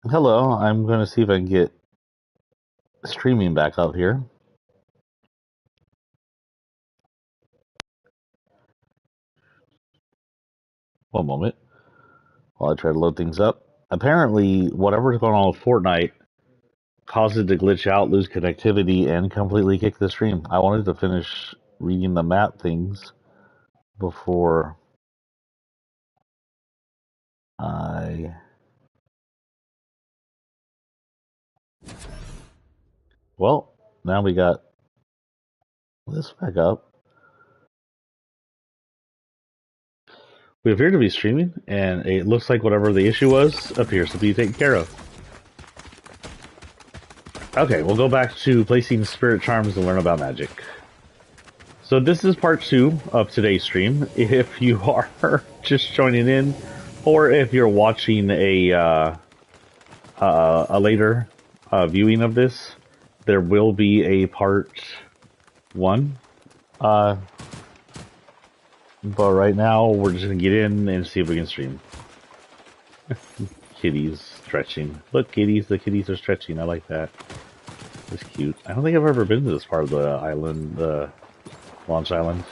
Hello, I'm going to see if I can get streaming back up here. One moment while I try to load things up. Apparently, whatever's going on with Fortnite caused it to glitch out, lose connectivity, and completely kick the stream. I wanted to finish reading the map things before I... Well, now we got this back up. We appear to be streaming, and it looks like whatever the issue was appears to be taken care of. Okay, we'll go back to placing spirit charms and learn about magic. So this is part 2 of today's stream. If you are just joining in, or if you're watching a later viewing of this, there will be a part 1. But right now, we're just gonna get in and see if we can stream. Kitties stretching. Look, kitties. The kitties are stretching. I like that. It's cute. I don't think I've ever been to this part of the island, the launch island.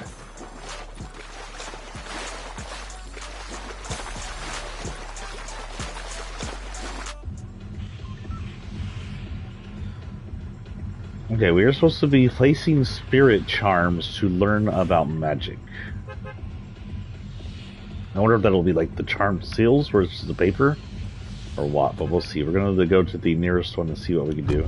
Okay, we are supposed to be placing spirit charms to learn about magic. I wonder if that'll be like the charmed seals where it's just the paper or what, but we'll see. We're going to go to the nearest one and see what we can do.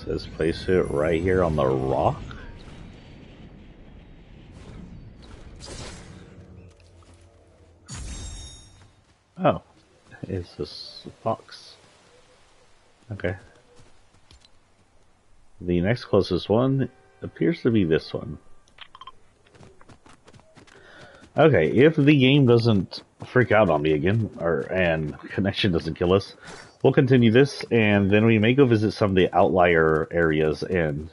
Says place it right here on the rock. Oh, it's this fox. Okay. The next closest one appears to be this one. Okay, if the game doesn't freak out on me again, and connection doesn't kill us, we'll continue this, and then we may go visit some of the outlier areas. And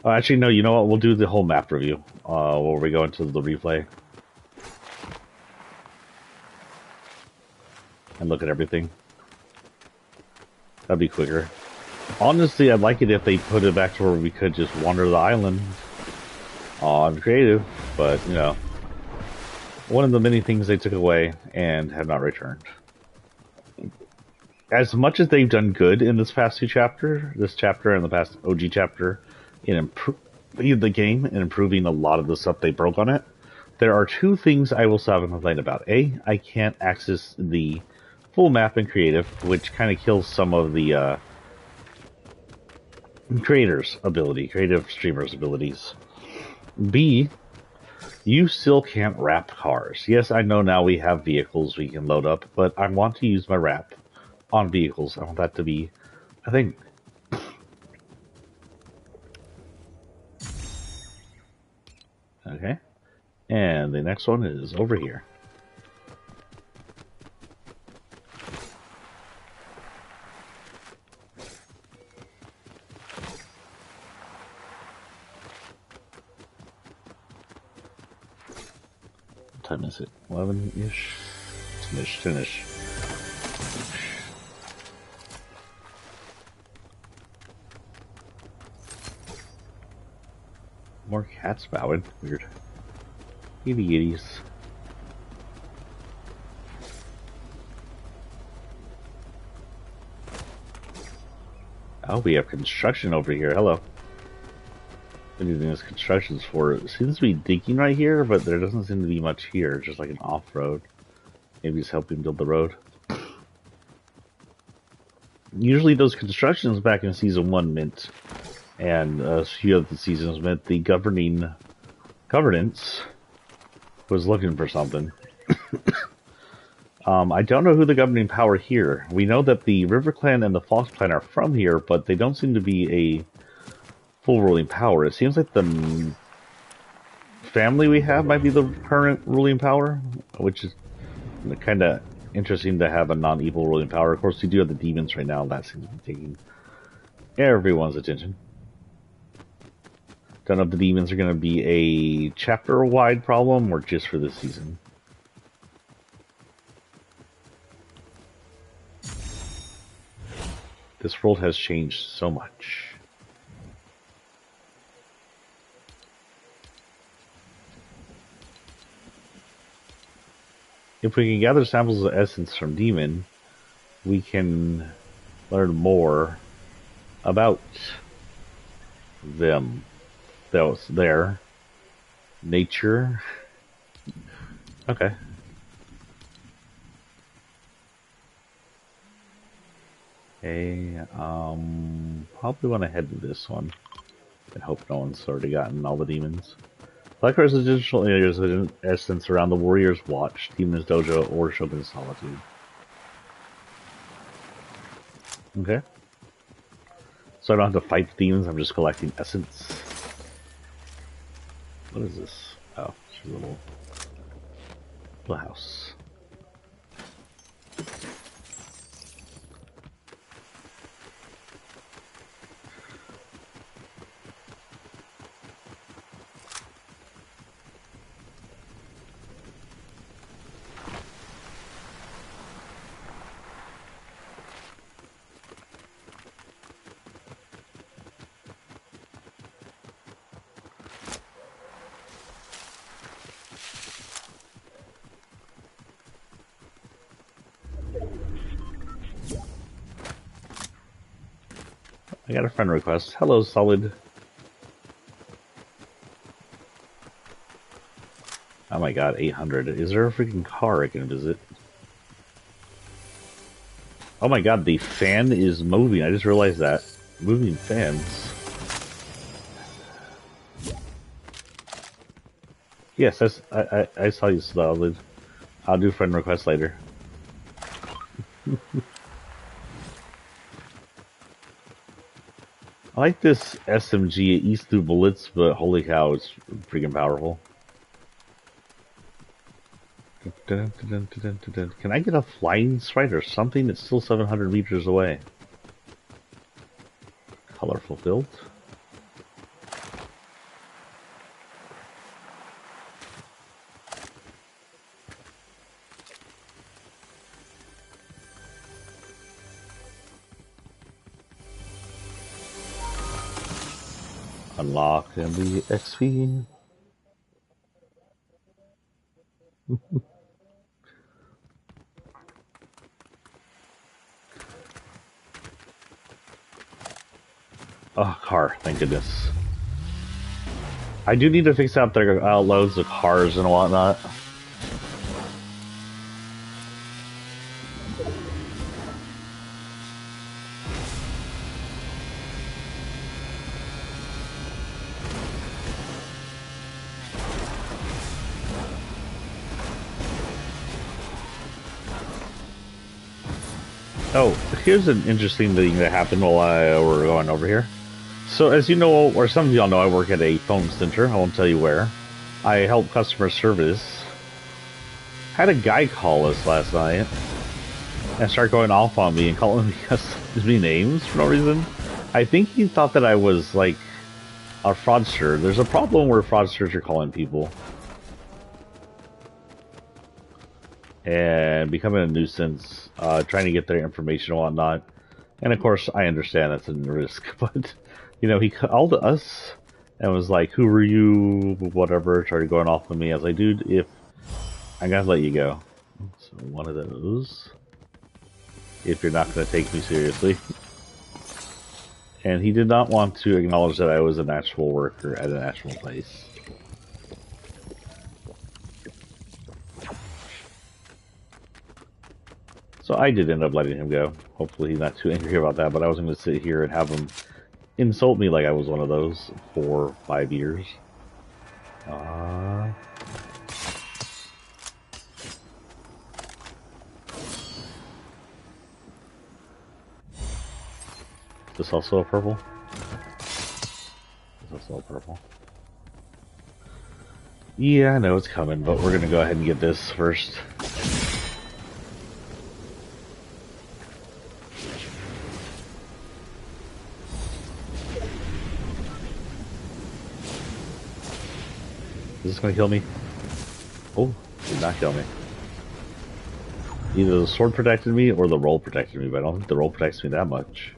actually, no, you know what? We'll do the whole map review where we go into the replay and look at everything. That'd be quicker. Honestly, I'd like it if they put it back to where we could just wander the island on creative, but you know, one of the many things they took away and have not returned. As much as they've done good in this past this chapter and the past OG chapter, in improving the game and improving a lot of the stuff they broke on it, there are two things I will still have a complaint about. A, I can't access the full map in creative, which kind of kills some of the creative streamers' abilities. B, you still can't wrap cars. Yes, I know now we have vehicles we can load up, but I want to use my wrap on vehicles. I want that to be a thing. Okay. And the next one is over here. What time is it? 11-ish? 10-ish, 10-ish. More cats bowing. Weird. Itty itties. Oh, we have construction over here. Hello. What do you think this construction's for? It seems to be digging right here, but there doesn't seem to be much here. Just like an off-road. Maybe it's helping build the road. Usually those constructions back in Season 1 meant, and a few of the seasons meant the governance was looking for something. I don't know who the governing power here. We know that the River Clan and the Fox Clan are from here, but they don't seem to be a full ruling power. It seems like the family we have might be the current ruling power, which is kind of interesting to have a non-evil ruling power. Of course, we do have the demons right now. That seems to be taking everyone's attention. Don't know if the demons are going to be a chapter-wide problem or just for this season. This world has changed so much. If we can gather samples of essence from demon, we can learn more about them. Their nature. Okay. Okay, probably want to head to this one and hope no one's already gotten all the demons. Black residential areas of essence around the Warrior's Watch, Demon's Dojo, or Shogun's Solitude. Okay. So I don't have to fight the demons, I'm just collecting essence. What is this? Oh, it's a little house. I got a friend request. Hello, Solid. Oh my god, 800. Is there a freaking car I can visit? Oh my god, the fan is moving. I just realized that. Moving fans. Yes, I saw you, Solid. I'll do friend request later. I like this SMG. It eats through bullets, but holy cow, it's freaking powerful. Can I get a flying sprite or something? It's still 700 meters away. Color fulfilled. Unlock and the XP. Oh, car, thank goodness. I do need to fix out their loads of cars and whatnot. Oh, here's an interesting thing that happened while we're going over here. So as you know, or some of y'all know, I work at a phone center. I won't tell you where. I help customer service. Had a guy call us last night and start going off on me and calling me names for no reason. I think he thought that I was like a fraudster. There's a problem where fraudsters are calling people and becoming a nuisance, trying to get their information and whatnot. And of course, I understand that's a risk, but you know, he called us and was like, "Who are you?" Whatever, started going off on me. I was like, "Dude, if I gotta let you go." So one of those. If you're not gonna take me seriously. And he did not want to acknowledge that I was an actual worker at an actual place. So I did end up letting him go. Hopefully he's not too angry about that, but I wasn't going to sit here and have him insult me like I was one of those for 5 years. This also a purple? This also a purple. Yeah, I know it's coming, but we're gonna go ahead and get this first. Is this gonna kill me? Oh, did not kill me. Either the sword protected me or the roll protected me, but I don't think the roll protects me that much.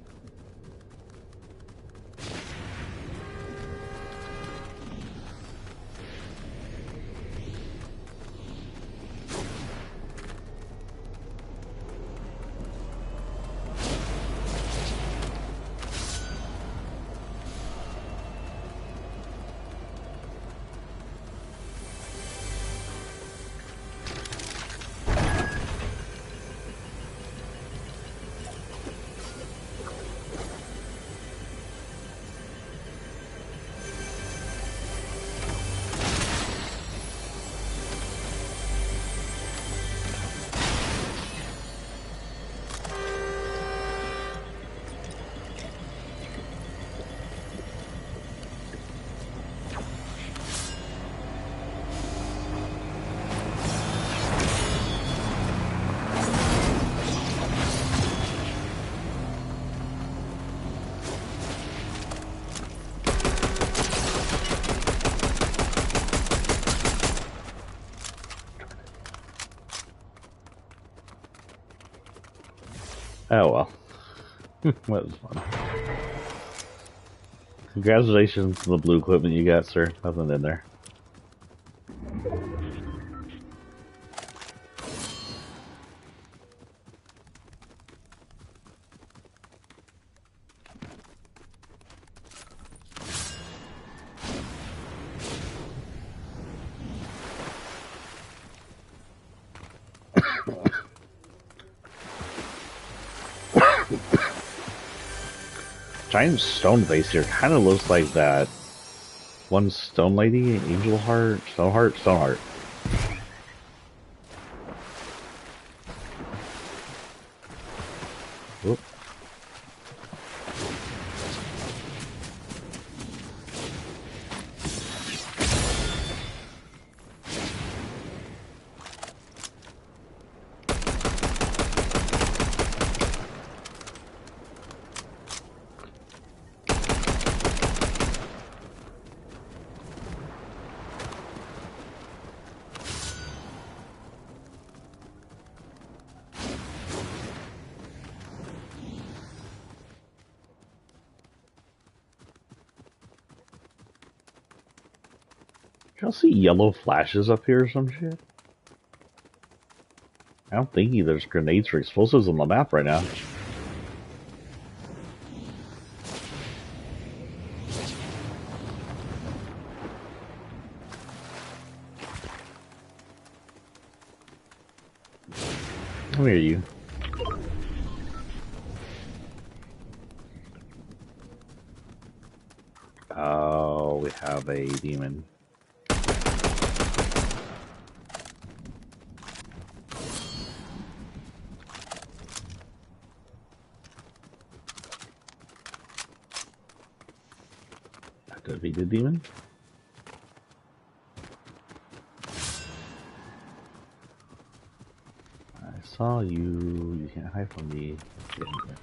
Oh well. That was fun. Congratulations on the blue equipment you got, sir. Nothing in there. Giant stone face here kind of looks like that one stone lady, Angel Heart, Stone Heart, Stone Heart. Whoop. Y'all see yellow flashes up here or some shit? I don't think there's grenades or explosives on the map right now. Come here, you. Oh, we have a demon. Could be the demon. I saw you. You can't hide from me. Get in here.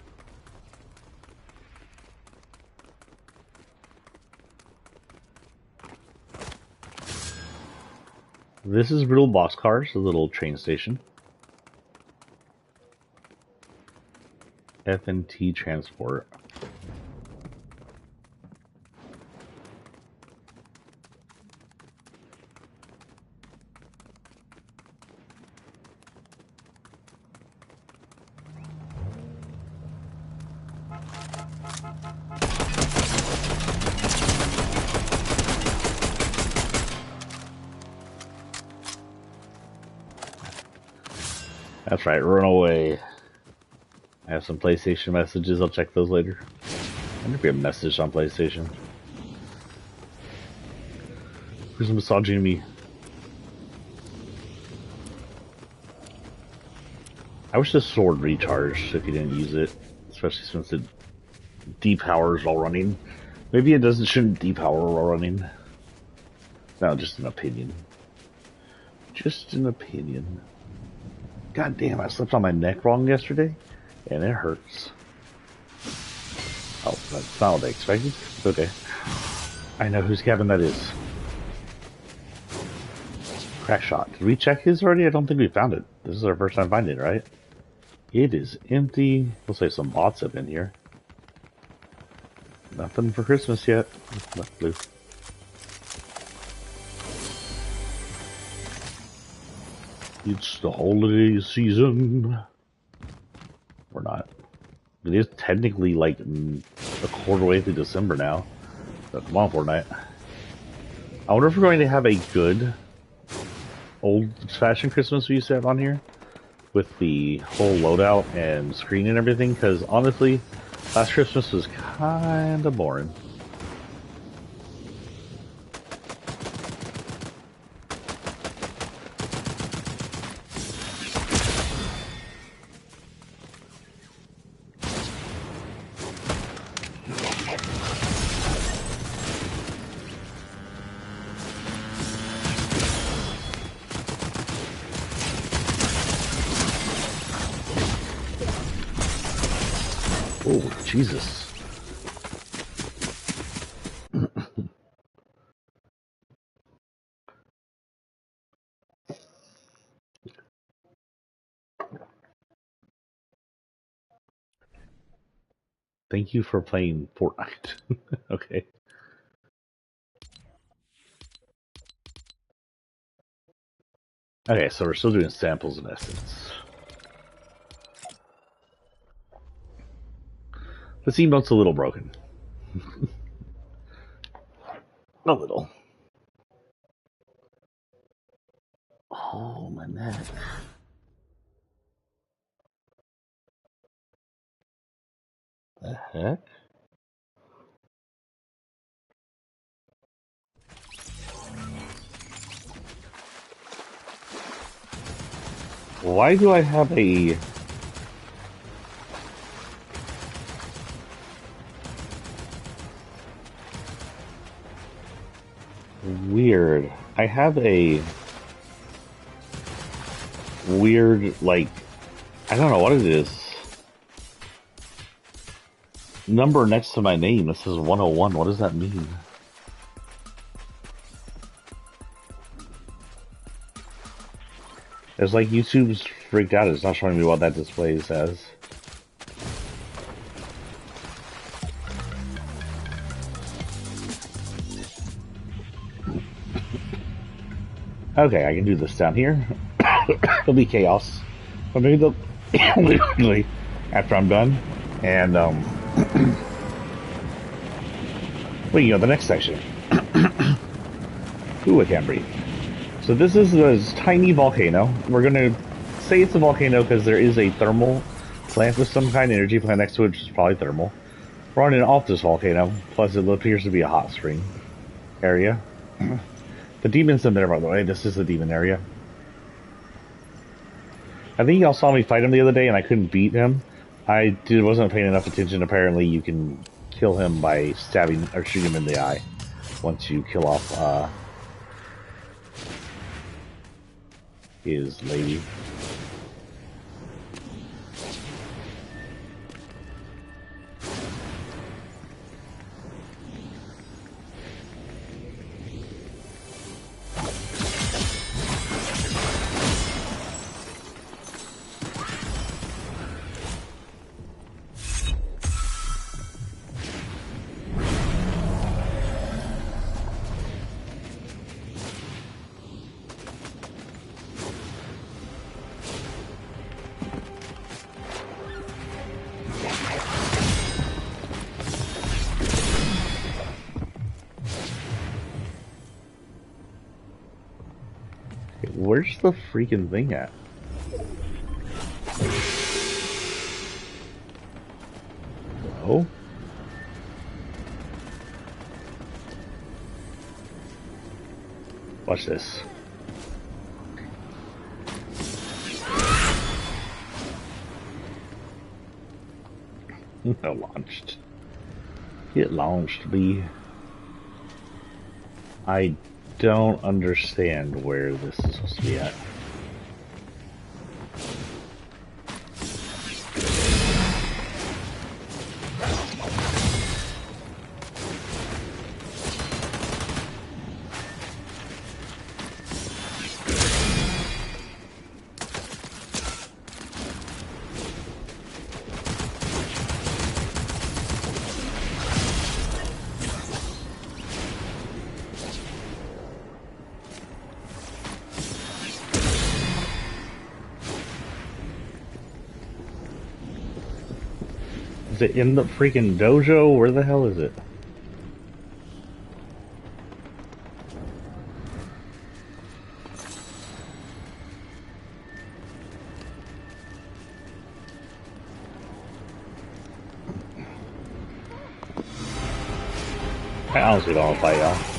This is Riddle Boxcars, a little train station. F&T Transport. That's right, run away. I have some PlayStation messages, I'll check those later. I wonder if we have a message on PlayStation. Who's massaging me? I wish this sword recharged if you didn't use it, especially since it depowers while running. Maybe it shouldn't depower while running. No, just an opinion. Just an opinion. God damn, I slept on my neck wrong yesterday, and it hurts. Oh, that's not what I expected. Okay. I know whose cabin that is. Crack shot. Did we check his already? I don't think we found it. This is our first time finding it, right? It is empty. Looks like some bots have been here. Nothing for Christmas yet. Left blue. It's the holiday season. We're not. It is technically like a quarter way through December now. So come on, Fortnite. I wonder if we're going to have a good old-fashioned Christmas we used to have on here with the whole loadout and screen and everything. Because honestly, last Christmas was kind of boring. Oh, Jesus. Thank you for playing Fortnite. Okay. Okay, so we're still doing samples in essence. This emote's a little broken. A little. Oh, my neck. The heck? Why do I have a... Weird. I have a... weird, like... I don't know what it is. Number next to my name. It says 101. What does that mean? It's like YouTube's freaked out. It's not showing me what that display says. Okay, I can do this down here. It'll be chaos. But maybe literally after I'm done. And we can go to the next section. Ooh, I can't breathe. So this is this tiny volcano. We're gonna say it's a volcano because there is a thermal plant with some kind of energy plant next to it, which is probably thermal. We're running off this volcano, plus it appears to be a hot spring area. The demon's in there, by the way. This is the demon area. I think y'all saw me fight him the other day and I couldn't beat him. I wasn't paying enough attention. Apparently you can kill him by stabbing or shooting him in the eye once you kill off his lady. Where's the freaking thing at? Oh? Watch this. I launched. Get launched, Lee. I don't understand where this is supposed to be at. Is it in the freaking dojo? Where the hell is it? I honestly don't want to fight y'all.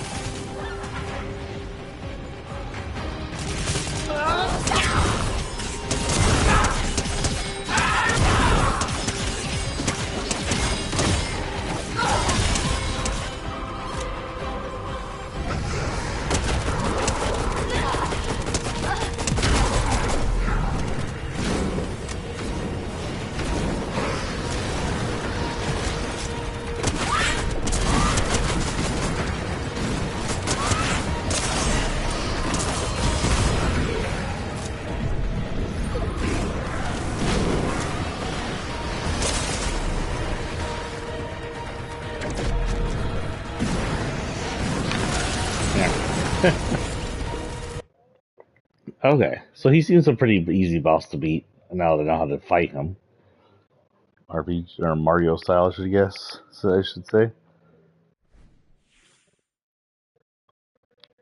Okay, so he seems a pretty easy boss to beat now that I know how to fight him. RPG or Mario style, I should guess. So I should say.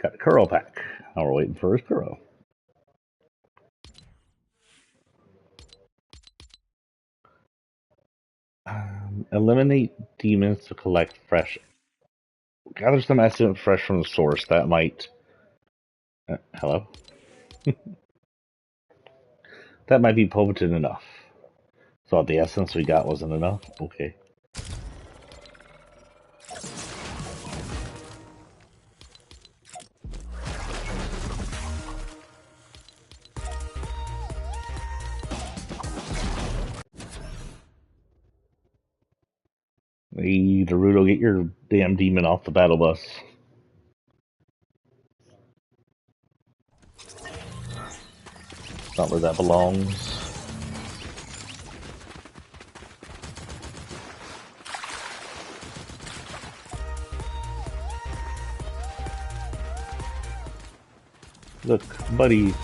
Got a Kuro pack. Now we're waiting for his Kuro. Eliminate demons to collect fresh. Gather some essence fresh from the source. That might. Hello? That might be potent enough. So the essence we got wasn't enough? Okay. Hey, Naruto, get your damn demon off the battle bus. Not where that belongs. Look, buddy.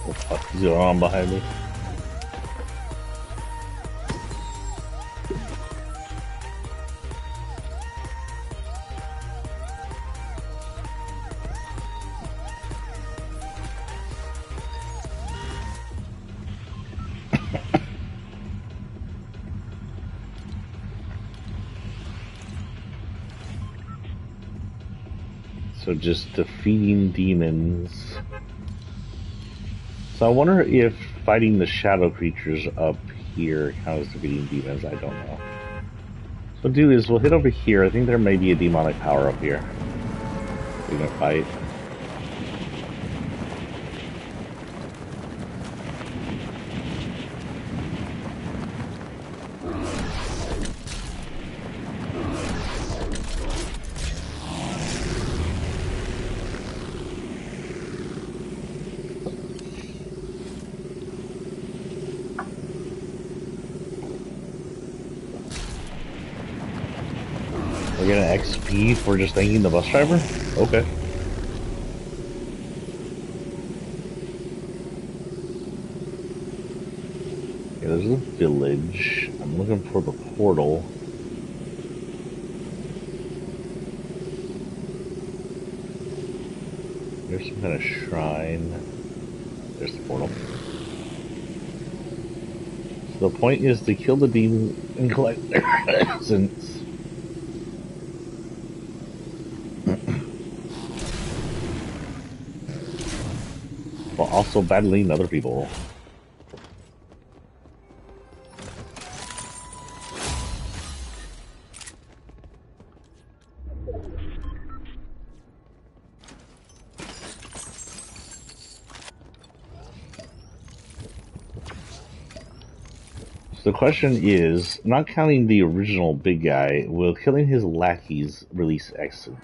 Oh, fuck, he's going on behind me. So just defeating demons. So I wonder if fighting the shadow creatures up here counts as defeating demons. I don't know. So what we'll do is we'll hit over here. I think there may be a demonic power up here. We're gonna fight. We're getting XP for just thanking the bus driver? Okay. Yeah, there's a village. I'm looking for the portal. There's some kind of shrine. There's the portal. So the point is to kill the demon and collect their essence. while also battling other people. So the question is, not counting the original big guy, will killing his lackeys release essence?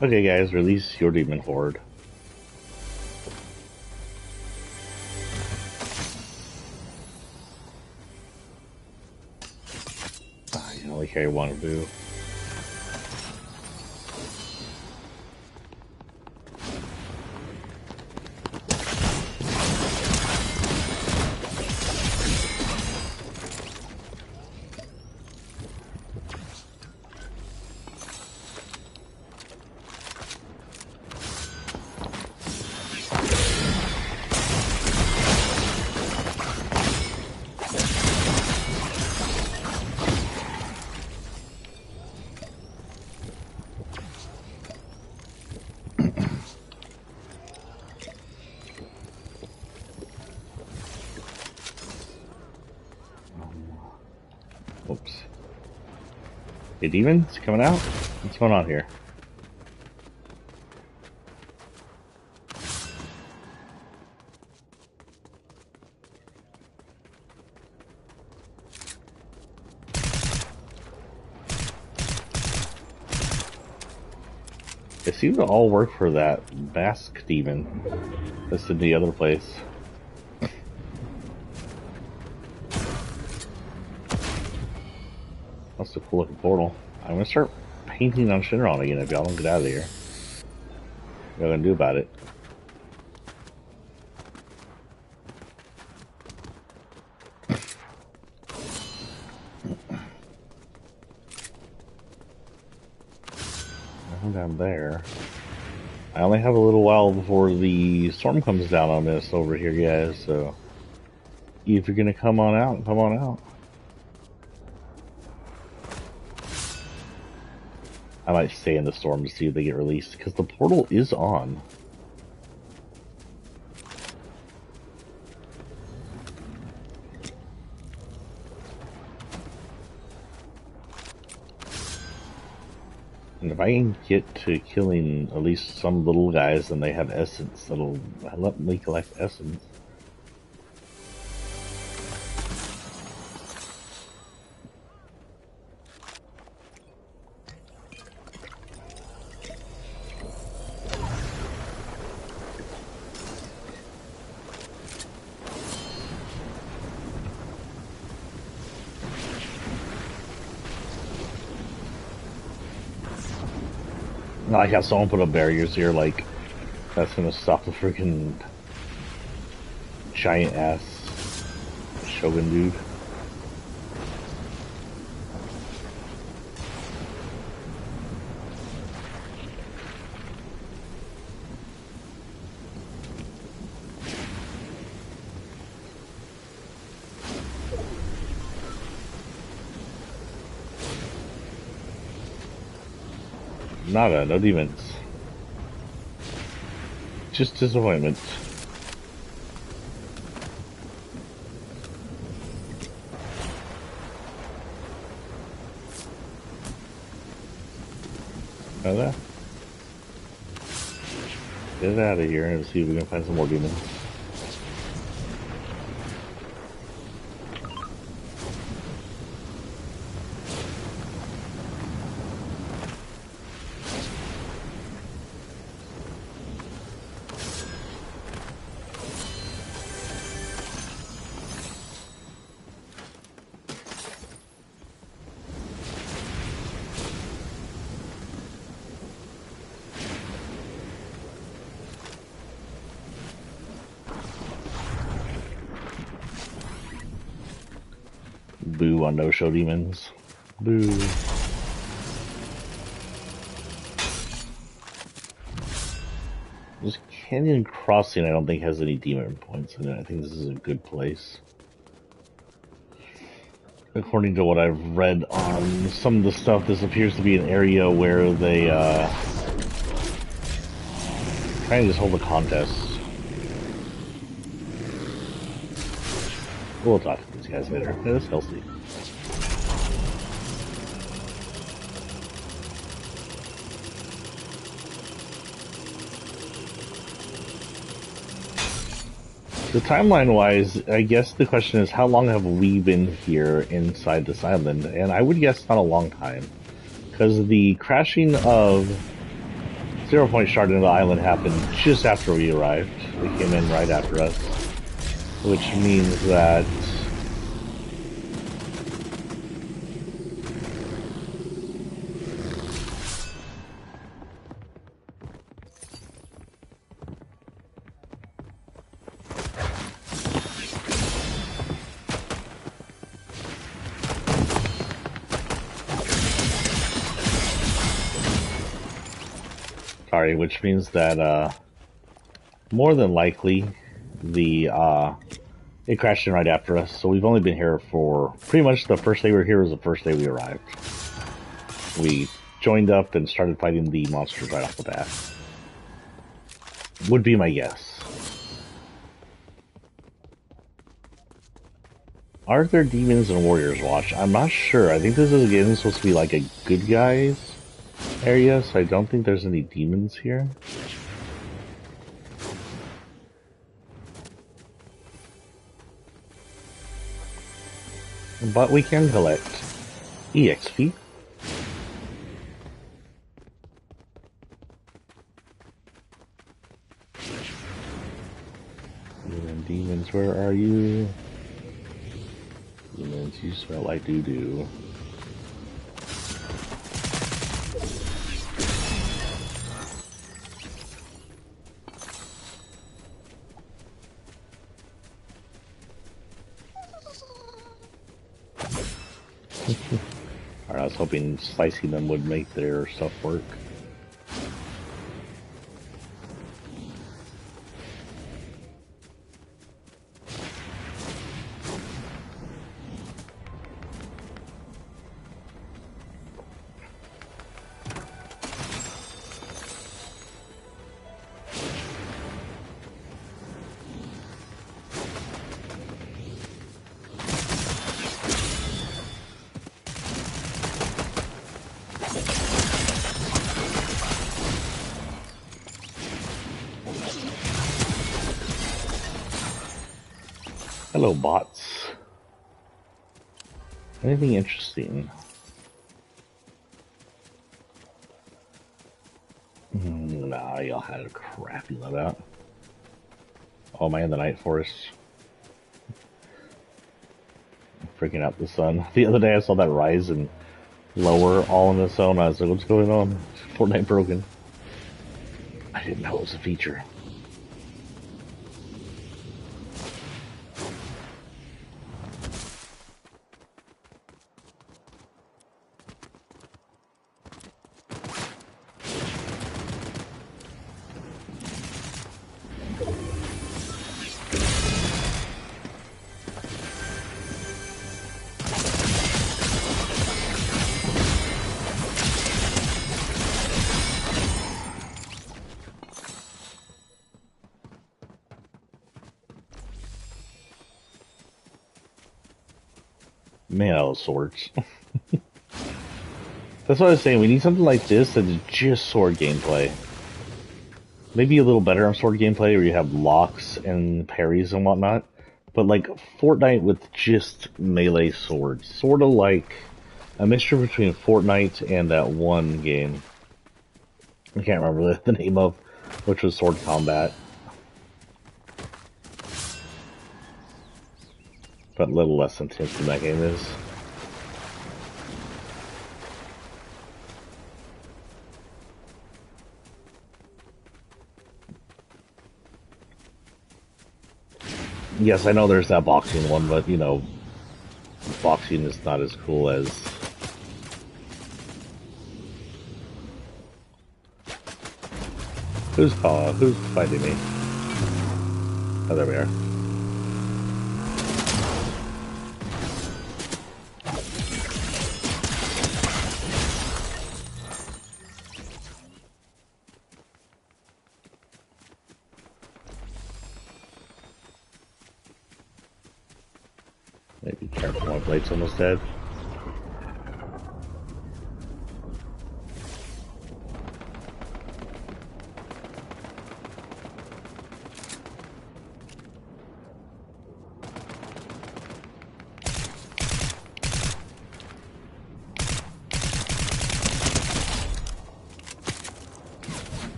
Okay guys, release your demon horde. I can only carry one boo. Oops. Hey, demons coming out? What's going on here? They seem to all work for that mask demon that's in the other place. That's a cool looking portal. I'm gonna start painting on Shinron again if y'all don't get out of here. What y'all gonna do about it? Nothing down there. I only have a little while before the storm comes down on us over here, guys, so if you're gonna come on out, come on out. I might stay in the storm to see if they get released, because the portal is on. And if I can get to killing at least some little guys and they have essence, that'll let me collect essence. I like how someone put up barriers here, like, that's gonna stop the freaking giant ass Shogun dude. Nada, no demons. Just disappointment. Nada. Get it out of here and see if we can find some more demons. Boo on no-show demons. Boo. This Canyon Crossing I don't think has any demon points in it. I think this is a good place. According to what I've read on some of the stuff, this appears to be an area where they try and just hold a contest. We'll talk to these guys later. It's healthy. The timeline-wise, I guess the question is, how long have we been here inside this island? And I would guess not a long time. Because the crashing of 0 Point Shard into the island happened just after we arrived. They came in right after us. Which means that... Sorry, which means that, more than likely, it crashed in right after us, so we've only been here for pretty much the first day we were here was the first day we arrived. We joined up and started fighting the monsters right off the bat. Would be my guess. Are there demons in Warriors Watch? I'm not sure. I think this is again supposed to be like a good guys area, so I don't think there's any demons here. But we can collect EXP. Demons, where are you? Demons, you smell like doo-doo. I was hoping slicing them would make their stuff work. Hello, bots. Anything interesting? Nah, y'all had a crappy loadout. Oh, am I in the Night Forest? Freaking out the sun. The other day I saw that rise and lower all in the zone. I was like, what's going on? Fortnite broken. I didn't know it was a feature. Man, I love swords. That's what I was saying. We need something like this that is just sword gameplay. Maybe a little better on sword gameplay where you have locks and parries and whatnot. But like Fortnite with just melee swords. Sort of like a mixture between Fortnite and that one game. I can't remember the name of, which was Sword Combat. But a little less intense than that game is. Yes, I know there's that boxing one, but you know, boxing is not as cool as... Who's fighting me? Oh, there we are. Maybe careful, my blade's almost dead.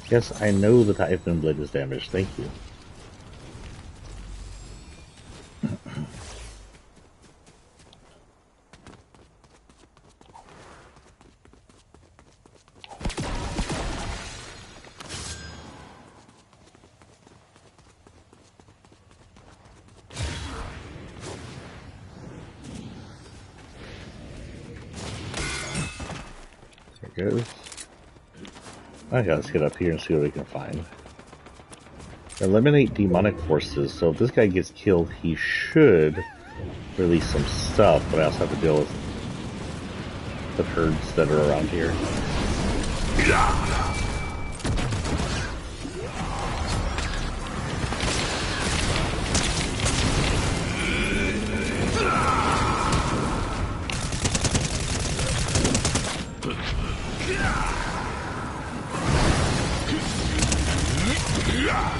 Yes, I know the Typhon blade is damaged. Thank you. There it goes. Okay, let's get up here and see what we can find. Eliminate demonic forces. So if this guy gets killed, he should release some stuff, but I also have to deal with the herds that are around here.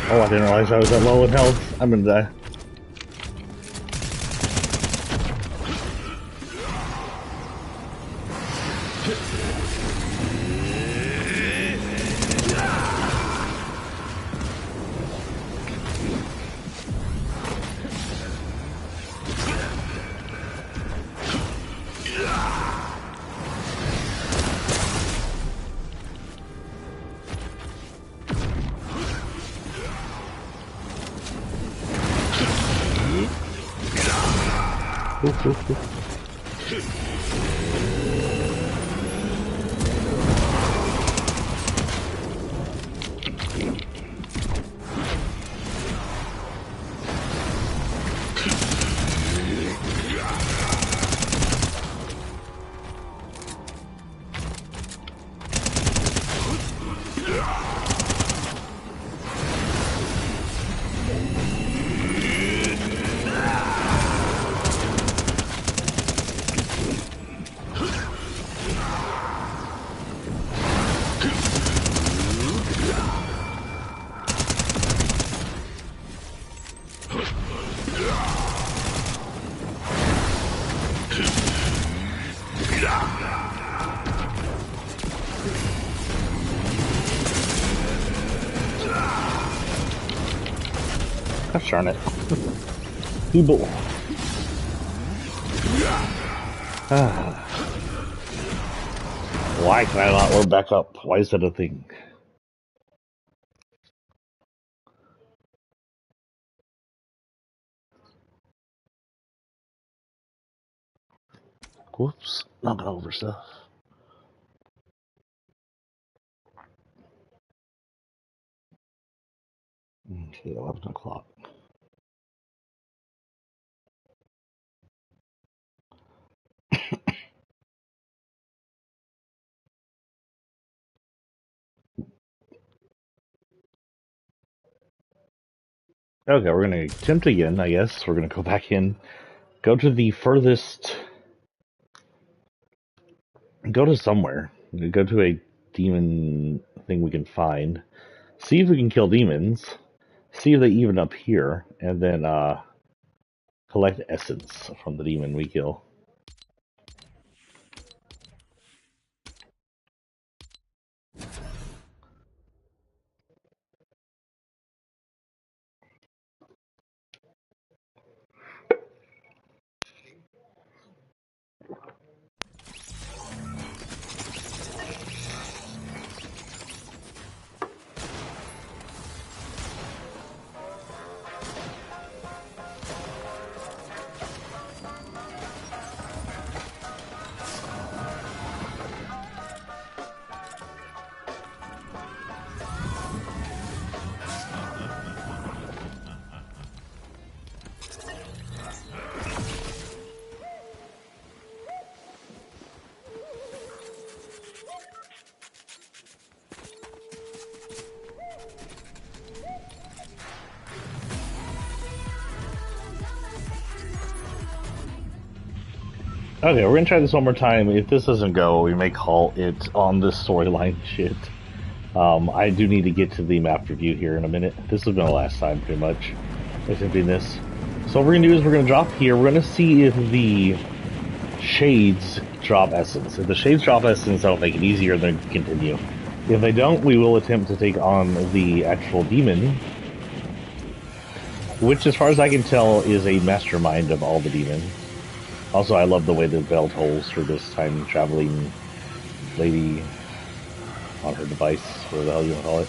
Oh, I didn't realize I was that low in health. I'm gonna die. Gosh darn it. Feeble. Why can I not load back up? Why is that a thing? Whoops. Knocking over stuff. Okay, 11 o'clock. Okay, we're gonna attempt again, I guess. We're gonna go back in, go to the furthest, go to somewhere, go to a demon thing we can find, see if we can kill demons, see if they even up here, and then collect essence from the demon we kill. Okay, we're gonna try this one more time. If this doesn't go, we may call it on this storyline shit. I do need to get to the map review here in a minute. This has been the last time, pretty much, attempting this. So what we're gonna do is we're gonna drop here. We're gonna see if the shades drop essence. If the shades drop essence, that'll make it easier than continue. If they don't, we will attempt to take on the actual demon, which, as far as I can tell, is a mastermind of all the demons. Also, I love the way the bell tolls for this time-traveling lady on her device, whatever the hell you want to call it.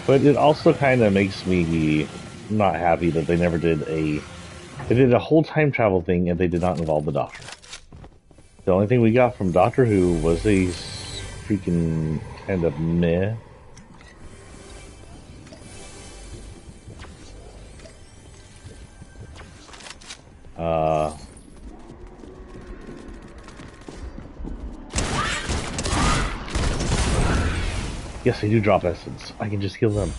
But it also kind of makes me not happy that they never did a... They did a whole time travel thing and they did not involve the Doctor. The only thing we got from Doctor Who was a freaking kind of meh. Yes, they do drop essence. I can just kill them.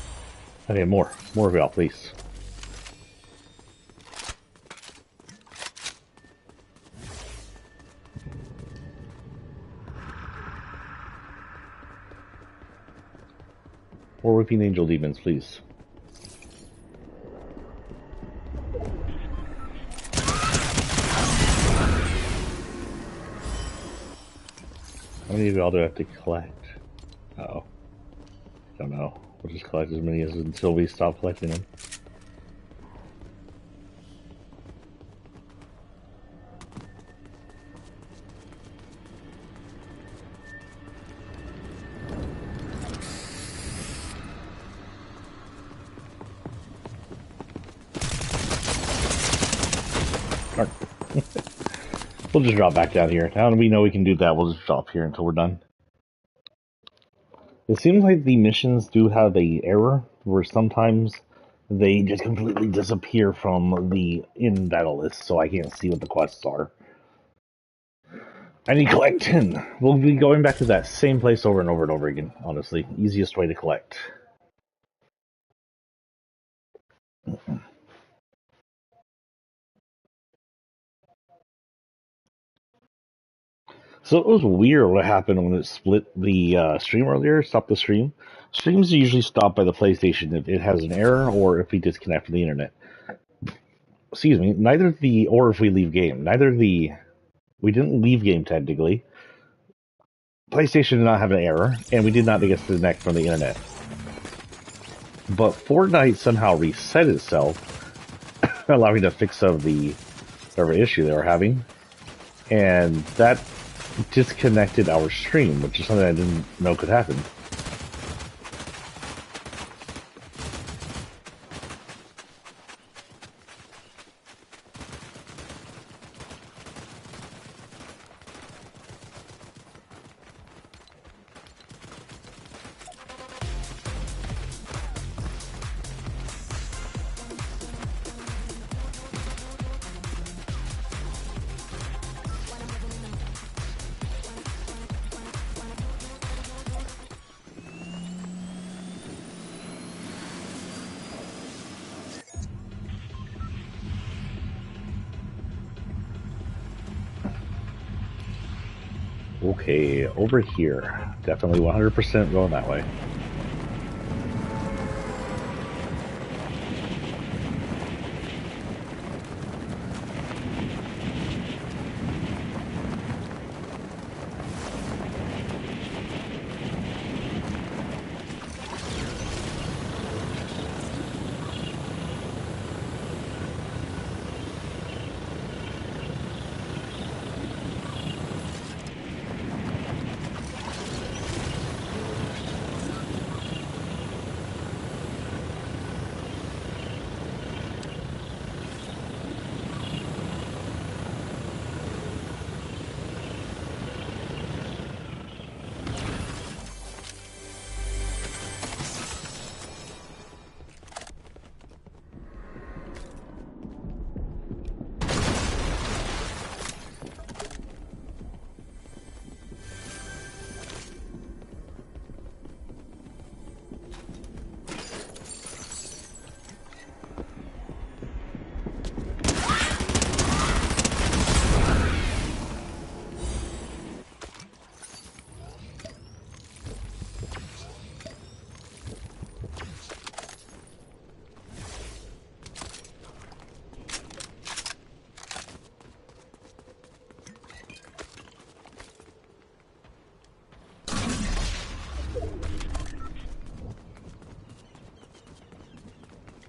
Okay, more of y'all, please. More Whipping Angel demons, please. How many of y'all do I have to collect? Uh-oh. Don't know. We'll just collect as many as until we stop collecting them. We'll just drop back down here. Now that we know we can do that, we'll just drop here until we're done. It seems like the missions do have a error where sometimes they just completely disappear from the in-battle list, so I can't see what the quests are. I need to collect 10. We'll be going back to that same place over and over and over again, honestly. Easiest way to collect. So it was weird what happened when it split the stream earlier, stopped the stream. Streams are usually stopped by the PlayStation if it has an error or if we disconnect from the internet. Excuse me, or if we leave game. We didn't leave game technically. PlayStation did not have an error, and we did not disconnect from the internet. But Fortnite somehow reset itself, allowing to fix some of the whatever issue they were having, and that disconnected our stream, which is something I didn't know could happen. Okay, over here. Definitely 100% going that way.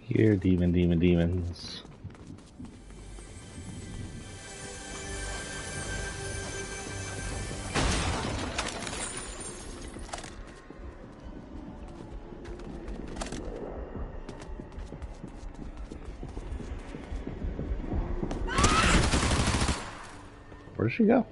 Here, demons. Where did she go?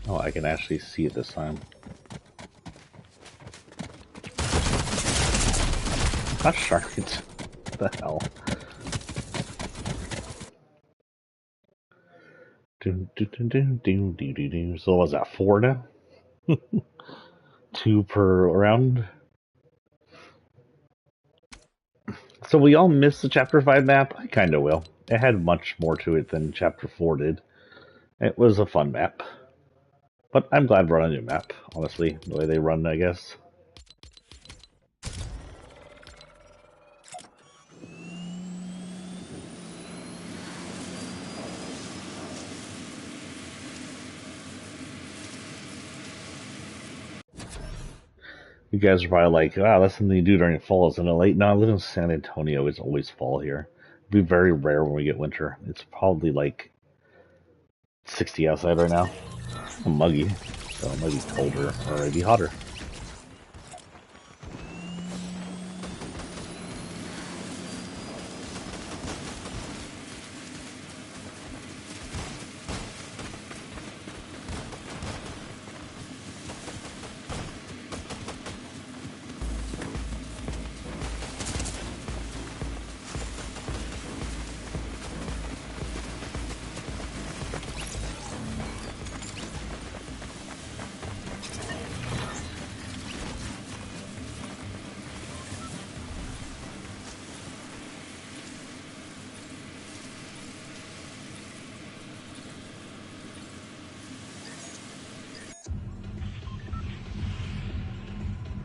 Oh, I can actually see it this time. Not Charlotte. What the hell? So was that 4 now? 2 per round. So we all missed the Chapter 5 map? I kinda will. It had much more to it than Chapter 4 did. It was a fun map. But I'm glad we're on a new map, honestly, the way they run, I guess. You guys are probably like, wow, that's something you do during fall, isn't it late? No, I live in San Antonio. It's always fall here. It'd be very rare when we get winter. It's probably like 60 outside right now. Muggy. So it might be colder or maybe hotter.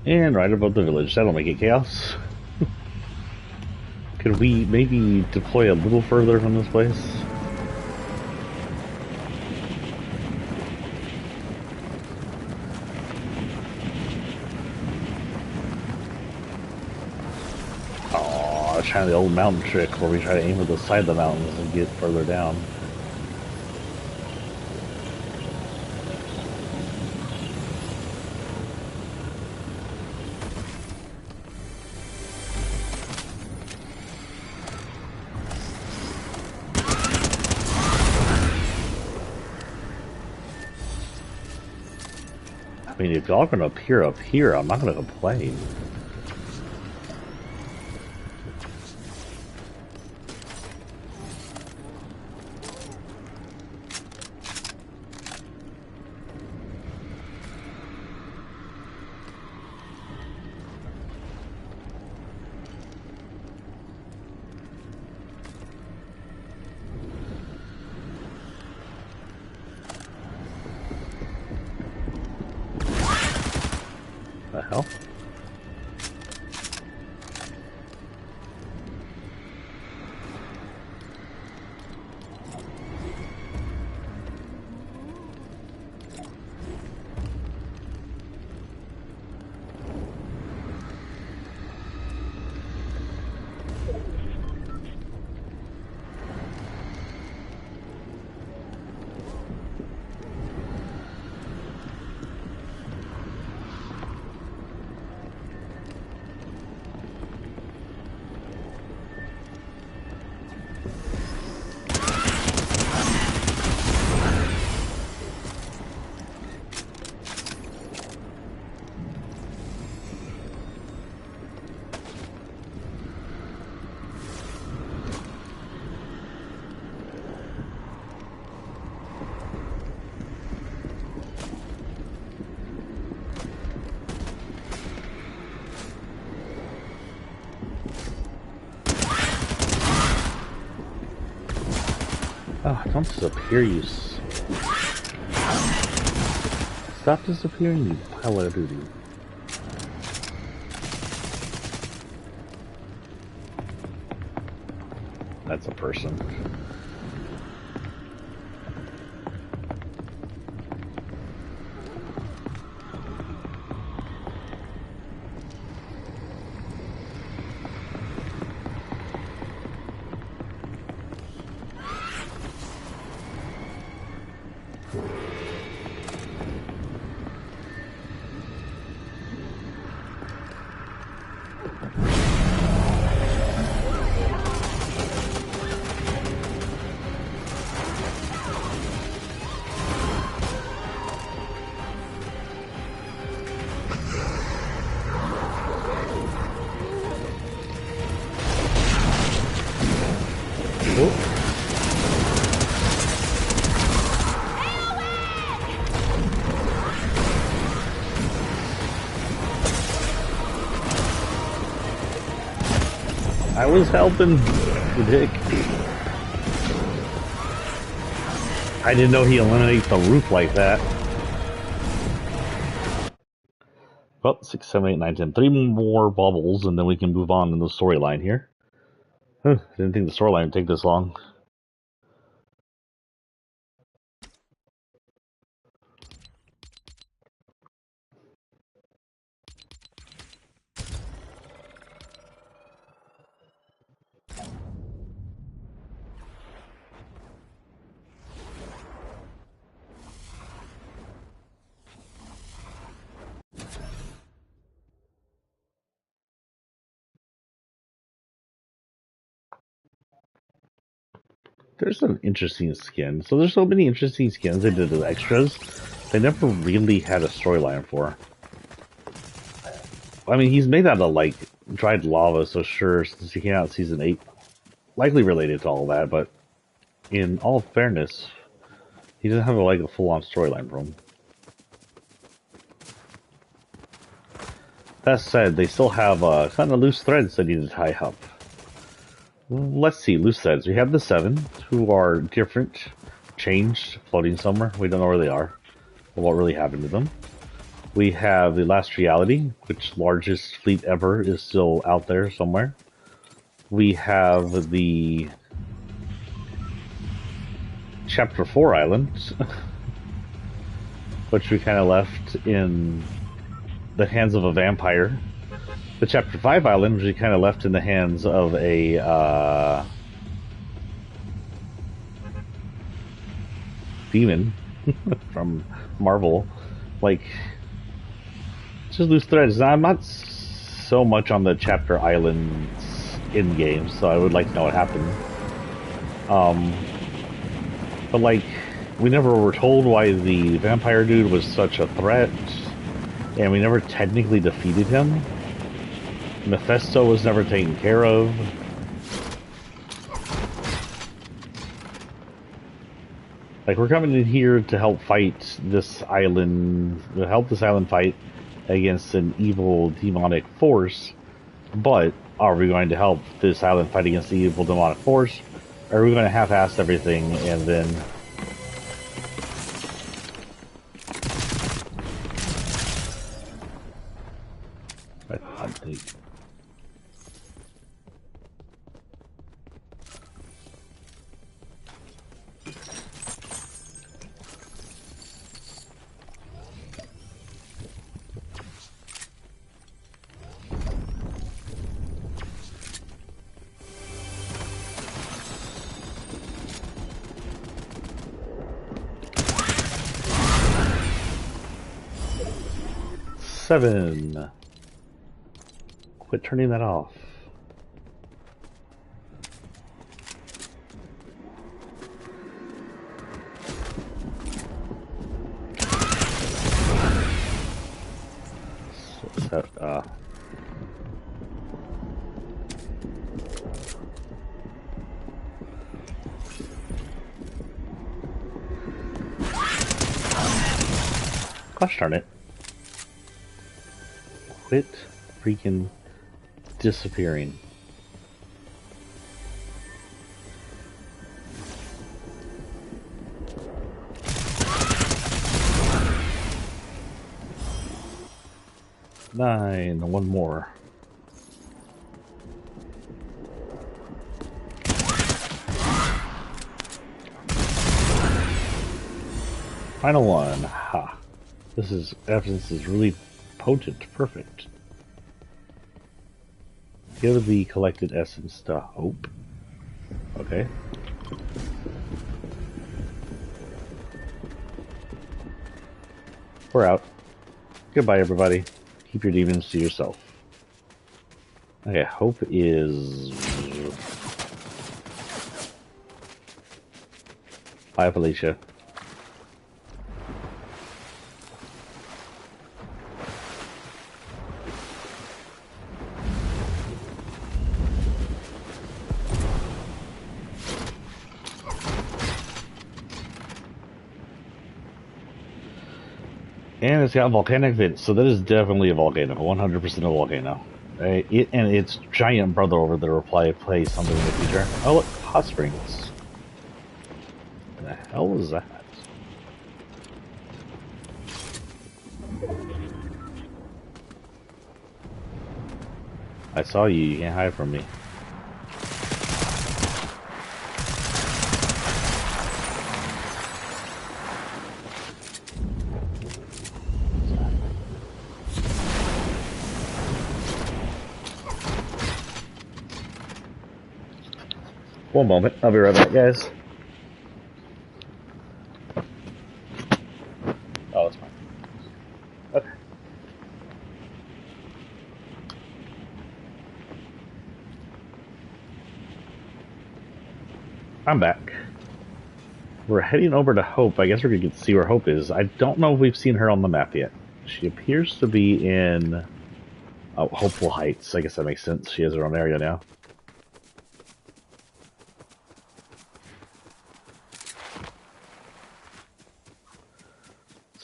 And right above the village. That'll make it chaos. Could we maybe deploy a little further from this place? Oh, I trying the old mountain trick where we try to aim at the side of the mountains and get further down. I mean, if y'all are gonna appear up here, I'm not gonna complain. The hell? Oh, don't disappear, you... Stop disappearing, you pile of duty. That's a person. I was helping the dick. I didn't know he eliminates the roof like that. Well, 6, 7, 8, 9, 10. 3 more bubbles, and then we can move on in the storyline here. Didn't think the storyline would take this long. There's some interesting skins. So there's so many interesting skins they did as extras. They never really had a storyline for. I mean, he's made out of, like, dried lava, so sure, since he came out in Season 8, likely related to all that, but in all fairness, he doesn't have, like, a full-on storyline for him. That said, they still have kind of loose threads that need to tie up. Let's see, loose threads. We have the 7, who are different, changed, floating somewhere. We don't know where they are, or what really happened to them. We have the Last Reality, which largest fleet ever is still out there somewhere. We have the Chapter 4 island, which we kind of left in the hands of a vampire. The Chapter 5 island, which we kind of left in the hands of a demon from Marvel. Like, just loose threads. Now, I'm not so much on the Chapter Islands in game, so I would like to know what happened. But like, we never were told why the vampire dude was such a threat, and we never technically defeated him. Mephisto was never taken care of. Like, we're coming in here to help fight this island, fight against an evil demonic force, but are we going to help this island fight against the evil demonic force? Or are we going to half-ass everything and then I think. Seven. Quit turning that off. Gosh darn it. Quit freaking disappearing. Nine, one more. Final one. Ha. This evidence is really potent. Perfect. Give the collected essence to Hope. Okay. We're out. Goodbye, everybody. Keep your demons to yourself. Okay, Hope is... Bye, Felicia. And it's got volcanic vents, so that is definitely a volcano. 100% a volcano. And its giant brother over there will probably play something in the future. Oh, look, hot springs. What the hell was that? I saw you. You can't hide from me. One moment, I'll be right back, guys. Oh, that's fine. Okay. I'm back. We're heading over to Hope. I guess we're going to see where Hope is. I don't know if we've seen her on the map yet. She appears to be in Hopeful Heights. I guess that makes sense. She has her own area now.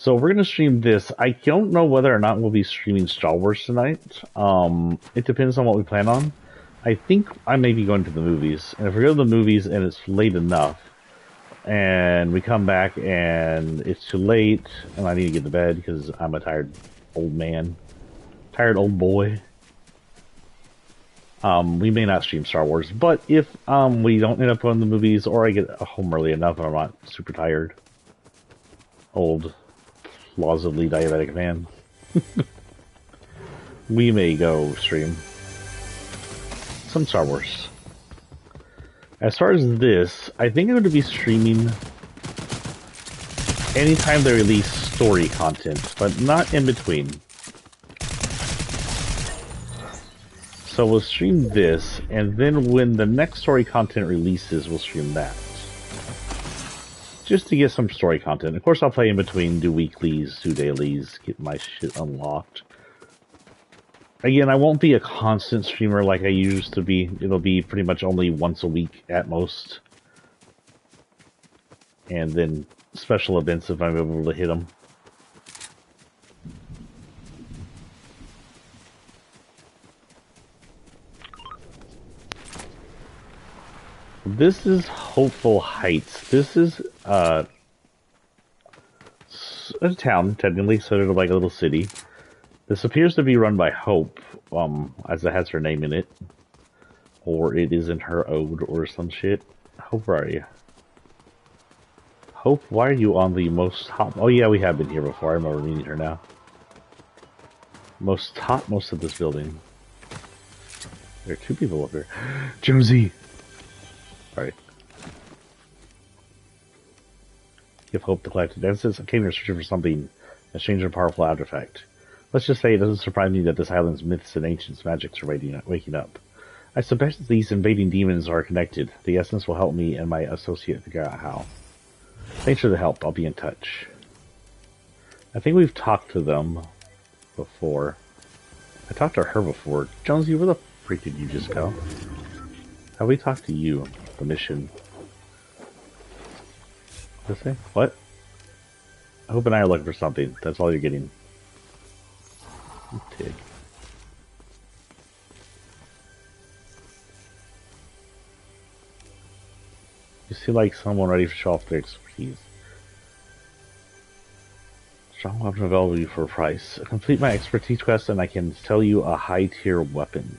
So we're going to stream this. I don't know whether or not we'll be streaming Star Wars tonight. It depends on what we plan on. I think I may be going to the movies. And if we go to the movies and it's late enough, and we come back and it's too late, and I need to get to bed because I'm a tired old man. Tired old boy. We may not stream Star Wars. But if we don't end up going to the movies, or I get home early enough and I'm not super tired. Old... plausibly diabetic man. We may go stream some Star Wars. As far as this, I think I'm going to be streaming anytime they release story content, but not in between. So we'll stream this, and then when the next story content releases, we'll stream that. Just to get some story content. Of course, I'll play in between, do weeklies, do dailies, get my shit unlocked. Again, I won't be a constant streamer like I used to be. It'll be pretty much only once a week at most. And then special events if I'm able to hit them. This is Hopeful Heights. This is a town, technically, sort of like a little city. This appears to be run by Hope, as it has her name in it. Or it is in her ode or some shit. Hope, where are you? Hope, why are you on the most top? Oh yeah, we have been here before. I remember meeting her now. Most topmost of this building. There are two people up here. Jonesy! Alright. Give Hope the collected evidence. I came here searching for something. A strange and powerful artifact. Let's just say it doesn't surprise me that this island's myths and ancient magics are waking up. I suspect these invading demons are connected. The essence will help me and my associate figure out how. Thanks for the help. I'll be in touch. I think we've talked to them before. I talked to her before. Jonesy, where the freak did you just go? Have we talked to you? The mission. This thing? What? Hope and I are looking for something. That's all you're getting. You pig. You seem like someone ready to show off their expertise. Strong weapon available for a price. Complete my expertise quest and I can sell you a high tier weapon.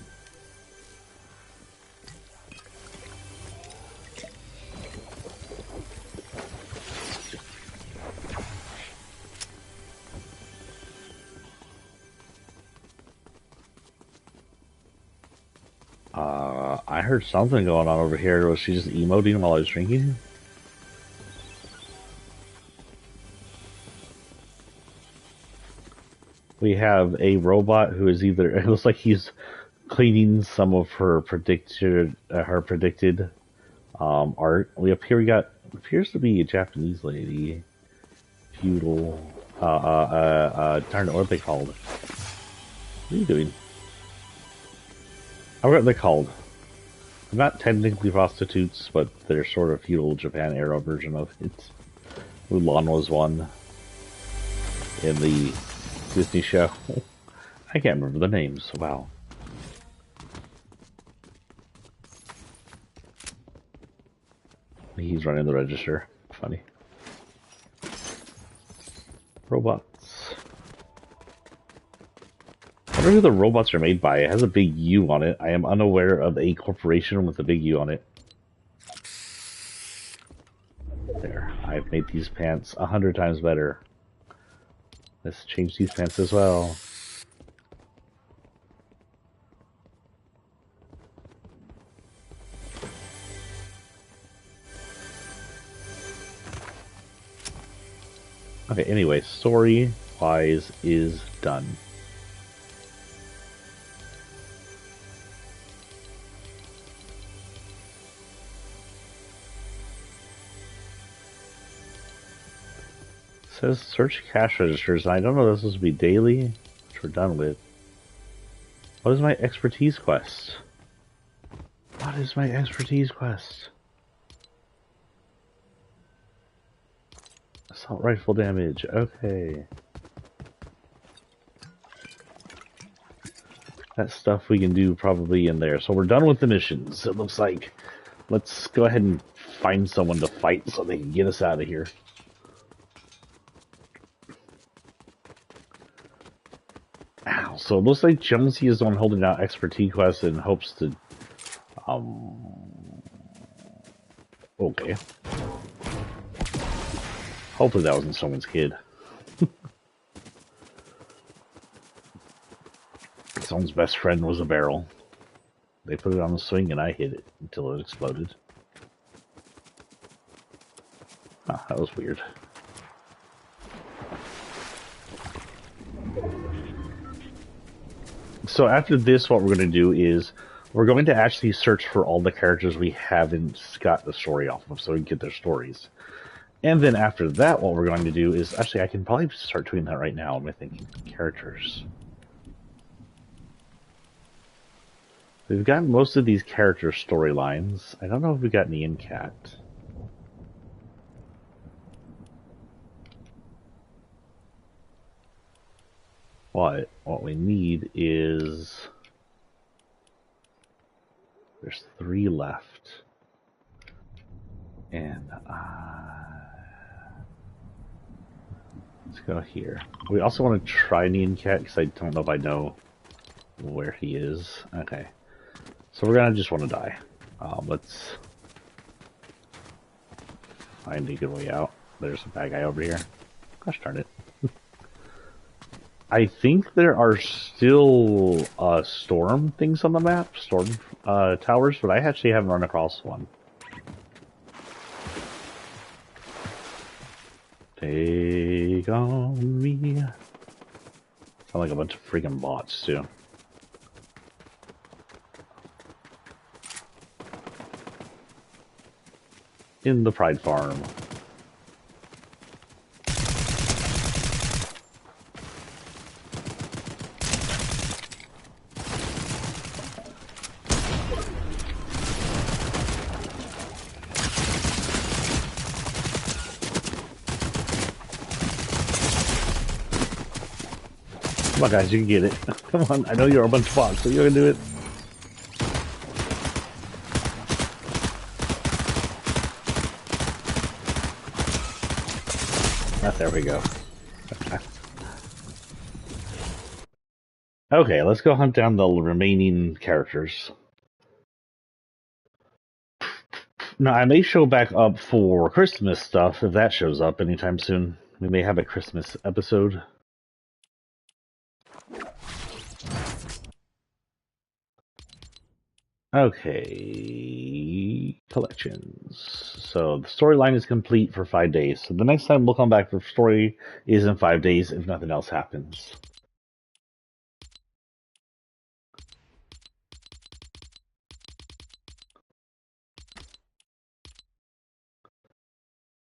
I heard something going on over here. Was she just emoting while I was drinking? We have a robot who is either, it looks like he's cleaning some of her predicted art. We got appears to be a Japanese lady, feudal. Darn it, what are they called? What are you doing? I forgot what they're called. They're not technically prostitutes, but they're sort of feudal Japan era version of it. Mulan was one in the Disney show. I can't remember the names. Wow. He's running the register. Funny. Robots. I wonder who the robots are made by. It has a big U on it. I am unaware of a corporation with a big U on it. There. I've made these pants 100 times better. Let's change these pants as well. Okay, anyway, story-wise is done. It says search cash registers, and I don't know if this will be daily, which we're done with. What is my expertise quest? What is my expertise quest? Assault rifle damage, okay. That stuff we can do probably in there. So we're done with the missions, it looks like. Let's go ahead and find someone to fight so they can get us out of here. Ow, so it looks like Jonesy is the one holding out expertise quests and hopes to... Okay. Hopefully that wasn't someone's kid. Someone's best friend was a barrel. They put it on the swing and I hit it until it exploded. Ah, that was weird. So after this, what we're going to do is we're going to actually search for all the characters we haven't got the story off of so we can get their stories. And then after that, what we're going to do is... Actually, I can probably start doing that right now. Am I thinking? Characters. We've got most of these character storylines. I don't know if we got any in Cat. But what we need is... There's 3 left. And Let's go here. We also want to try Nyan Cat because I don't know if I know where he is. Okay. So we're gonna just want to die. Let's find a good way out. There's a bad guy over here. Gosh darn it. I think there are still storm things on the map, storm towers, but I actually haven't run across one. Take on me. Sound like a bunch of freaking bots too. In the Pride Farm. Come on, guys, you can get it. Come on, I know you're a bunch of bots, so you're gonna do it. There we go. Okay, let's go hunt down the remaining characters. Now, I may show back up for Christmas stuff if that shows up anytime soon. We may have a Christmas episode. Okay, collections. So the storyline is complete for 5 days. So the next time we'll come back for story is in 5 days if nothing else happens.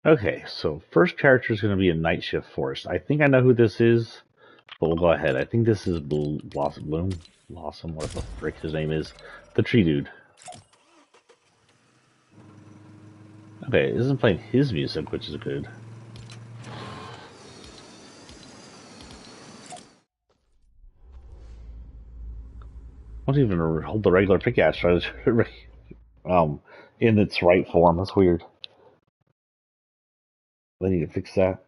Okay, so first character is going to be a Night Shift Force. I think I know who this is, but we'll go ahead. I think this is Blossom, what the frick his name is. The tree dude. Okay, it isn't playing his music, which is good. Won't even hold the regular pickaxe in its right form. That's weird. They need to fix that.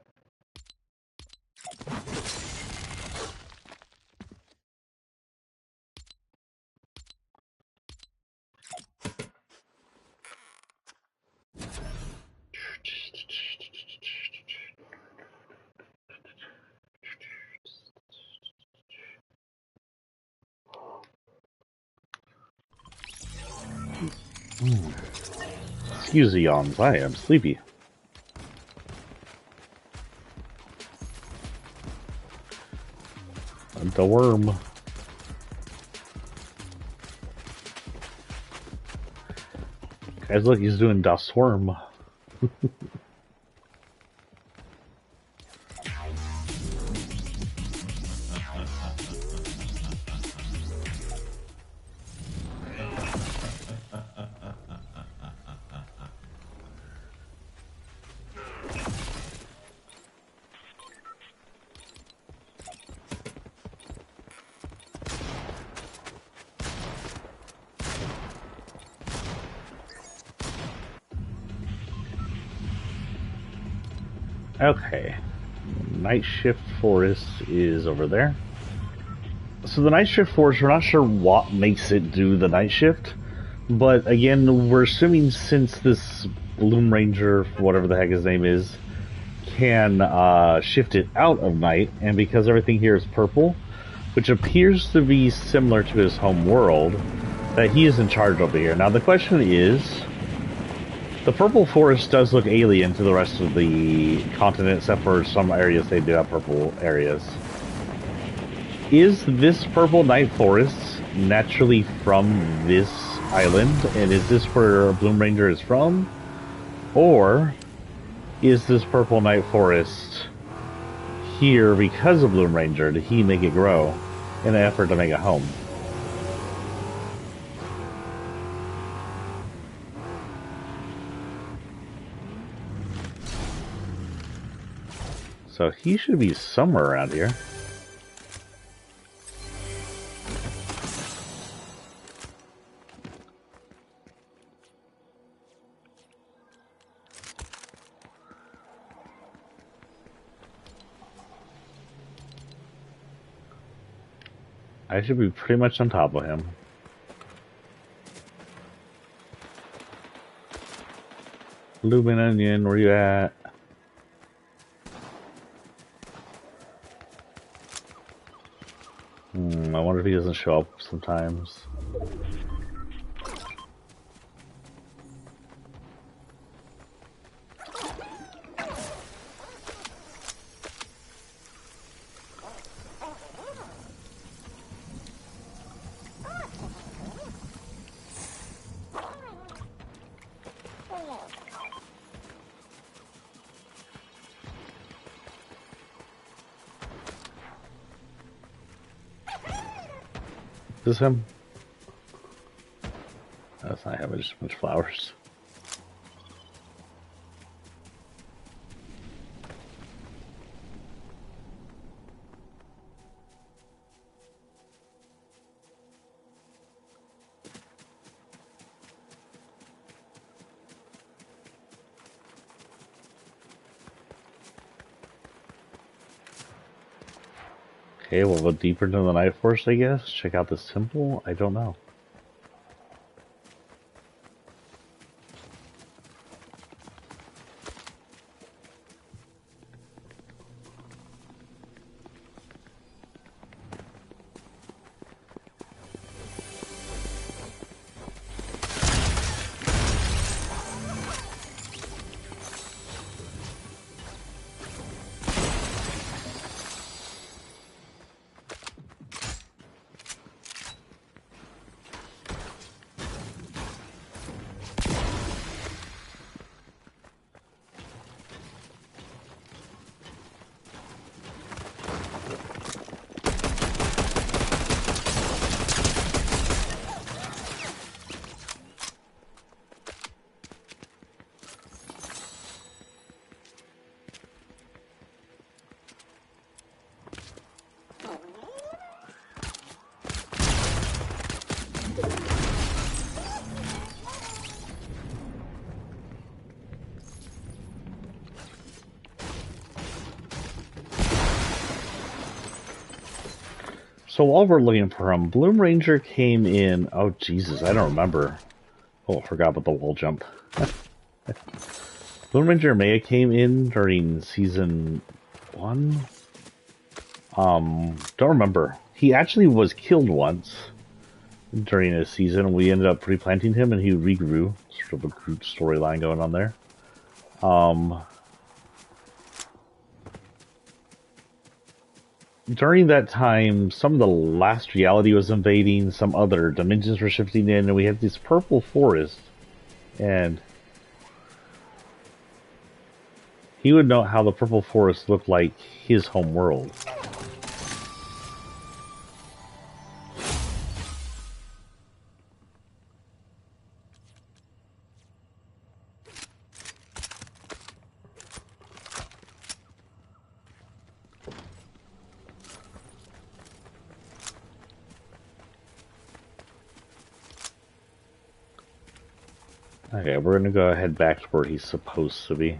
Excuse the yawns, I am sleepy. The worm. Guys, look, he's doing Das Worm. Okay. Night Shift Forest is over there. So the Night Shift Forest, we're not sure what makes it do the night shift. But again, we're assuming since this Bloom Ranger, whatever the heck his name is, can shift it out of night, and because everything here is purple, which appears to be similar to his home world, that he is in charge over here. Now the question is, the purple forest does look alien to the rest of the continent, except for some areas they do have purple areas. Is this purple night forest naturally from this island, and is this where Bloom Ranger is from? Or is this purple night forest here because of Bloom Ranger? Did he make it grow in an effort to make a home? So he should be somewhere around here. I should be pretty much on top of him. Blooming onion, where you at? I wonder if he doesn't show up sometimes. Is this him? That's not him, just a bunch of flowers. Okay, we'll go deeper into the Night Forest, I guess. Check out this temple. I don't know. So while we're looking for him, Bloom Ranger came in. Oh Jesus, I don't remember. Oh, I forgot about the wall jump. Bloom Ranger Maya came in during season 1. Don't remember. He actually was killed once during a season. We ended up replanting him, and he regrew. Sort of a Groot storyline going on there. During that time, some of the last reality was invading, some other dimensions were shifting in, and we had this purple forest. And he would know how the purple forest looked like his home world. Okay, we're gonna go ahead back to where he's supposed to be.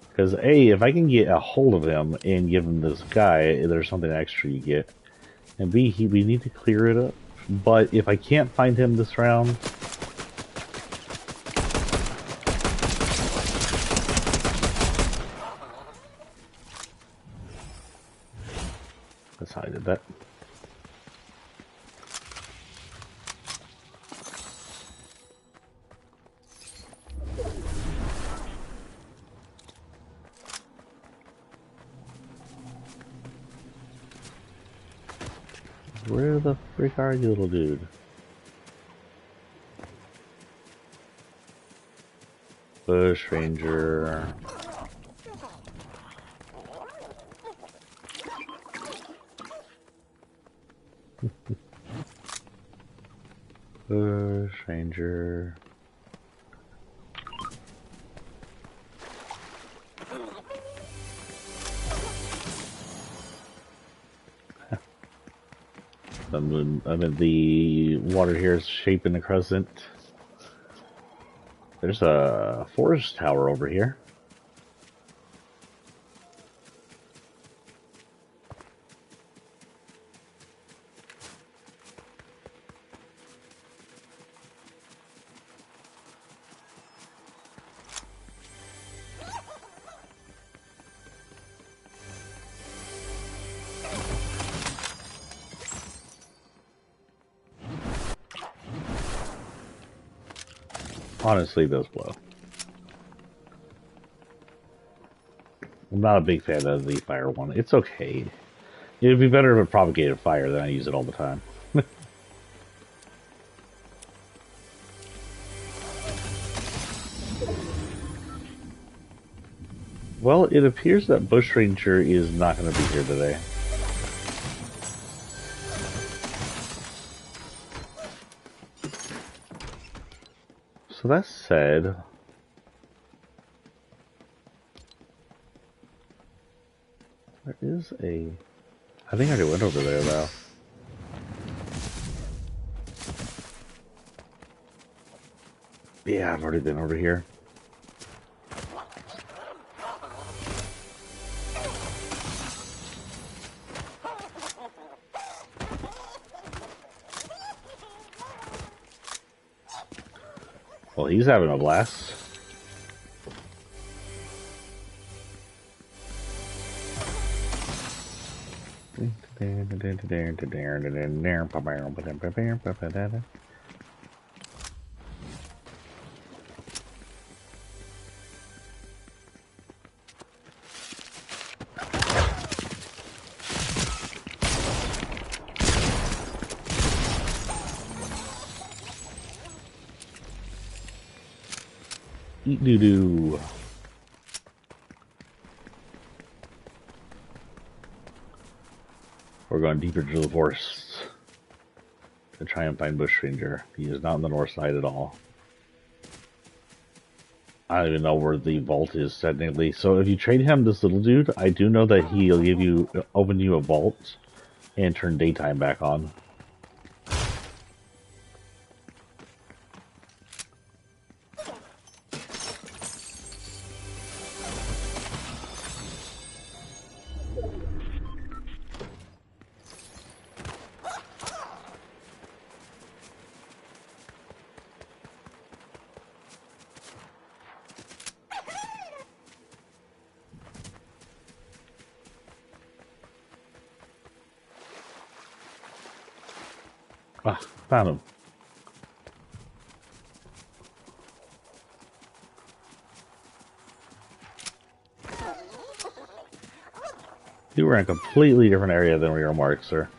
Because A, if I can get a hold of him and give him this guy, there's something extra you get. And B, we need to clear it up. But if I can't find him this round... That's how I did that. Where the frick are you, little dude? Bush Ranger. Bush Ranger. I'm in the water here is shaping the crescent. There's a forest tower over here. honestly does blow. I'm not a big fan of the fire one. It's okay. It'd be better if it propagated fire than I use it all the time. Well, it appears that Bushranger is not going to be here today. So that said, there is a... I think I already went over there, though. Yeah, I've already been over here. Well, he's having a blast. Eat doo-doo. We're going deeper into the forests to try and find Bushranger. He is not on the north side at all. I don't even know where the vault is technically. So if you trade him this little dude, I do know that he'll open you a vault and turn daytime back on. Ah, found him. You were in a completely different area than we were marked, sir.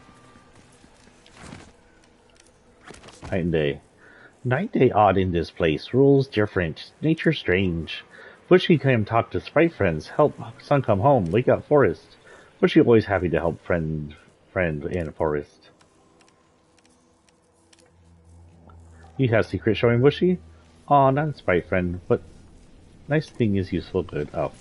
Night and day. Night day odd in this place. Rules different. Nature strange. Bushy come talk to sprite friends. Help sun come home. Wake up forest. Bushy always happy to help friend in a forest. You have secret showing Bushy? Aw, not a sprite friend, but nice thing is useful good. Oh.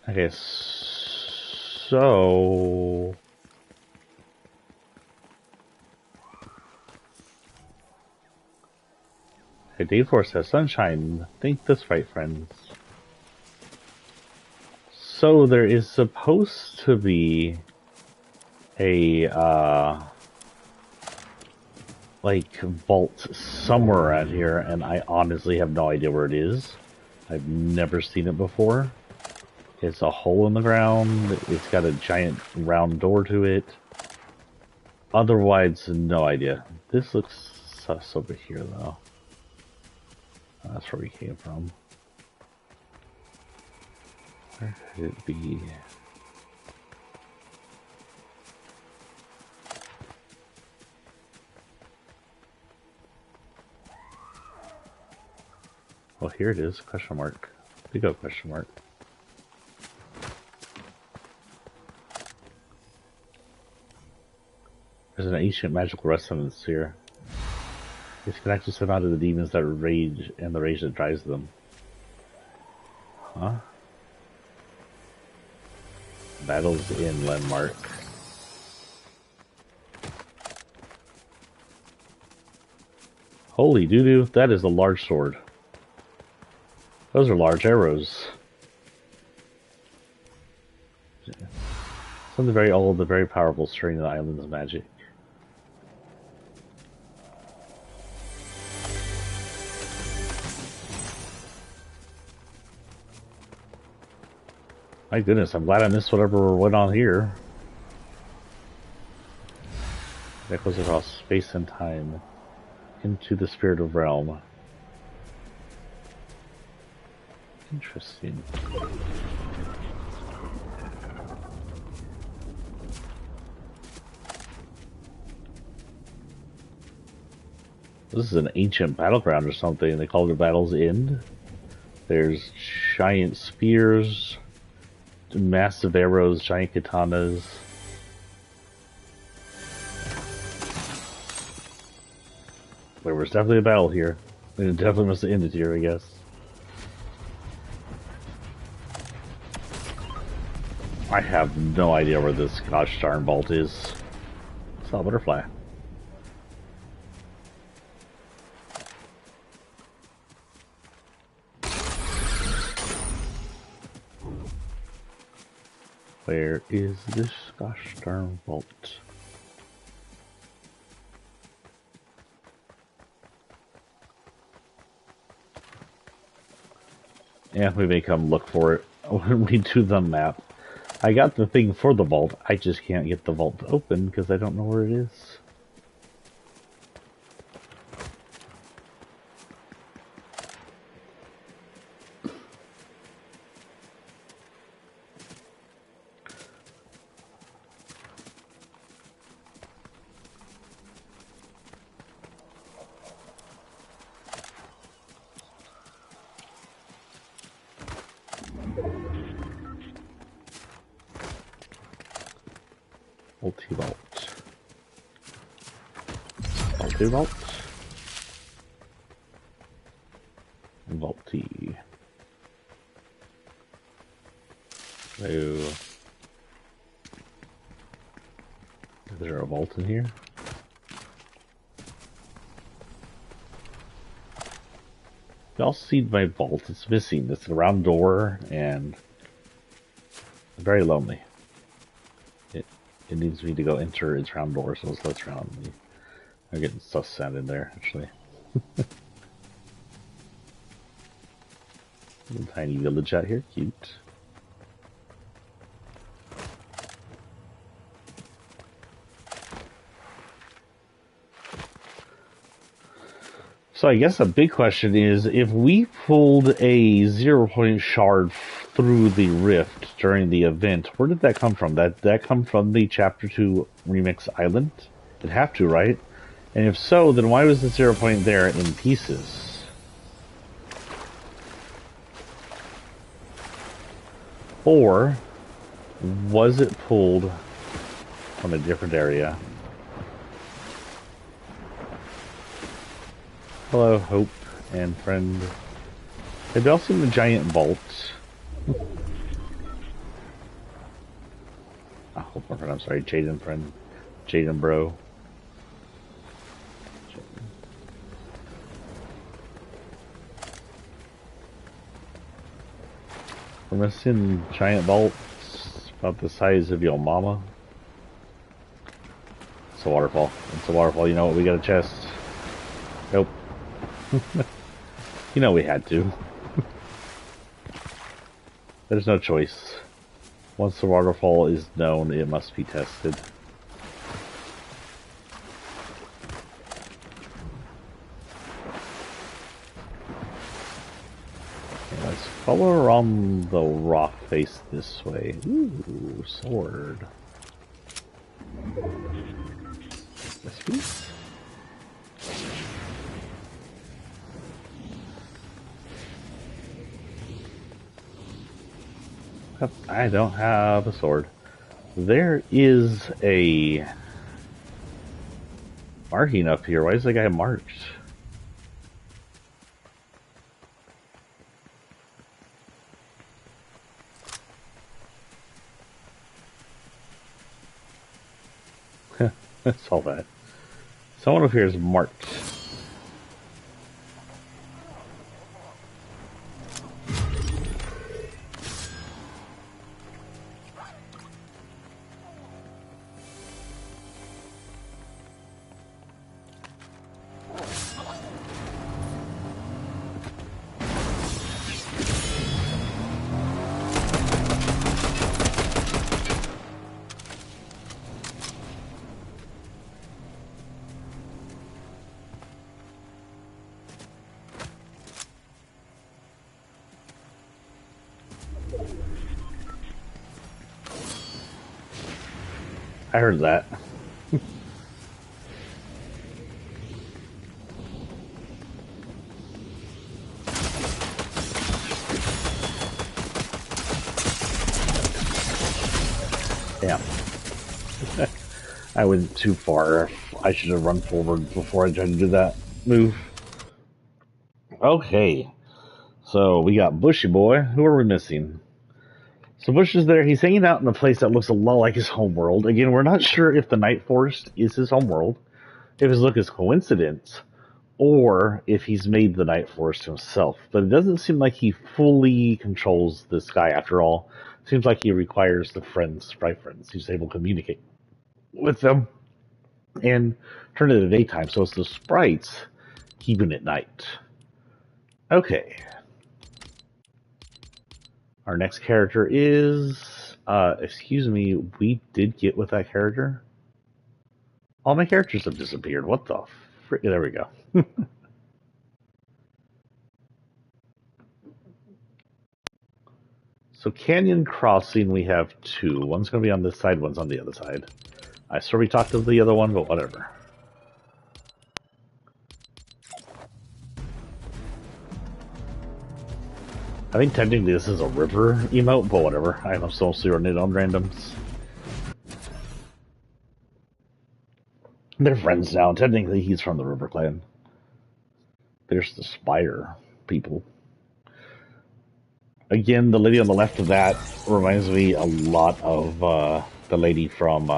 Okay, so... Hey, Dayforce says sunshine. Think this right, friends. So there is supposed to be a, like, vault somewhere around here, and I honestly have no idea where it is. I've never seen it before. It's a hole in the ground. It's got a giant round door to it. Otherwise, no idea. This looks sus over here, though. That's where we came from. Where could it be? Well, here it is. Question mark. Big up question mark. There's an ancient magical resonance here. It's connected somehow to the demons that rage and the rage that drives them. Huh? Battles in Landmark. Holy doo-doo, that is a large sword. Those are large arrows. Something very old, but very powerful, stirring the island's magic. My goodness, I'm glad I missed whatever went on here. That goes across space and time into the spirit of realm. Interesting. This is an ancient battleground or something. They call it Battle's End. There's giant spears, massive arrows, giant katanas. There was definitely a battle here. It definitely must have ended here, I guess. I have no idea where this gosh darn vault is. Saw a butterfly. Where is this gosh darn vault? Yeah, we may come look for it when we do the map. I got the thing for the vault, I just can't get the vault to open because I don't know where it is. Multi-vault. Multi-vault. Vaulty. So, is there a vault in here? Y'all see my vault? It's missing. It's a round door and very lonely. It needs me to go enter its round door, so it's less round. I'm getting stuff sent in there, actually. Little tiny village out here, cute. So I guess a big question is, if we pulled a 0-point shard through the rift during the event, where did that come from? That come from the Chapter 2 Remix Island? It'd have to, right? And if so, then why was the 0-point there in pieces? Or was it pulled from a different area? Hello, Hope and friend. Have y'all seen the giant vault? Hope and friend, I'm sorry, Jaden friend. Jaden bro. We're missing giant vaults about the size of your mama. It's a waterfall. It's a waterfall. You know what? We got a chest. Nope. You know we had to. There's no choice. Once the waterfall is known, it must be tested. Okay, let's follow around the rock face this way. Ooh, sword. This piece? I don't have a sword. There is a marking up here. Why is the guy marked? That's all that. Someone up here is marked. I heard that. Damn. I went too far. I should have run forward before I tried to do that move. Okay. So we got Bushy Boy. Who are we missing? So Bush is there. He's hanging out in a place that looks a lot like his homeworld. Again, we're not sure if the Night Forest is his homeworld, if his look is coincidence, or if he's made the Night Forest himself. But it doesn't seem like he fully controls this guy after all. It seems like he requires the sprite friends. He's able to communicate with them and turn it to daytime. So it's the sprites keeping it night. Okay. Our next character is... excuse me, we did get with that character? All my characters have disappeared. What the frick? There we go. So Canyon Crossing, we have two. One's going to be on this side, one's on the other side. I swear we talked to the other one, but whatever. I think technically this is a river emote, but whatever. I'm still zeroing it on randoms. They're friends now. Technically he's from the River Clan. There's the Spire people. Again, the lady on the left of that reminds me a lot of the lady from...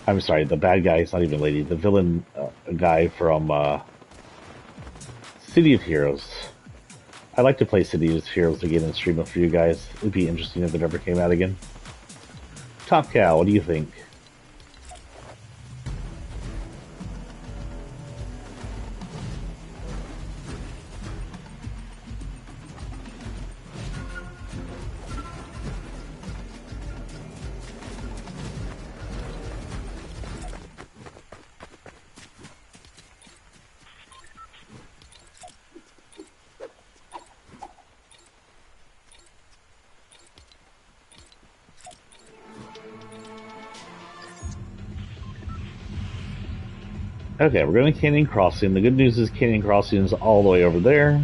I'm sorry, the bad guy is not even a lady. The villain guy from City of Heroes. I like to play City of Heroes again and stream it for you guys. It'd be interesting if it ever came out again. Top Cow, what do you think? Okay, we're going to Canyon Crossing. The good news is Canyon Crossing is all the way over there.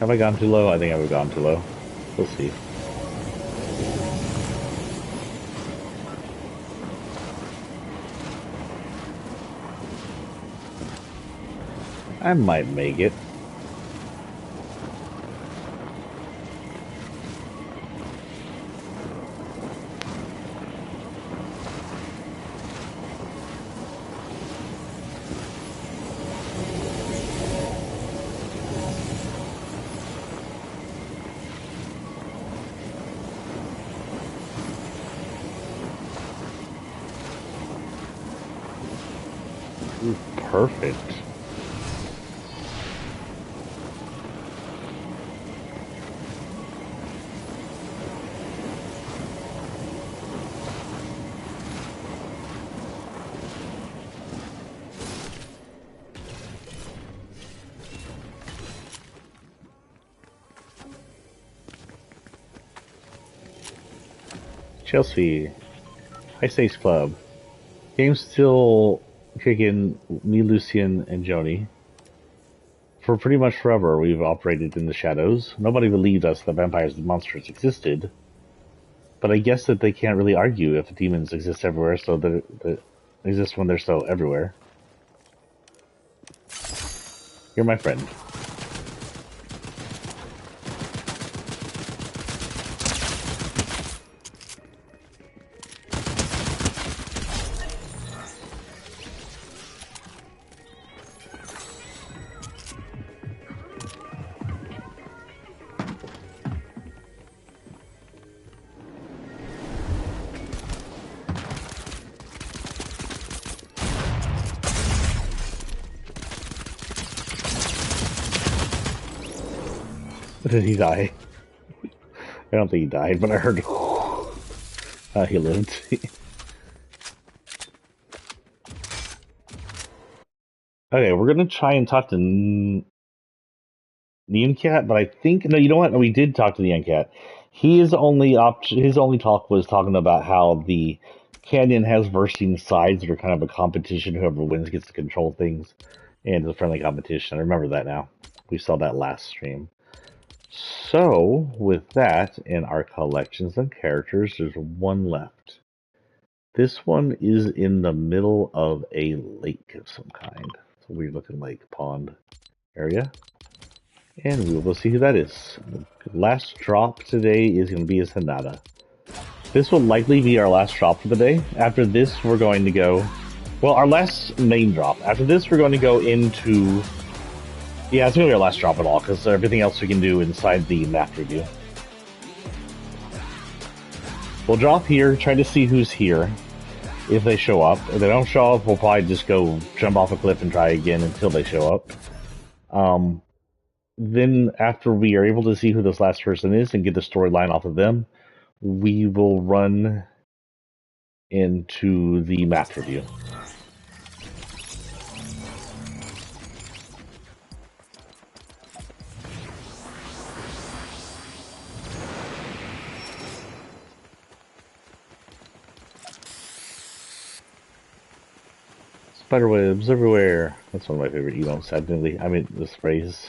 Have I gone too low? I think I've gone too low. We'll see. I might make it. Ooh, perfect. Chelsea, High Stakes Club. Game's still kicking me, Lucian, and Joni. For pretty much forever, we've operated in the shadows. Nobody believed us that vampires and monsters existed. But I guess that they can't really argue if demons exist everywhere, so that exist when they're so everywhere. You're my friend. Did he die? I don't think he died, but I heard he lived. Okay, we're gonna try and talk to Nyan Cat, but I think no. You know what? No, we did talk to the Nyan Cat. His only his only talk was talking about how the canyon has versing sides that are kind of a competition. Whoever wins gets to control things, and it's a friendly competition. I remember that now. We saw that last stream. So, with that in our collections and characters, there's one left. This one is in the middle of a lake of some kind. It's a weird looking lake pond area. And we will see who that is. The last drop today is going to be a Sonata. This will likely be our last drop for the day. After this, we're going to go... Well, our last main drop. After this, we're going to go into... Yeah, it's going to be our last drop at all, because everything else we can do inside the map review. We'll drop here, try to see who's here, if they show up. If they don't show up, we'll probably just go jump off a cliff and try again until they show up. Then, after we are able to see who this last person is and get the storyline off of them, we will run into the map review. Spiderwebs everywhere. That's one of my favorite emotes, admittedly. I mean, this phrase.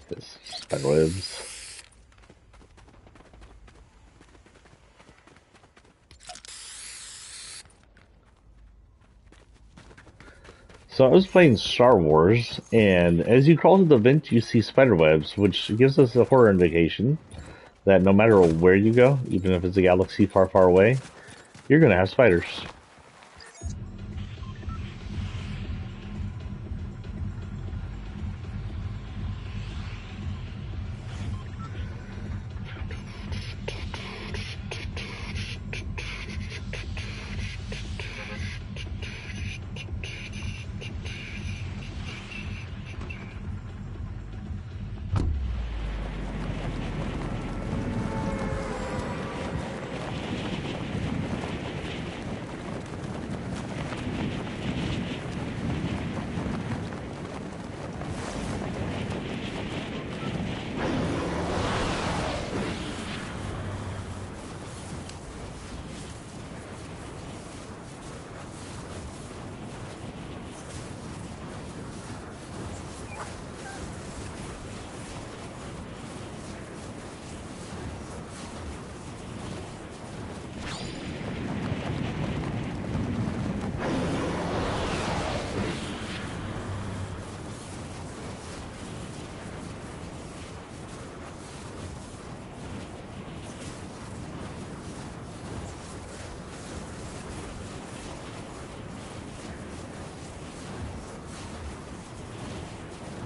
This spiderwebs. So I was playing Star Wars, and as you crawl to the vent, you see spiderwebs, which gives us a horror indication that no matter where you go, even if it's a galaxy far, far away, you're going to have spiders.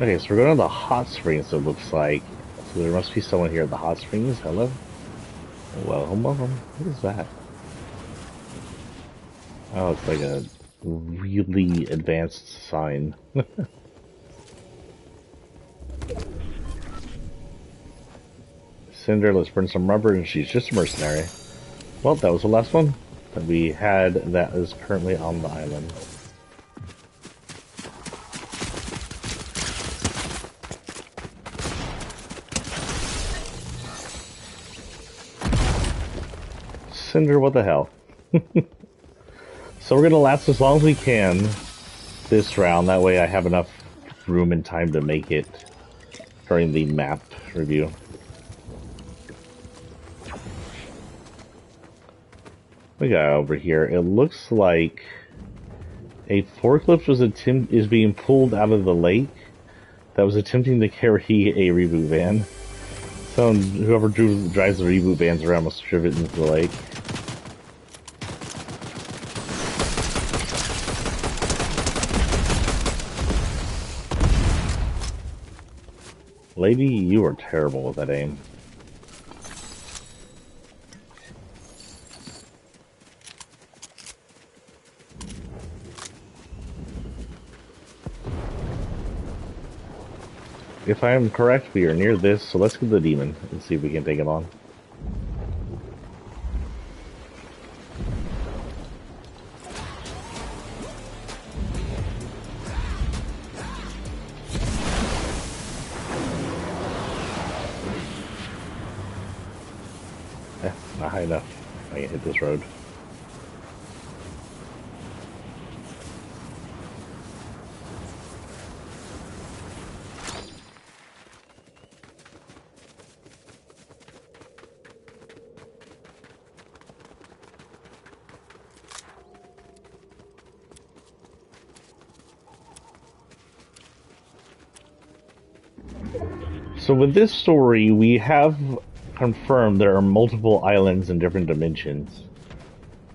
Okay, so we're going to the hot springs, it looks like. So there must be someone here at the hot springs. Hello? Welcome, welcome. What is that? Oh, it's like a really advanced sign. Cinder, let's burn some rubber, and she's just a mercenary. Well, that was the last one that we had that is currently on the island. Cinder, what the hell? So we're going to last as long as we can this round. That way I have enough room and time to make it during the map review. We got over here. It looks like a forklift is being pulled out of the lake that was attempting to carry a reboot van. So whoever drives the reboot vans around must have driven it into the lake. Lady, you are terrible with that aim. If I am correct, we are near this, so let's get the demon and see if we can take it on. Not high enough. I can hit this road. So with this story, we have confirmed there are multiple islands in different dimensions.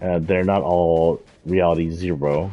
They're not all reality zero.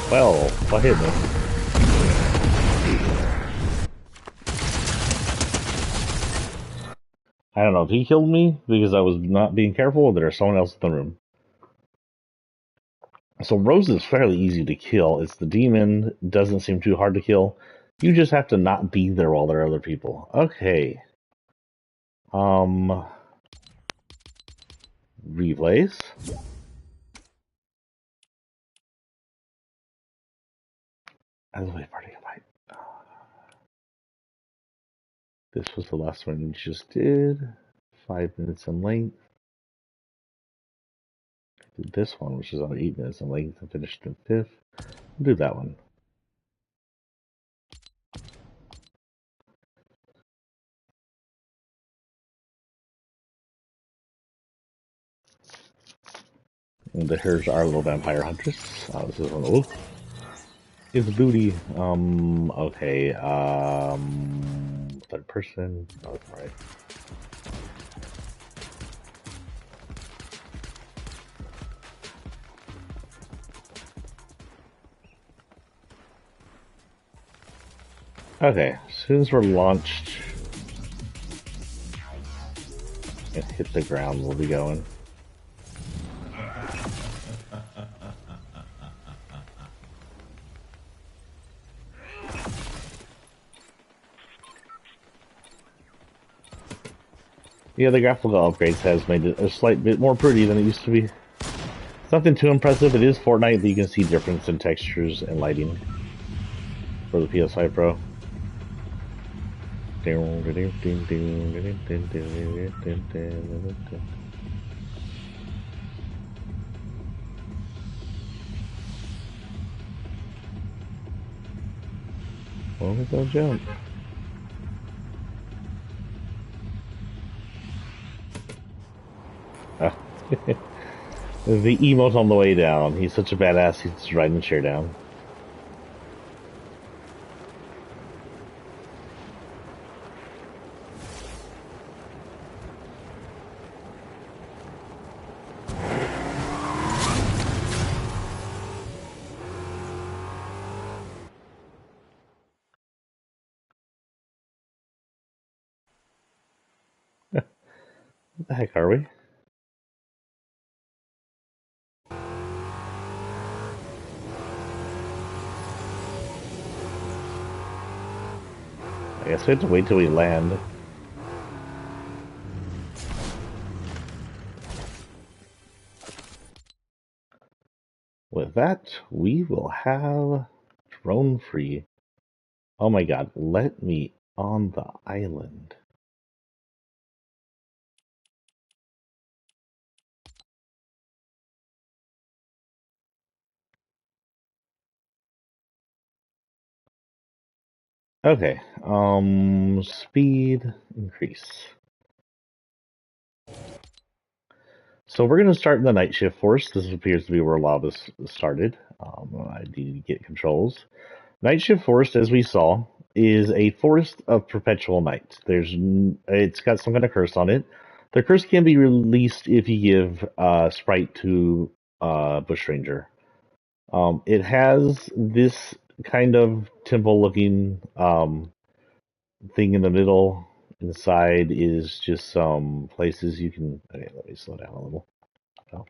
Well, what hit me? I don't know if he killed me because I was not being careful or there's someone else in the room. So Rose is fairly easy to kill. It's the demon, doesn't seem too hard to kill. You just have to not be there while there are other people. Okay. Replays. As a party invite. This was the last one we just did. 5 minutes in length. Did this one, which is on 8 minutes in length, and finished in 5th. We'll do that one. And here's our little vampire huntress. This is one. Oh, it's booty. Okay. Third person. Oh, that's right. Okay, as soon as we're launched and hit the ground, we'll be going. Yeah, the graphical upgrades has made it a slight bit more pretty than it used to be. It's nothing too impressive. It is Fortnite, but you can see difference in textures and lighting for the PS5 Pro. Well, don't jump. The emote on the way down. He's such a badass, he's just riding the chair down. What the heck are we? I guess we have to wait till we land. With that, we will have drone free. Oh my god, let me on the island. Okay. Speed increase. So we're going to start in the night shift force. This appears to be where a lot of this started. I need to get controls. Night shift forest, as we saw, is a forest of perpetual night. It's got some kind of curse on it. The curse can be released if you give Sprite to Bush Ranger. It has this kind of temple-looking thing in the middle. Inside is just some places you can. Okay, let me slow down a little. Oh.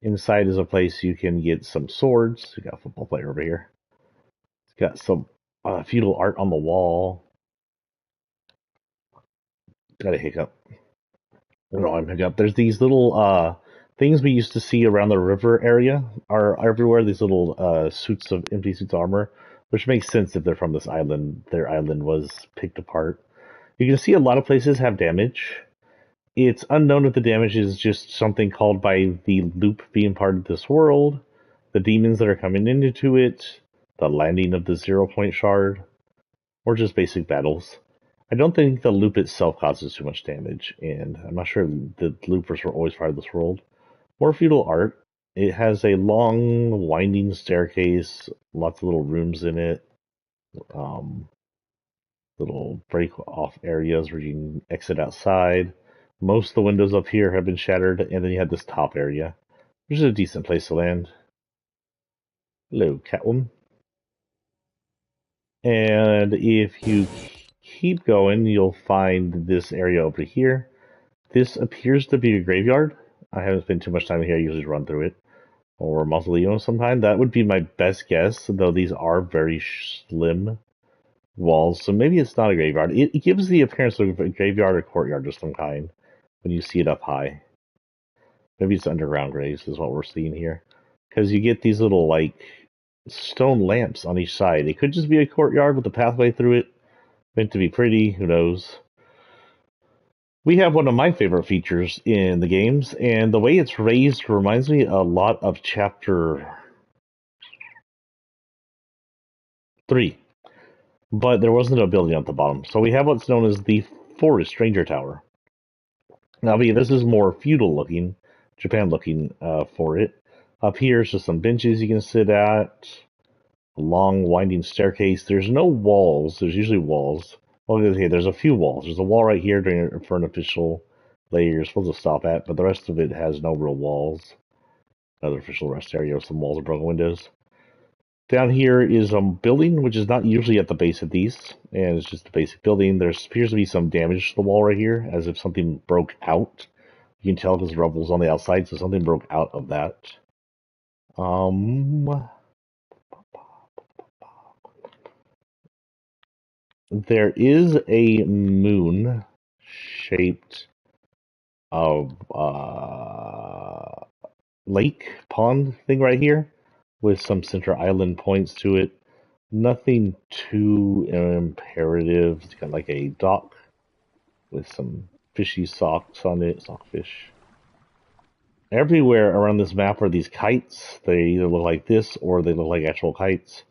Inside is a place you can get some swords. We got a football player over here. It's got some feudal art on the wall. Got a hiccup. No, I'm hiccup. There's these little things we used to see around the river area are everywhere. These little suits of empty suits of armor, which makes sense if they're from this island. Their island was picked apart. You can see a lot of places have damage. It's unknown if the damage is just something called by the loop being part of this world, the demons that are coming into it, the landing of the 0 point shard, or just basic battles. I don't think the loop itself causes too much damage, and I'm not sure the loopers were always part of this world. More feudal art. It has a long, winding staircase, lots of little rooms in it, um, little break off areas where you can exit outside. Most of the windows up here have been shattered, and then you have this top area, which is a decent place to land. Hello, Catwoman. And if you keep going, you'll find this area over here. This appears to be a graveyard. I haven't spent too much time here. I usually run through it. Or a mausoleum sometime. That would be my best guess, though these are very slim walls. So maybe it's not a graveyard. It gives the appearance of a graveyard or courtyard of some kind when you see it up high. Maybe it's underground graves is what we're seeing here. Because you get these little, like, stone lamps on each side. It could just be a courtyard with a pathway through it. Meant to be pretty, who knows. We have one of my favorite features in the games, and the way it's raised reminds me a lot of Chapter 3. But there wasn't a building at the bottom. So we have what's known as the Forest Ranger Tower. Now, this is more feudal looking, Japan looking for it. Up here is just some benches you can sit at, a long winding staircase. There's no walls. There's usually walls. Well, okay, there's a few walls. There's a wall right here for an official layer you're supposed to stop at, but the rest of it has no real walls. Another official rest area with some walls and broken windows. Down here is a building, which is not usually at the base of these, and it's just a basic building. There appears to be some damage to the wall right here, as if something broke out. You can tell because rubble's on the outside, so something broke out of that. There is a moon shaped lake pond thing right here with some center island points to it. Nothing too imperative. It's got like a dock with some fishy socks on it, sockfish. Everywhere around this map are these kites. They either look like this or they look like actual kites.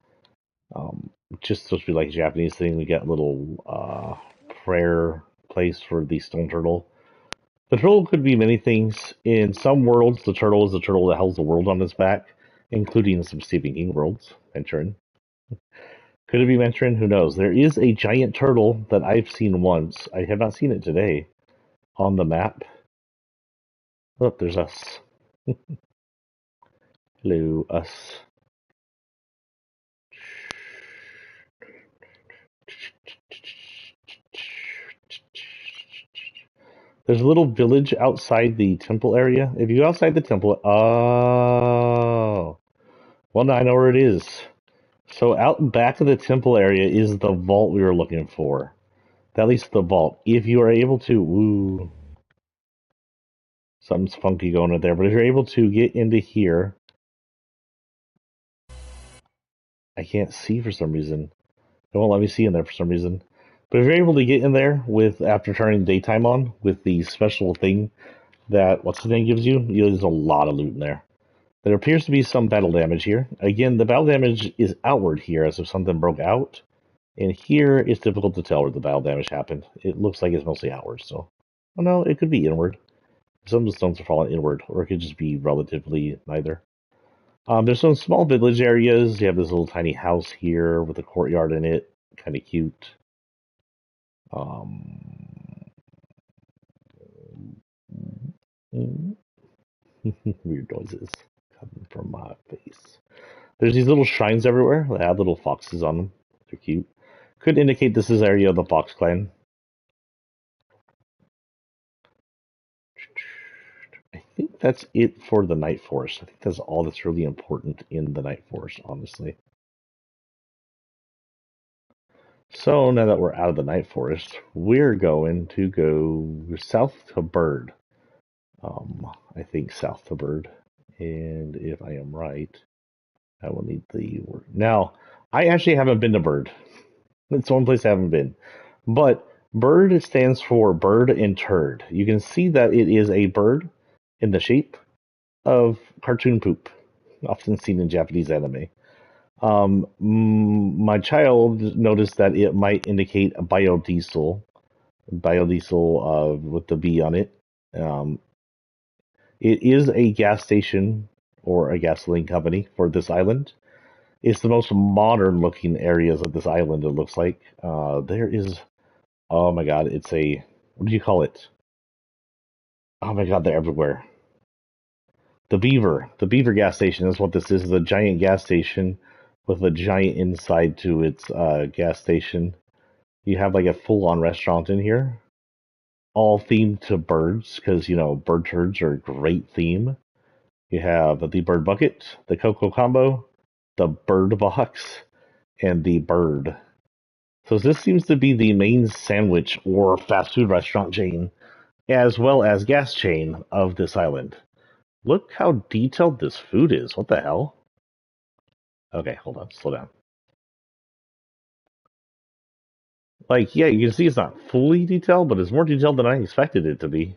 Just supposed to be like a Japanese thing. We got a little prayer place for the stone turtle. The turtle could be many things. In some worlds, the turtle is the turtle that holds the world on its back, including some Stephen King worlds. Venturing. Could it be Venturing? Who knows? There is a giant turtle that I've seen once. I have not seen it today on the map. Look, there's us. Hello, us. There's a little village outside the temple area. If you go outside the temple, oh, well, now I know where it is. So out back of the temple area is the vault we were looking for. At least the vault. If you are able to, ooh, something's funky going on there. But if you're able to get into here, I can't see for some reason. It won't let me see in there for some reason. But if you're able to get in there with after turning daytime on with the special thing that what's the name gives you, there's a lot of loot in there. There appears to be some battle damage here. Again, the battle damage is outward here, as if something broke out. And here, it's difficult to tell where the battle damage happened. It looks like it's mostly outward, so... Well, no, it could be inward. Some of the stones are falling inward, or it could just be relatively neither. There's some small village areas. You have this little tiny house here with a courtyard in it. Kind of cute. Weird noises coming from my face. There's these little shrines everywhere that have little foxes on them. They're cute. Could indicate this is area of the Fox Clan. I think that's it for the Night Forest. I think that's all that's really important in the Night Forest, honestly. So now that we're out of the Night Forest, we're going to go south to Bird. I think south to Bird. And if I am right, I will need the word. Now, I actually haven't been to Bird. It's one place I haven't been. But bird stands for bird and turd. You can see that it is a bird in the shape of cartoon poop, often seen in Japanese anime. My child noticed that it might indicate a biodiesel, with the B on it. It is a gas station or a gasoline company for this island. It's the most modern looking areas of this island, it looks like. There is, oh my god, it's a, what do you call it? Oh my god, they're everywhere. The Beaver gas station is what this is a giant gas station with a giant inside to its gas station. You have like a full on restaurant in here, all themed to birds, because, bird turds are a great theme. You have the bird bucket, the cocoa combo, the bird box, and the bird. So this seems to be the main sandwich or fast food restaurant chain, as well as gas chain of this island. Look how detailed this food is. What the hell? Okay, hold on, slow down. Like, yeah, you can see it's not fully detailed, but it's more detailed than I expected it to be.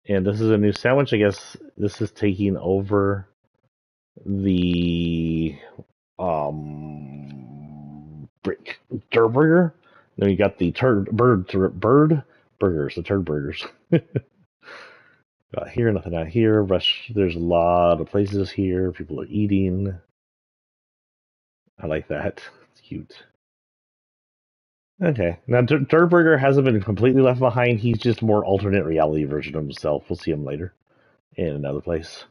And this is a new sandwich. I guess this is taking over the brick burger. Then you got the bird burgers, the turd burgers. Got here, nothing out here. There's a lot of places here. People are eating. I like that. It's cute. Okay. Now, Turd Burger hasn't been completely left behind. He's just more alternate reality version of himself. We'll see him later in another place.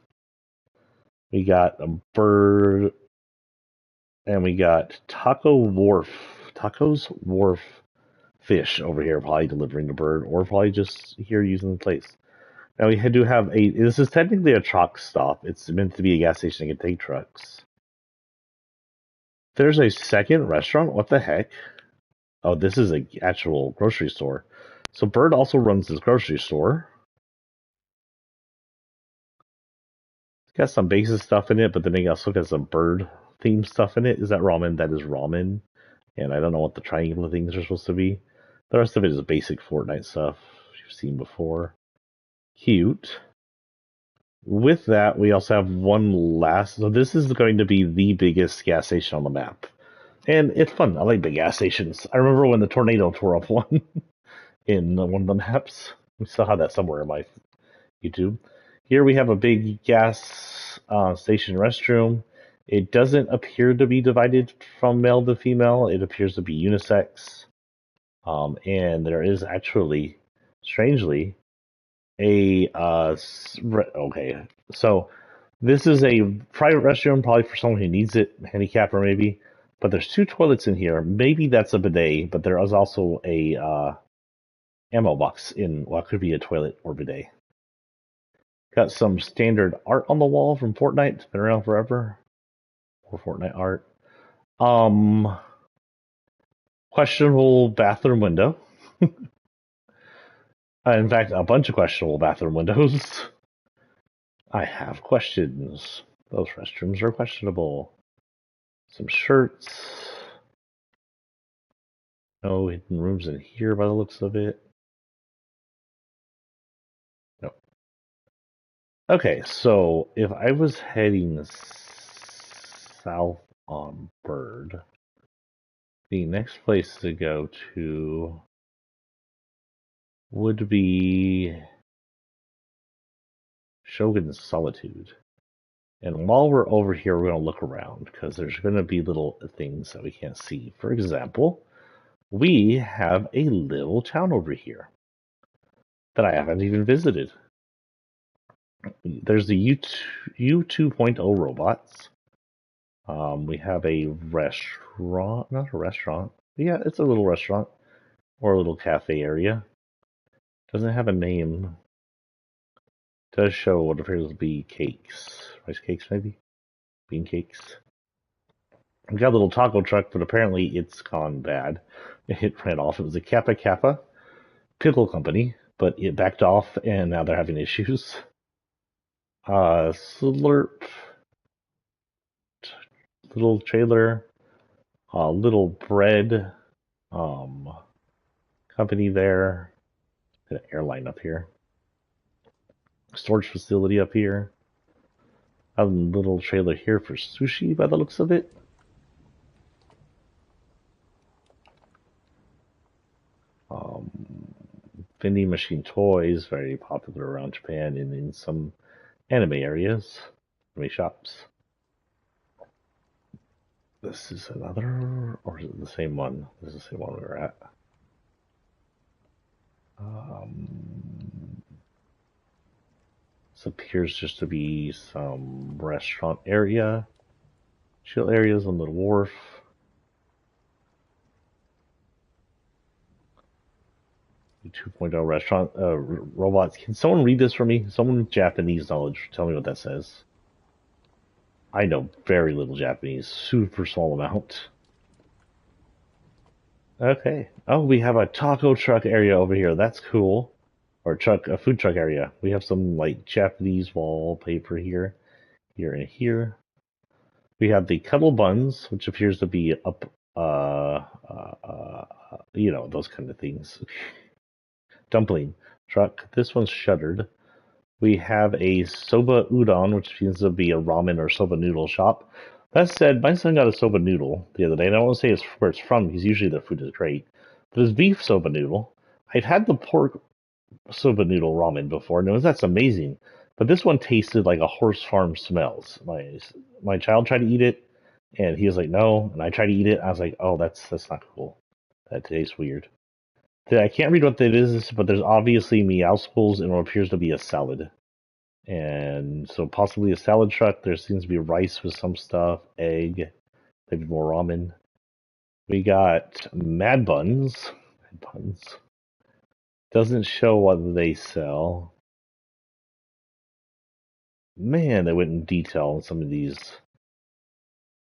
We got a bird, and we got Tacos Wharf Fish over here, probably delivering the bird, or probably just here using the place. Now we do have this is technically a truck stop. It's meant to be a gas station that can take trucks. There's a second restaurant? What the heck? Oh, this is an actual grocery store. So Bird also runs this grocery store. It's got some basic stuff in it, but then it also got some bird themed stuff in it. Is that ramen? That is ramen. And I don't know what the triangular things are supposed to be. The rest of it is basic Fortnite stuff you've seen before. Cute. With that, we also have one last. So this is going to be the biggest gas station on the map. And it's fun. I like big gas stations. I remember when the tornado tore up one in one of the maps. We still have that somewhere in my YouTube. Here we have a big gas station restroom. It doesn't appear to be divided from male to female. It appears to be unisex. And there is actually, strangely, okay. So this is a private restroom, probably for someone who needs it, handicapper maybe. But there's two toilets in here. Maybe that's a bidet, but there is also a ammo box in what could be a toilet or bidet. Got some standard art on the wall from Fortnite. It's been around forever. Or Fortnite art. Questionable bathroom window. In fact, a bunch of questionable bathroom windows. I have questions. Those restrooms are questionable. Some shirts. No hidden rooms in here by the looks of it. No. Okay, so if I was heading south on Bird, the next place to go to would be Shogun's Solitude. And while we're over here, we're going to look around because there's going to be little things that we can't see. For example, we have a little town over here that I haven't even visited. There's the U2.0 robots. We have a restaurant, not a restaurant. Yeah, it's a little restaurant or a little cafe area. Doesn't have a name. Does show what appears to be cakes. Rice cakes, maybe? Bean cakes. We got a little taco truck, but apparently it's gone bad. It ran off. It was a Kappa Kappa pickle company, but it backed off and now they're having issues. Slurp, little trailer, little bread company there. Got an airline up here. Storage facility up here. A little trailer here for sushi by the looks of it. Vending machine toys, very popular around Japan and in some anime areas, anime shops. This is another, or is it the same one? This is the same one we were at. This appears just to be some restaurant area, chill areas on the wharf. The 2.0 restaurant robots. Can someone read this for me? Someone with Japanese knowledge, tell me what that says. I know very little Japanese, super small amount. Okay. Oh, we have a taco truck area over here. That's cool. Or a food truck area. We have some like Japanese wallpaper here, here and here. We have the Cuddle Buns, which appears to be up, those kind of things. Dumpling truck. This one's shuttered. We have a soba udon, which seems to be a ramen or soba noodle shop. That said, my son got a soba noodle the other day, and I won't say it's where it's from because usually their food is great. But it's beef soba noodle. I've had the pork soba noodle ramen before, and that's amazing. But this one tasted like a horse farm smells. My child tried to eat it, and he was like, "No," and I tried to eat it. I was like, "Oh, that's not cool. That tastes weird." I can't read what it is, but there's obviously meowscles and what appears to be a salad. And so possibly a salad truck. There seems to be rice with some stuff, egg, maybe more ramen. We got Mad Buns. Mad Buns. Doesn't show what they sell. Man, they went in detail on some of these.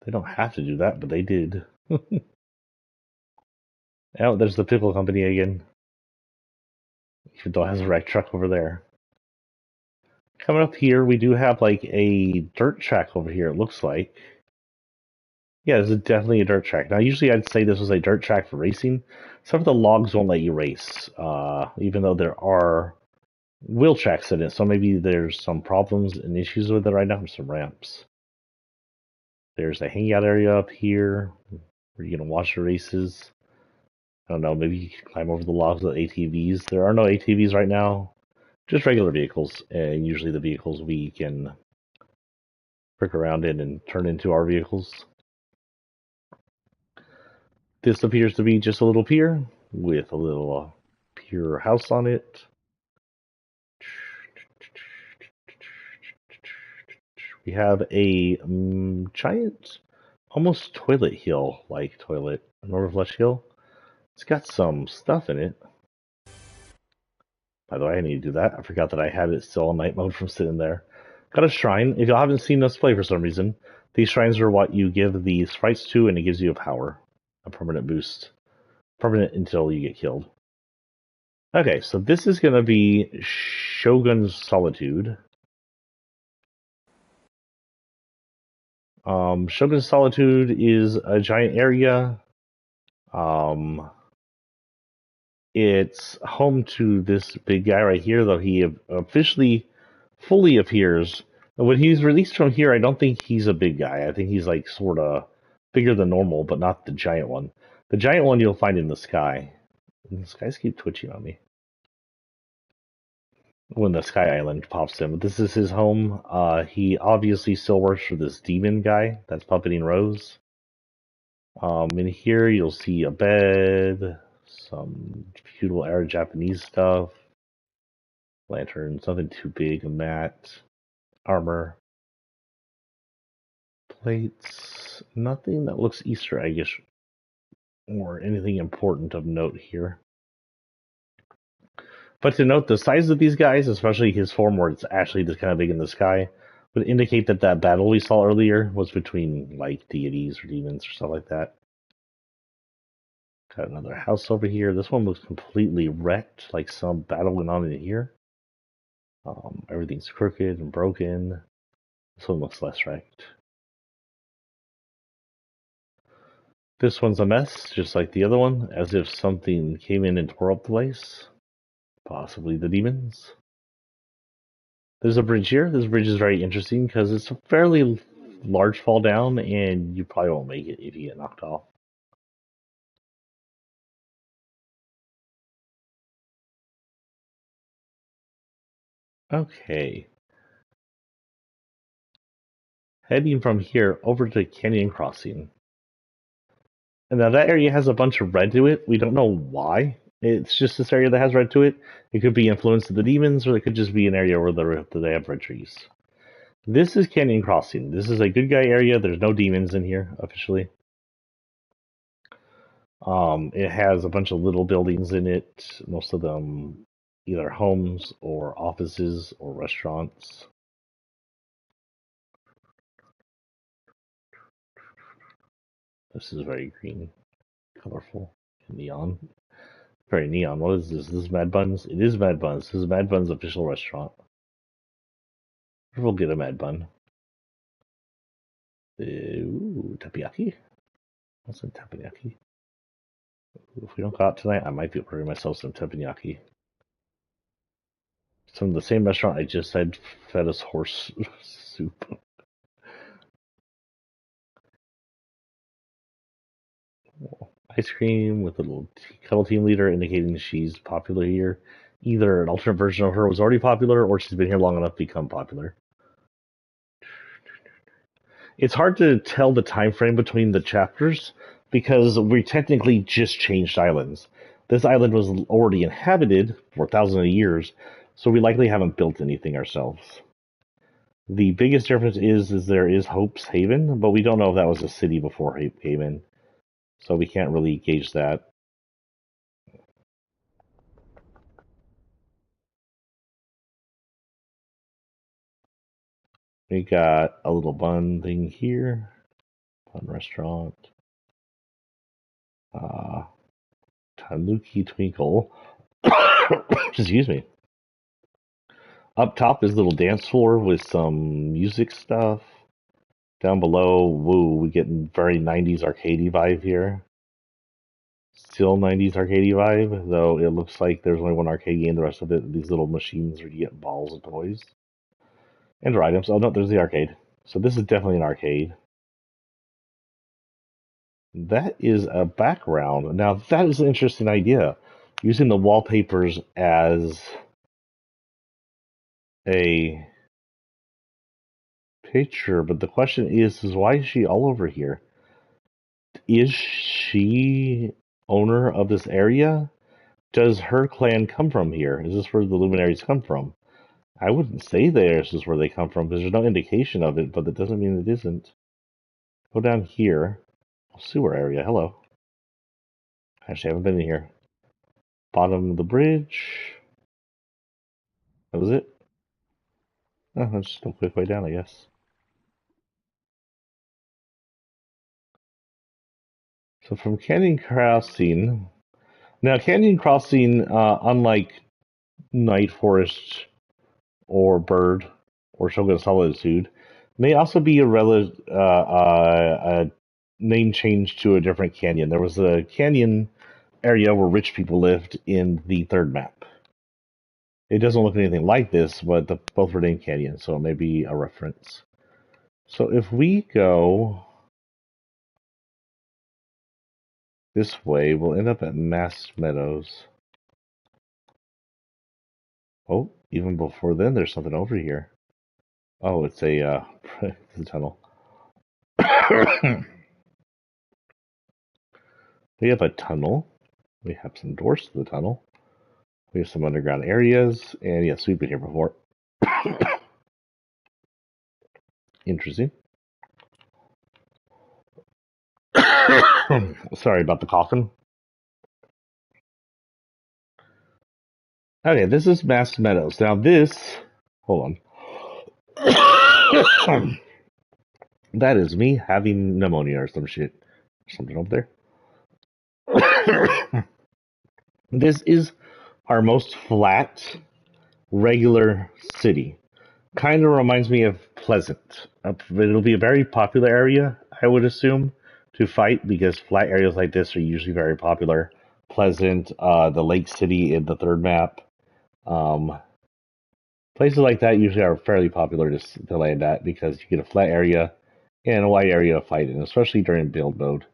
They don't have to do that, but they did. Oh, there's the pickle company again. Even though it has a wrecked truck over there. Coming up here, we do have like a dirt track over here, it looks like. Yeah, this is definitely a dirt track. Now, usually I'd say this was a dirt track for racing. Some of the logs won't let you race, even though there are wheel tracks in it. So maybe there's some problems and issues with it right now. Some ramps. There's a hangout area up here where you can watch the races. I don't know, maybe you can climb over the logs with ATVs. There are no ATVs right now, just regular vehicles. And usually the vehicles we can prick around in and turn into our vehicles. This appears to be just a little pier with a little pier house on it. We have a giant, almost toilet hill like toilet, an overflush hill. It's got some stuff in it. By the way, I need to do that. I forgot that I had it still on night mode from sitting there. Got a shrine. If you haven't seen us play for some reason, these shrines are what you give the sprites to, and it gives you a power, a permanent boost. Permanent until you get killed. Okay, so this is going to be Shogun's Solitude. Shogun's Solitude is a giant area. It's home to this big guy right here, though he officially fully appears. When he's released from here, I don't think he's a big guy. I think he's like sort of bigger than normal, but not the giant one. The giant one you'll find in the sky. And the skies keep twitching on me when the Sky Island pops in. But this is his home. He obviously still works for this demon guy that's puppeting Rose. In here you'll see a bed, some feudal era Japanese stuff, lanterns, nothing too big, a mat, armor, plates, nothing that looks Easter eggish or anything important of note here. But to note, the size of these guys, especially his form where it's actually just kind of big in the sky, would indicate that that battle we saw earlier was between like deities or demons or stuff like that. Got another house over here. This one looks completely wrecked, like some battle went on in here. Everything's crooked and broken. This one looks less wrecked. This one's a mess, just like the other one, as if something came in and tore up the place. Possibly the demons. There's a bridge here. This bridge is very interesting because it's a fairly large fall down, and you probably won't make it if you get knocked off. Okay. Heading from here over to Canyon Crossing. And now that area has a bunch of red to it. We don't know why. It's just this area that has red to it. It could be influence of the demons, or it could just be an area where they have red trees. This is Canyon Crossing. This is a good guy area. There's no demons in here, officially. It has a bunch of little buildings in it, most of them either homes or offices or restaurants. This is very green, colorful, neon. Very neon. What is this? This is Mad Buns? It is Mad Buns. This is Mad Buns' official restaurant. We'll get a Mad Bun. Ooh, takoyaki. What's some takoyaki? If we don't go out tonight, I might be ordering myself some teppanyaki. Some of the same restaurant I just said fed us horse soup. Ice cream with a little cuddle team leader indicating she's popular here. Either an alternate version of her was already popular or she's been here long enough to become popular. It's hard to tell the time frame between the chapters because we technically just changed islands. This island was already inhabited for thousands of years, so we likely haven't built anything ourselves. The biggest difference is there is Hope's Haven, but we don't know if that was a city before Hope Haven, so we can't really gauge that. We got a little bun thing here, bun restaurant. Tanuki Twinkle. Excuse me. Up top is a little dance floor with some music stuff. Down below, woo, we get very 90s arcadey vibe here. Still 90s arcadey vibe, though it looks like there's only one arcade game. The rest of it, these little machines where you get balls and toys. And items. Oh no, there's the arcade. So this is definitely an arcade. That is a background. Now that is an interesting idea. Using the wallpapers as a picture, but the question is why is she all over here? Is she owner of this area? Does her clan come from here? Is this where the luminaries come from? I wouldn't say this is where they come from because there's no indication of it, but that doesn't mean it isn't. Go down here. Sewer area. Hello. Actually, I haven't been in here. Bottom of the bridge. That was it. Oh, that's just a quick way down, I guess. So from Canyon Crossing. Now, Canyon Crossing, unlike Night Forest or Bird or Shogun Solitude, may also be a name change to a different canyon. There was a canyon area where rich people lived in the third map. It doesn't look anything like this, but both were named Canyon, so it may be a reference. So if we go this way, we'll end up at Mass Meadows. Oh, even before then, there's something over here. Oh, it's a it's a tunnel. We have a tunnel. We have some doors to the tunnel. We have some underground areas, and yes, we've been here before. Interesting. Sorry about the coughing. Okay, this is Mass Meadows. Now this, hold on. That is me having pneumonia or some shit. Something over there. This is our most flat, regular city. Kind of reminds me of Pleasant. It'll be a very popular area, I would assume, to fight because flat areas like this are usually very popular. Pleasant, the Lake City in the third map. Places like that usually are fairly popular to land at because you get a flat area and a wide area to fight in, especially during build mode.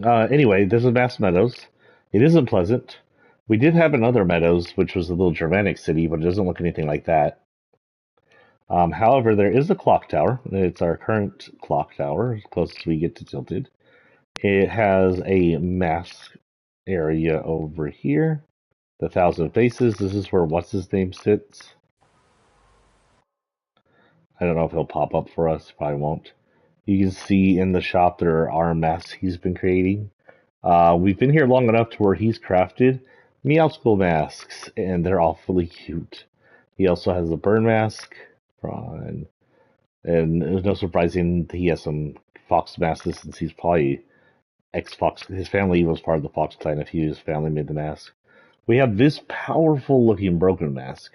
Anyway, this is Mass Meadows. It isn't Pleasant. We did have another Meadows, which was a little Germanic city, but it doesn't look anything like that. However, there is a clock tower. It's our current clock tower, as close as we get to Tilted. It has a mass area over here. The Thousand Faces. This is where what's his name sits. I don't know if he'll pop up for us. Probably won't. You can see in the shop there are masks he's been creating. We've been here long enough to where he's crafted Meow School masks, and they're awfully cute. He also has a burn mask, and it's no surprising he has some fox masks since he's probably ex-fox. His family was part of the Fox clan. If his family made the mask, we have this powerful-looking broken mask.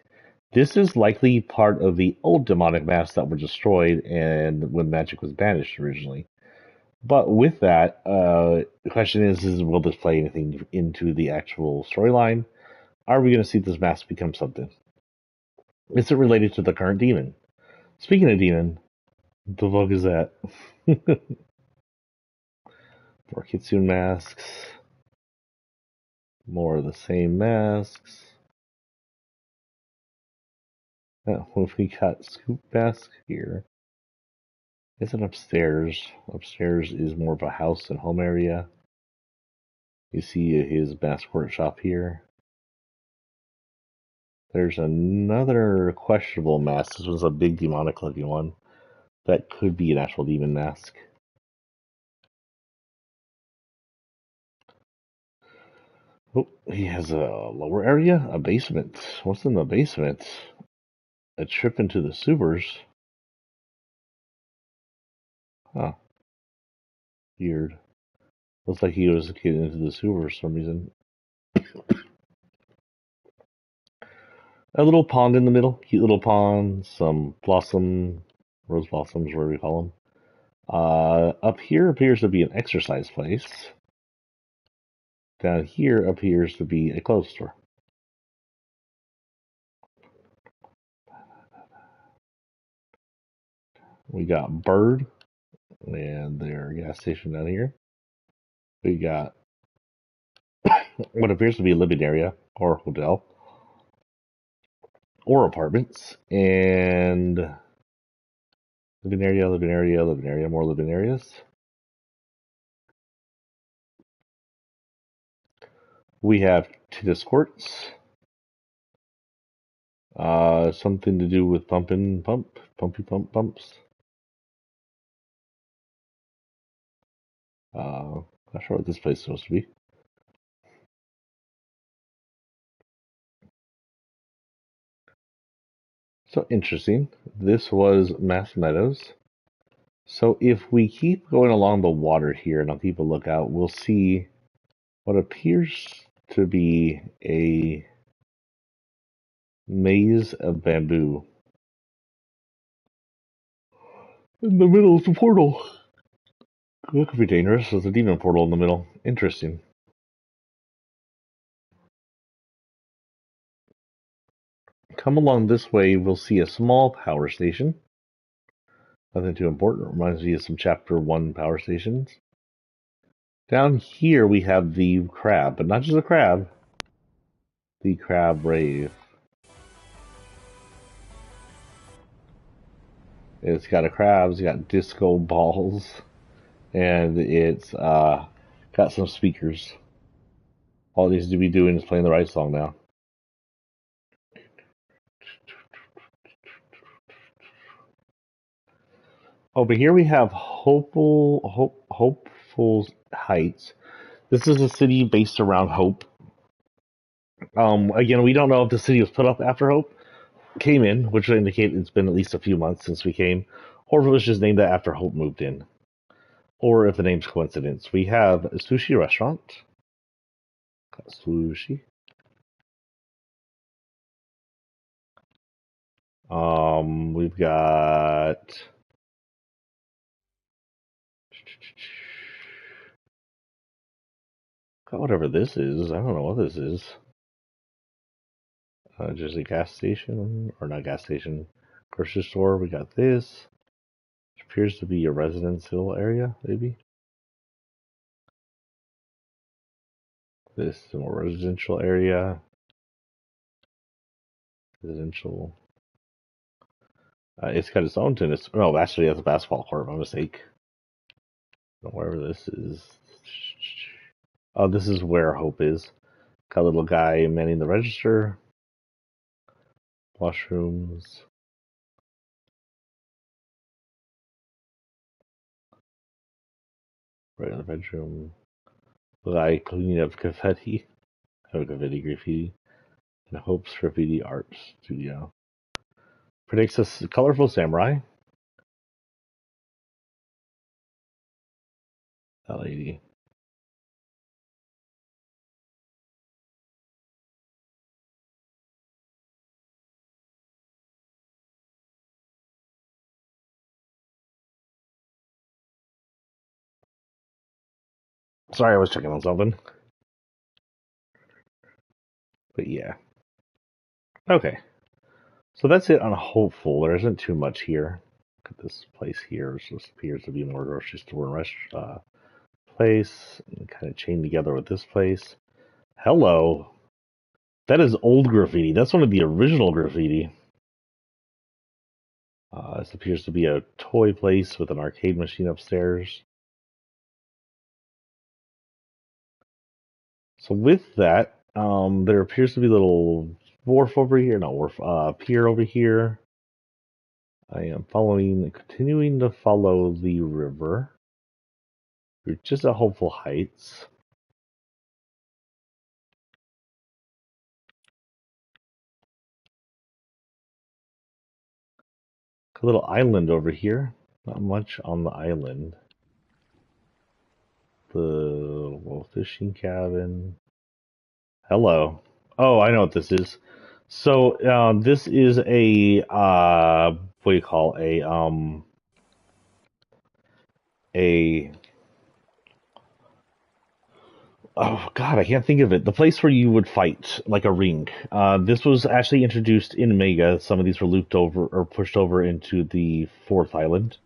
This is likely part of the old demonic masks that were destroyed and when magic was banished originally. But with that, the question is will this play anything into the actual storyline? Are we going to see this mask become something? Is it related to the current demon? Speaking of demon, the fuck is that? More kitsune masks. More of the same masks. Oh, we got scoop mask here. Is it upstairs? Upstairs is more of a house and home area. You see his mask workshop here. There's another questionable mask. This was a big demonic looking one. That could be an actual demon mask. Oh, he has a lower area? A basement. What's in the basement? A trip into the sewers? Huh. Weird. Looks like he was getting into the sewers for some reason. A little pond in the middle. Cute little pond. Some blossom. Rose blossoms, whatever we call them. Up here appears to be an exercise place. Down here appears to be a clothes store. We got Bird and their gas station down here. We got what appears to be a living area or hotel or apartments and living area, living area, living area, more living areas. We have tennis courts. Something to do with pumpy pumps. Not sure what this place is supposed to be. So interesting. This was Mass Meadows. So if we keep going along the water here, and I'll keep a lookout, we'll see what appears to be a maze of bamboo. In the middle is the portal. That could be dangerous. There's a demon portal in the middle. Interesting. come along this way, we'll see a small power station. Nothing too important. Reminds me of some Chapter 1 power stations. Down here we have the crab, but not just a crab. The crab rave. It's got a crab, it's got disco balls, and it's got some speakers. All it needs to be doing is playing the right song now. Over here we have Hopeful Heights. This is a city based around Hope. Again, we don't know if the city was put up after Hope came in, which would indicate it's been at least a few months since we came, or if it was just named after Hope moved in, or if the name's coincidence. We have a sushi restaurant. Got sushi. We've got whatever this is. I don't know what this is. Just a gas station, or not gas station, grocery store. We got this. Which appears to be a residential area, maybe. This is a more residential area. Residential. It's got its own tennis. No, actually, that's a basketball court. My mistake. Wherever this is. Oh, this is where Hope is. Got a little guy manning the register. Washrooms. Right in the bedroom. Guy cleaning up confetti. Oh, confetti graffiti. And Hope's Graffiti Art Studio. Predicts a colorful samurai. That lady. Sorry, I was checking on something. But yeah. Okay. So that's it on Hopeful. There isn't too much here. Look at this place here. This appears to be more grocery store and restaurant place. And kind of chained together with this place. Hello. That is old graffiti. That's one of the original graffiti. This appears to be a toy place with an arcade machine upstairs. So with that, there appears to be a little wharf over here. Not wharf, pier over here. I am continuing to follow the river. We're just at Hopeful Heights. A little island over here. Not much on the island. The little fishing cabin. Hello. Oh, I know what this is. So this is a what do you call a oh god, I can't think of it. The place where you would fight like a ring. This was actually introduced in Mega. Some of these were looped over or pushed over into the fourth island.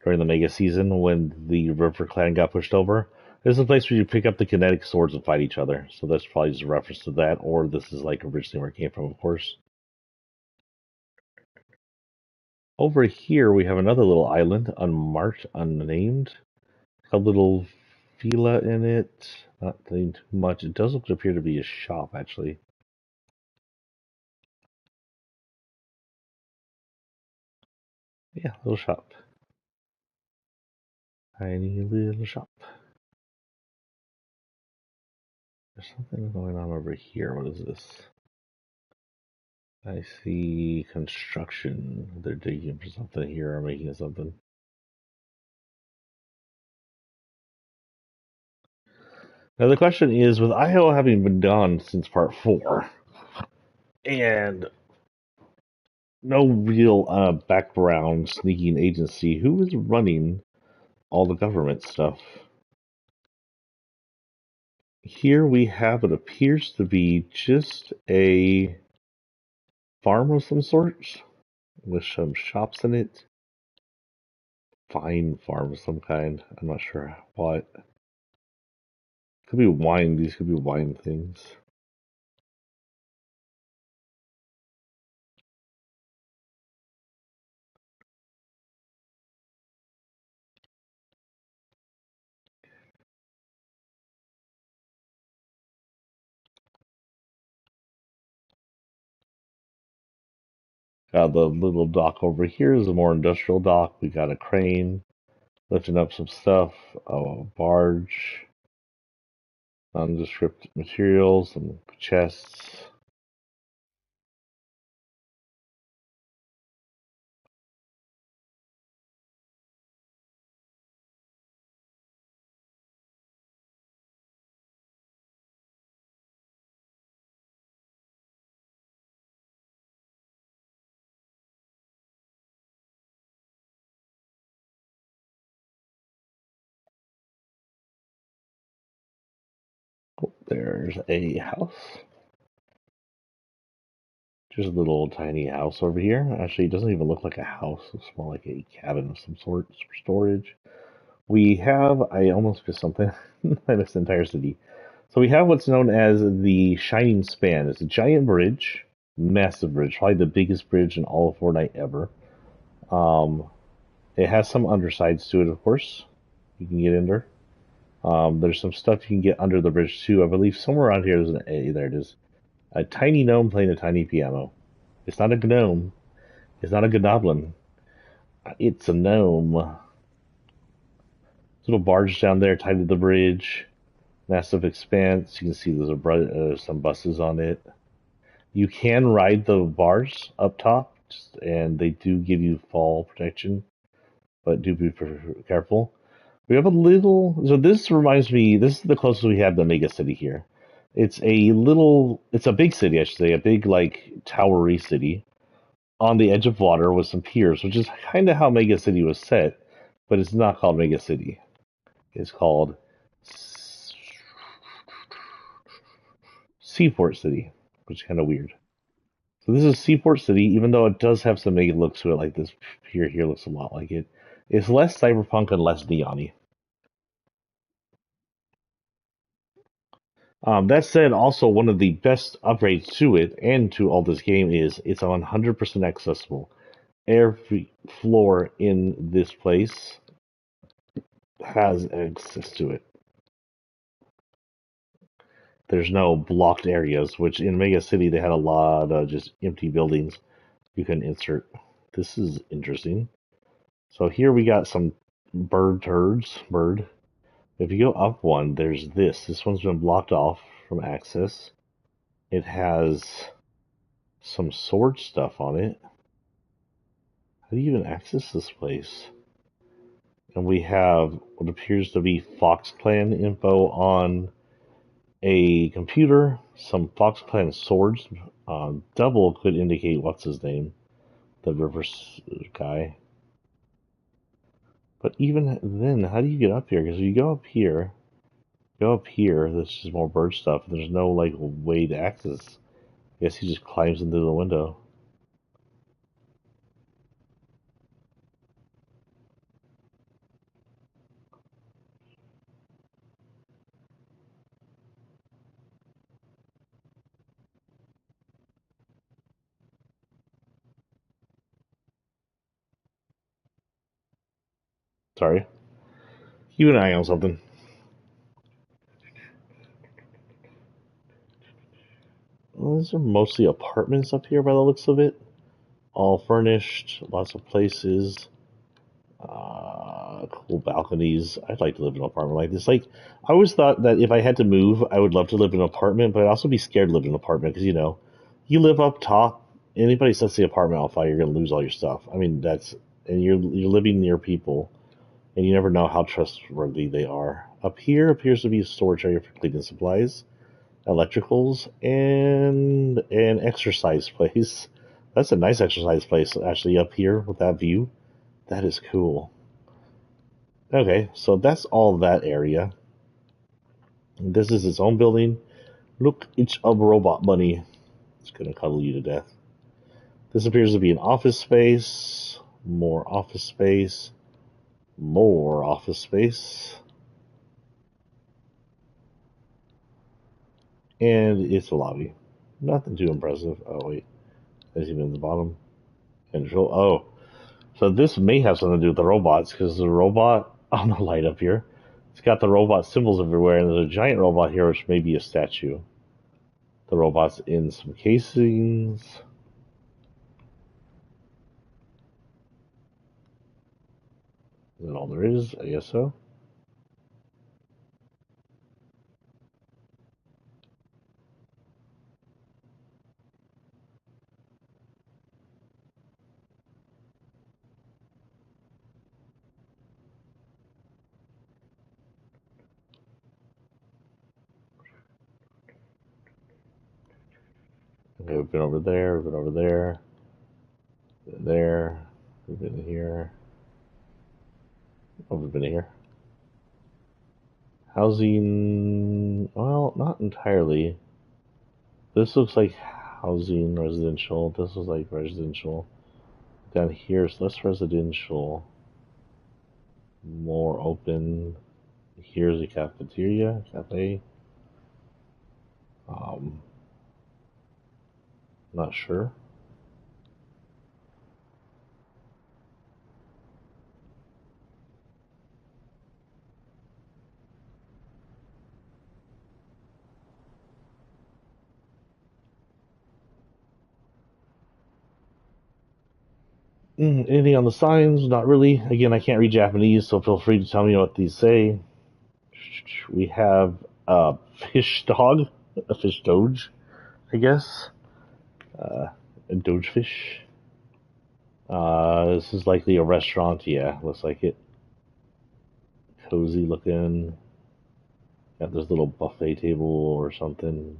During the Mega season when the River Clan got pushed over. This is a place where you pick up the kinetic swords and fight each other. So that's probably just a reference to that, or this is like originally where it came from, of course. Over here we have another little island, unmarked, unnamed. A little villa in it. Not too much. It does appear to be a shop, actually. Yeah, little shop. Tiny little shop. There's something going on over here. What is this? I see construction. They're digging for something here or making something. Now the question is, with IO having been gone since part 4, and no real background sneaking agency, who is running all the government stuff? Here we have what appears to be just a farm of some sorts with some shops in it. Vine farm of some kind. I'm not sure what. Could be wine. These could be wine things. The little dock over here is a more industrial dock. We got a crane lifting up some stuff, a barge, nondescript materials, some chests. There's a house. Just a little tiny house over here. Actually, it doesn't even look like a house. It's more like a cabin of some sort for storage. We have, I almost missed something. I missed the entire city. So we have what's known as the Shining Span. It's a giant bridge, massive bridge, probably the biggest bridge in all of Fortnite ever. Um, it has some undersides to it, of course. You can get under. There's some stuff you can get under the bridge too. I believe somewhere around here there's an A. There it is. A tiny gnome playing a tiny piano. It's not a gnome. It's not a goblin. It's a gnome. Little barge down there tied to the bridge. Massive expanse. You can see there's some buses on it. You can ride the bars up top, and they do give you fall protection, but do be careful. We have a little. So this reminds me. This is the closest we have to Mega City here. It's a big city, I should say, a big like towery city on the edge of water with some piers, which is kind of how Mega City was set, but it's not called Mega City. It's called Seaport City, which is kind of weird. So this is Seaport City, even though it does have some Mega looks to it, like this pier here looks a lot like it. It's less cyberpunk and less neon-y. That said, also one of the best upgrades to it and to all this game is it's 100% accessible. Every floor in this place has access to it. There's no blocked areas, which in Mega City they had a lot of just empty buildings you can insert. This is interesting. So here we got some bird turds. Bird. If you go up one, there's this. This one's been blocked off from access. It has some sword stuff on it. How do you even access this place? And we have what appears to be Fox Clan info on a computer, some Fox Clan swords. Double could indicate what's his name, the reverse guy. But even then, how do you get up here? Because you go up here, there's just more bird stuff. There's no like way to access. I guess he just climbs into the window. Sorry. Keep an eye on something. Well, these are mostly apartments up here by the looks of it. All furnished, lots of places, cool balconies. I'd like to live in an apartment like this. Like, I always thought that if I had to move, I would love to live in an apartment, but I'd also be scared to live in an apartment because, you live up top. Anybody sets the apartment on fire, you're going to lose all your stuff. I mean, and you're living near people, and you never know how trustworthy they are. Up here appears to be a storage area for cleaning supplies, electricals, and an exercise place. That's a nice exercise place, actually, up here with that view. That is cool. Okay, so that's all that area. This is its own building. Look, it's a robot bunny. It's gonna cuddle you to death. This appears to be an office space. More office space. More office space. And it's a lobby. Nothing too impressive. Oh, wait. There's even in the bottom. Control. Oh. So this may have something to do with the robots, because the robot on the light up here, it's got the robot symbols everywhere, and there's a giant robot here, which may be a statue. The robot's in some casings. Is that all there is? I guess so. Okay, we've been over there, we've been over there, been there, we've been here. Oh, we've been here. Housing, well, not entirely. This looks like housing, residential. This looks like residential. Down here is less residential, more open. Here's a cafeteria, cafe. Not sure. Anything on the signs? Not really. Again, I can't read Japanese, so feel free to tell me what these say. We have a fish dog, a fish doge, I guess. A doge fish. This is likely a restaurant. Yeah, looks like it. Cozy looking. Got this little buffet table or something.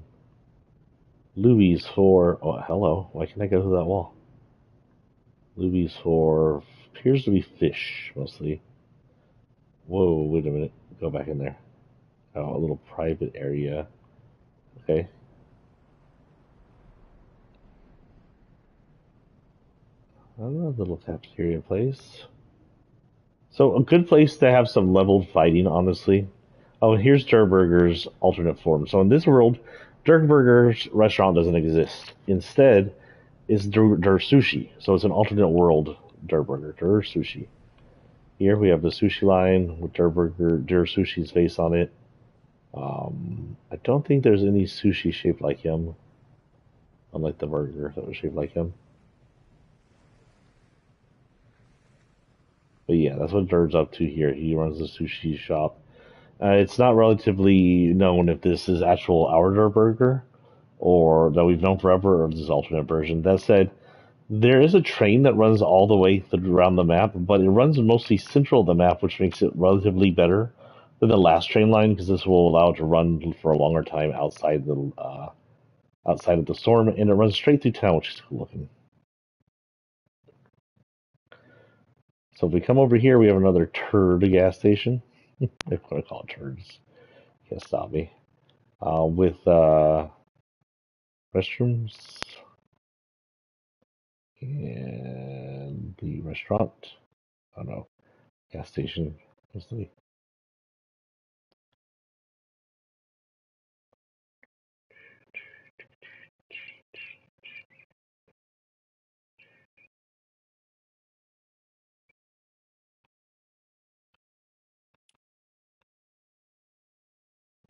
Louis for. Oh, hello. Why can't I go through that wall? Louis for. Appears to be fish, mostly. Whoa, wait a minute. Go back in there. Oh, a little private area. Okay. I don't know, little cafeteria place. So, a good place to have some leveled fighting, honestly. Oh, and here's Durburger's alternate form. So, in this world, Durburger's restaurant doesn't exist. Instead, it's Dur Sushi. So, it's an alternate world Durburger, Dur Sushi. Here we have the sushi line with Dur Sushi's face on it. I don't think there's any sushi shaped like him, unlike the burger that was shaped like him. But yeah, that's what Dur's up to here. He runs the sushi shop. It's not relatively known if this is actual our Dur burger or that we've known forever or this alternate version. That said, there is a train that runs all the way around the map, but it runs mostly central of the map, which makes it relatively better than the last train line because this will allow it to run for a longer time outside of the storm, and it runs straight through town, which is cool looking. So if we come over here, we have another turd gas station. If I want to call it turds, can't stop me. With restrooms and the restaurant. Oh no, gas station. Mostly.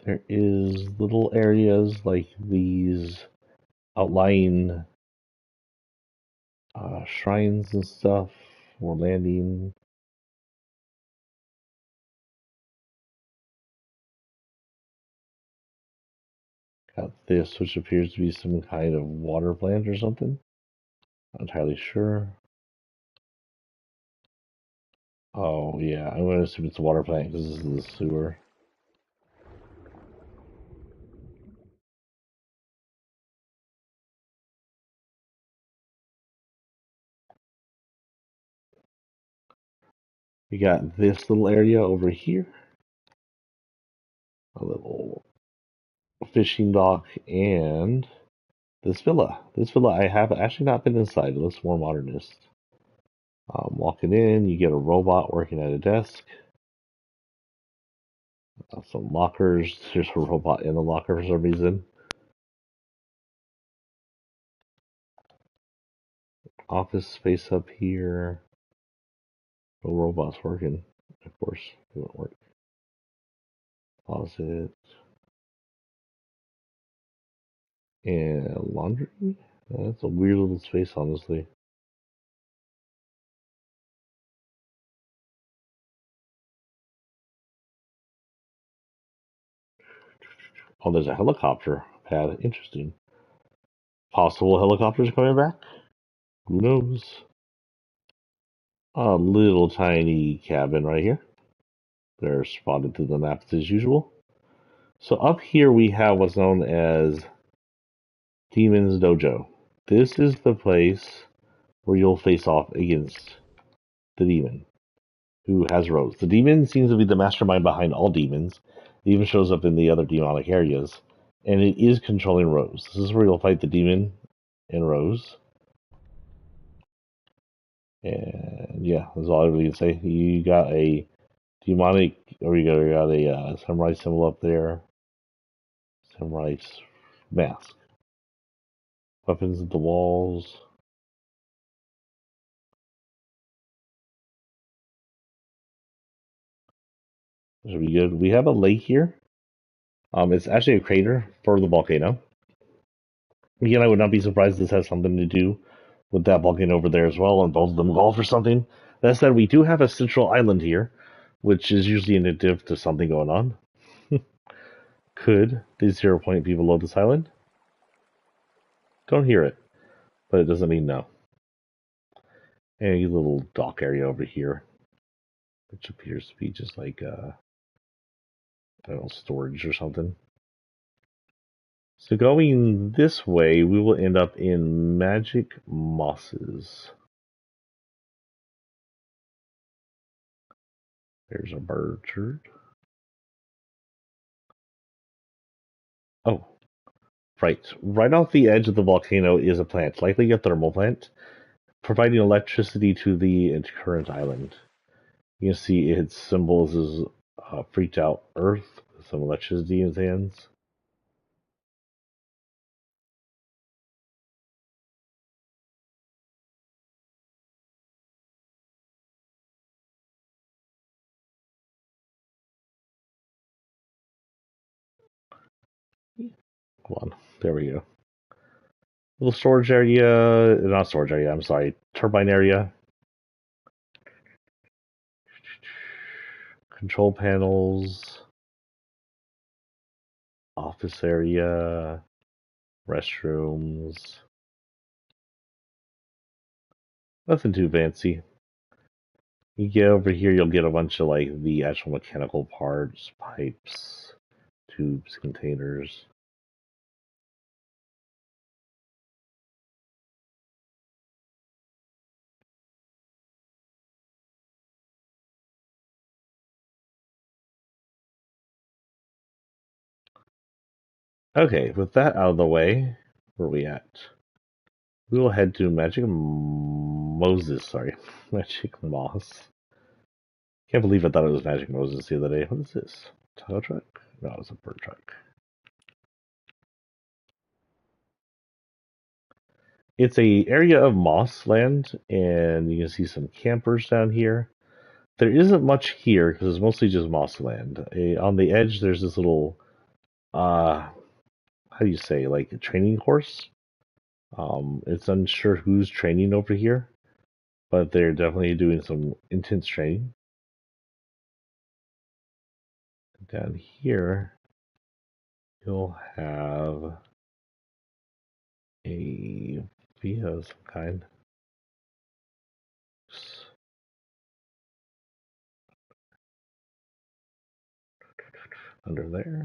There is little areas like these outlying shrines and stuff for landing. Got this, which appears to be some kind of water plant or something. Not entirely sure. Oh, yeah, I'm going to assume it's a water plant because this is the sewer. We got this little area over here. A little fishing dock and This villa, I have actually not been inside. It looks more modernist. Walking in, you get a robot working at a desk. Some lockers. There's a robot in the locker for some reason. Office space up here. No robots working. Of course, it won't work. Closet. And laundry? That's a weird little space, honestly. Oh, there's a helicopter pad. Interesting. Possible helicopters coming back? Who knows? A little tiny cabin right here. They're spotted through the maps as usual. So up here we have what's known as Demon's Dojo. This is the place where you'll face off against the demon, who has Rose. The demon seems to be the mastermind behind all demons. It even shows up in the other demonic areas, and it is controlling Rose. This is where you'll fight the demon and Rose. And yeah, that's all I really can say. You got a demonic, or you got a samurai symbol up there. Samurai's mask. Weapons at the walls. This should be good. We have a lake here. It's actually a crater for the volcano. Again, I would not be surprised this has something to do with that volcano over there as well, and both of them golf or something. That said, we do have a central island here, which is usually indicative to something going on. Could the 0 point be below this island? Don't hear it, but it doesn't mean no. And a little dock area over here, which appears to be just like I don't know, storage or something. So going this way, we will end up in Magic Mosses. There's a bird turd. Oh, right. Right off the edge of the volcano is a plant, likely a thermal plant, providing electricity to the current island. You can see its symbols as freaked out Earth with some electricity in its hands. Come on, there we go. Little storage area, not storage area, I'm sorry, turbine area. Control panels, office area, restrooms. Nothing too fancy. You get over here, you'll get a bunch of like the actual mechanical parts, pipes, tubes, containers. Okay, with that out of the way, where are we at? We will head to Magic Moses, sorry. Magic Moss. Can't believe I thought it was Magic Moses the other day. What is this? Taco truck? No, it's a bird truck. It's a area of moss land, and you can see some campers down here. There isn't much here because it's mostly just moss land. On the edge, there's this little, how do you say, like a training course. It's unsure who's training over here, but they're definitely doing some intense training. Down here, you'll have a via of some kind. Under there.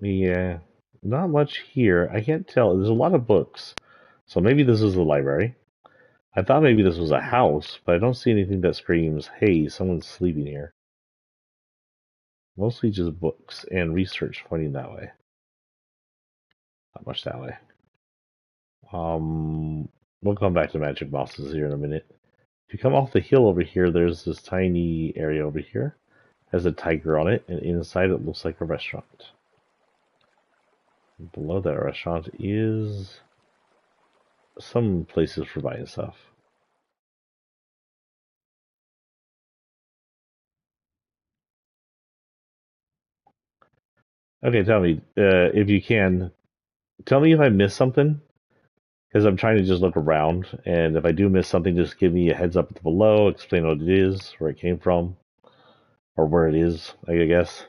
Yeah, not much here. I can't tell. There's a lot of books. So maybe this is the library. I thought maybe this was a house, but I don't see anything that screams, hey, someone's sleeping here. Mostly just books and research pointing that way. Not much that way. We'll come back to magic mosses here in a minute. If you come off the hill over here, there's this tiny area over here. It has a tiger on it, and inside it looks like a restaurant. Below that restaurant is some places for buying stuff. Okay, tell me, if you can, tell me if I missed something, because I'm trying to just look around, and if I do miss something, just give me a heads up below, explain what it is, where it came from, or where it is, I guess.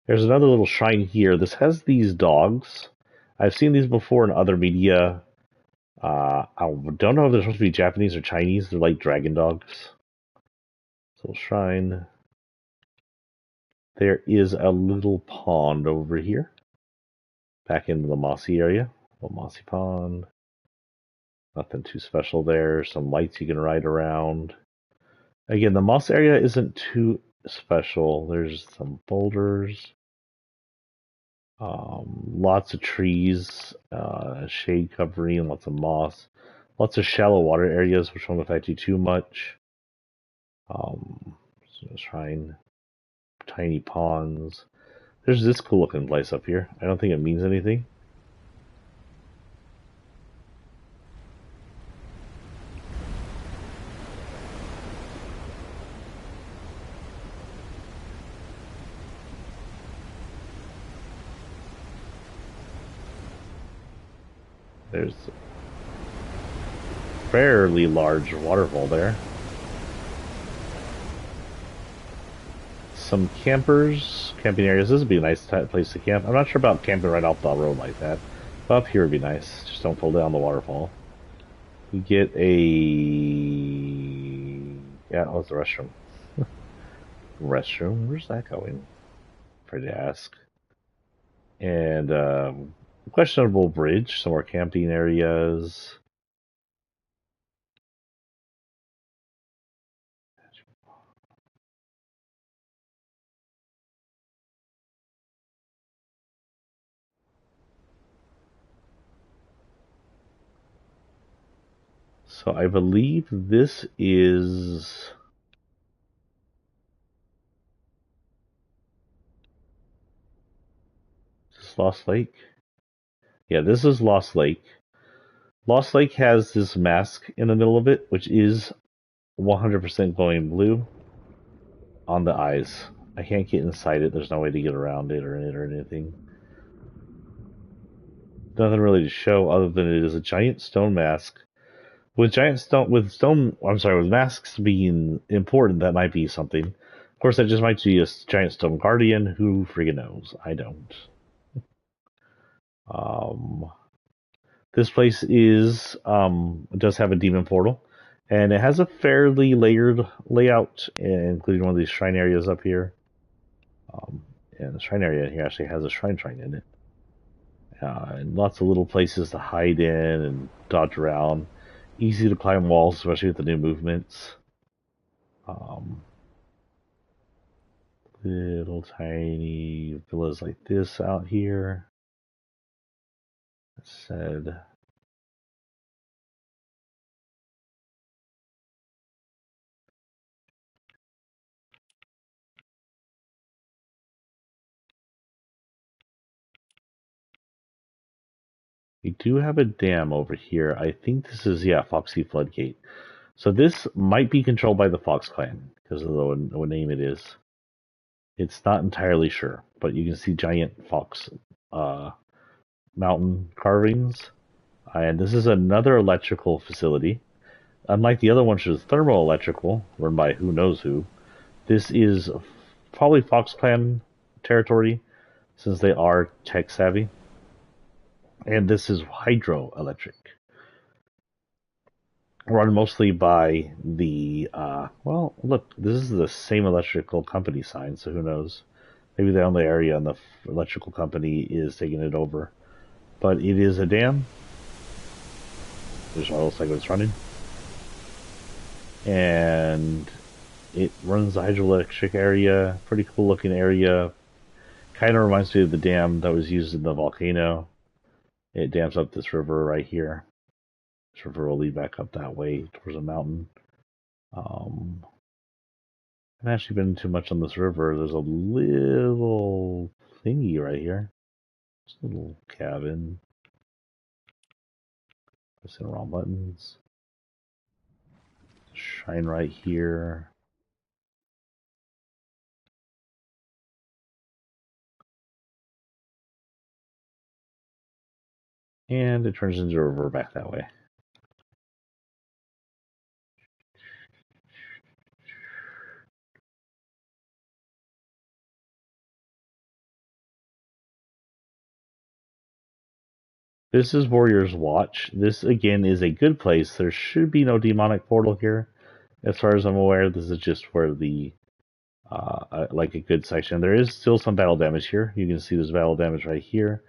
There's another little shrine here. This has these dogs. I've seen these before in other media. I don't know if they're supposed to be Japanese or Chinese. They're like dragon dogs. So shrine. There is a little pond over here. Back into the mossy area. Little mossy pond. Nothing too special there. Some lights you can ride around. Again, the moss area isn't too special. There's some boulders. Lots of trees, shade covering, lots of moss, lots of shallow water areas, which won't affect you too much. Shrine, tiny ponds. There's this cool looking place up here. I don't think it means anything. There's a fairly large waterfall there. Some camping areas. This would be a nice place to camp. I'm not sure about camping right off the road like that. But up here would be nice. Just don't fall down the waterfall. We get a... Yeah, oh, it's the restroom. Restroom? Where's that going? Afraid to ask. And questionable bridge. Some more camping areas. So I believe this is... Is this Lost Lake? Yeah, this is Lost Lake. Lost Lake has this mask in the middle of it, which is 100% glowing blue on the eyes. I can't get inside it. There's no way to get around it or anything. Nothing really to show other than it is a giant stone mask. With masks being important, that might be something. Of course, that just might be a giant stone guardian. Who friggin' knows? I don't. This place does have a demon portal, and it has a fairly layered layout, including one of these shrine areas up here. And the shrine area here actually has a shrine in it. And lots of little places to hide in and dodge around. Easy to climb walls, especially with the new movements. Little tiny villas like this out here. That said, we do have a dam over here. I think this is, yeah, Foxy Floodgate. So this might be controlled by the Fox Clan, because of the name it is. It's not entirely sure, but you can see giant fox mountain carvings. And this is another electrical facility. Unlike the other one, which is thermoelectrical, run by who knows who, this is probably Fox Clan territory, since they are tech savvy. And this is hydroelectric, run mostly by the, well, look, this is the same electrical company sign, so who knows? Maybe they own the area and the electrical company is taking it over. But it is a dam. There's what it looks like it's running. And it runs the hydroelectric area. Pretty cool looking area. Kind of reminds me of the dam that was used in the volcano. It dams up this river right here. This river will lead back up that way towards a mountain. I haven't actually been too much on this river. There's a little thingy right here. Just a little cabin. Pressing the wrong buttons. Shine right here. And it turns into a river back that way. This is Warrior's Watch. This, again, is a good place. There should be no demonic portal here. As far as I'm aware, this is just where the, like a good section. There is still some battle damage here. You can see there's battle damage right here.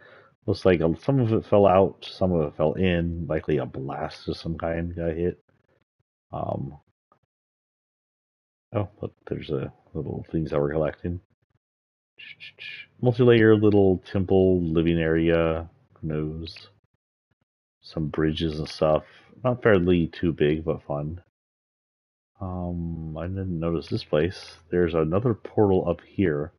Looks like some of it fell out, some of it fell in. Likely a blast of some kind got hit. Oh, look, there's a little things that we're collecting. Multi-layer little temple living area. Who knows? Some bridges and stuff. Not fairly too big, but fun. I didn't notice this place. There's another portal up here.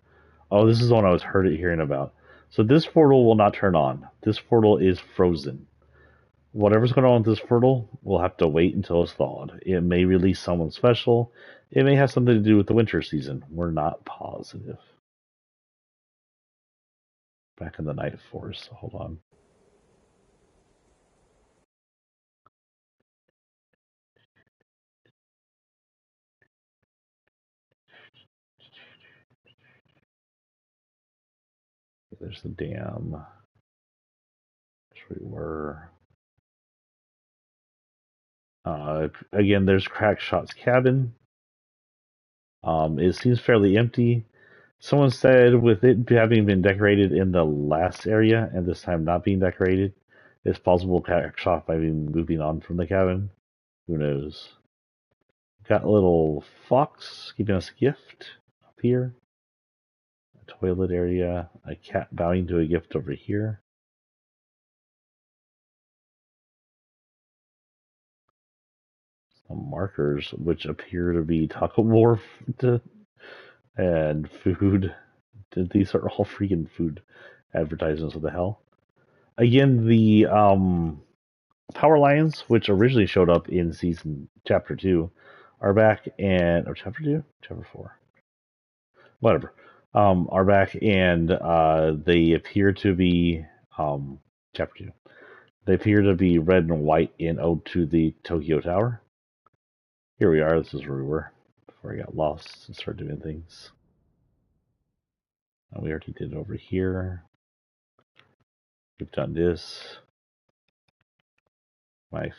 Oh, this is the one I was hearing about. So this portal will not turn on. This portal is frozen. Whatever's going on with this portal, we'll have to wait until it's thawed. It may release someone special. It may have something to do with the winter season. We're not positive. Back in the night forest. Hold on. There's the dam. That's where we were. Again, there's Crackshot's cabin. It seems fairly empty. Someone said with it having been decorated in the last area and this time not being decorated, it's possible Crackshot might be moving on from the cabin. Who knows? Got a little fox giving us a gift up here. A toilet area. A cat bowing to a gift over here. Some markers which appear to be taco war and food. These are all freaking food advertisements. What the hell? Again, the power lines, which originally showed up in season chapter 2, are back, and or chapter 2, chapter 4, whatever, are back, and they appear to be chapter 2. They appear to be red and white in ode to the Tokyo Tower. Here we are. This is where we were before I got lost and started doing things. We already did it over here. We've done this. Yeah,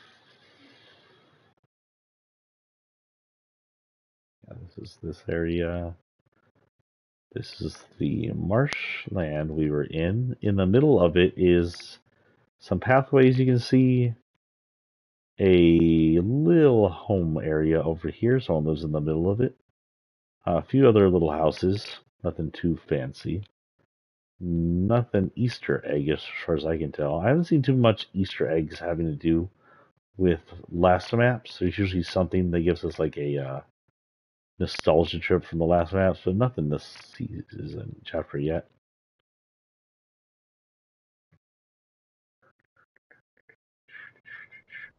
this is this area. This is the marshland we were in. In the middle of it is some pathways you can see. A little home area over here. Someone lives in the middle of it. A few other little houses. Nothing too fancy. Nothing Easter egg as far as I can tell. I haven't seen too much Easter eggs having to do with last maps. There's usually something that gives us like a nostalgia trip from the last maps, but nothing this season chapter yet.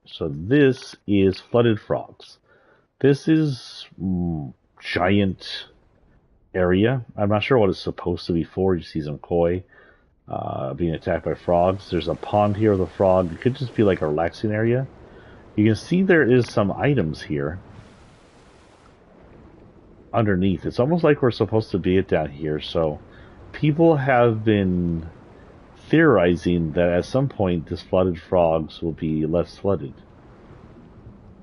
So this is Flooded Frogs. This is giant area. I'm not sure what it's supposed to be for. You see some koi being attacked by frogs. There's a pond here with a frog. It could just be like a relaxing area. You can see there is some items here underneath. It's almost like we're supposed to be it down here. So people have been theorizing that at some point this flooded frogs will be less flooded.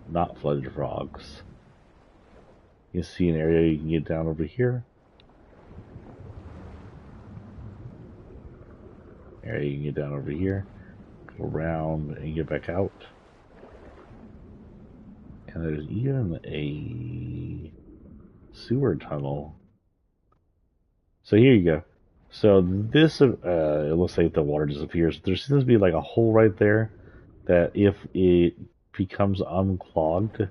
Not flooded frogs. You can see an area you can get down over here. Area you can get down over here. Go around and get back out. And there's even a sewer tunnel. So here you go. So this, it looks like the water disappears. There seems to be like a hole right there that if it becomes unclogged,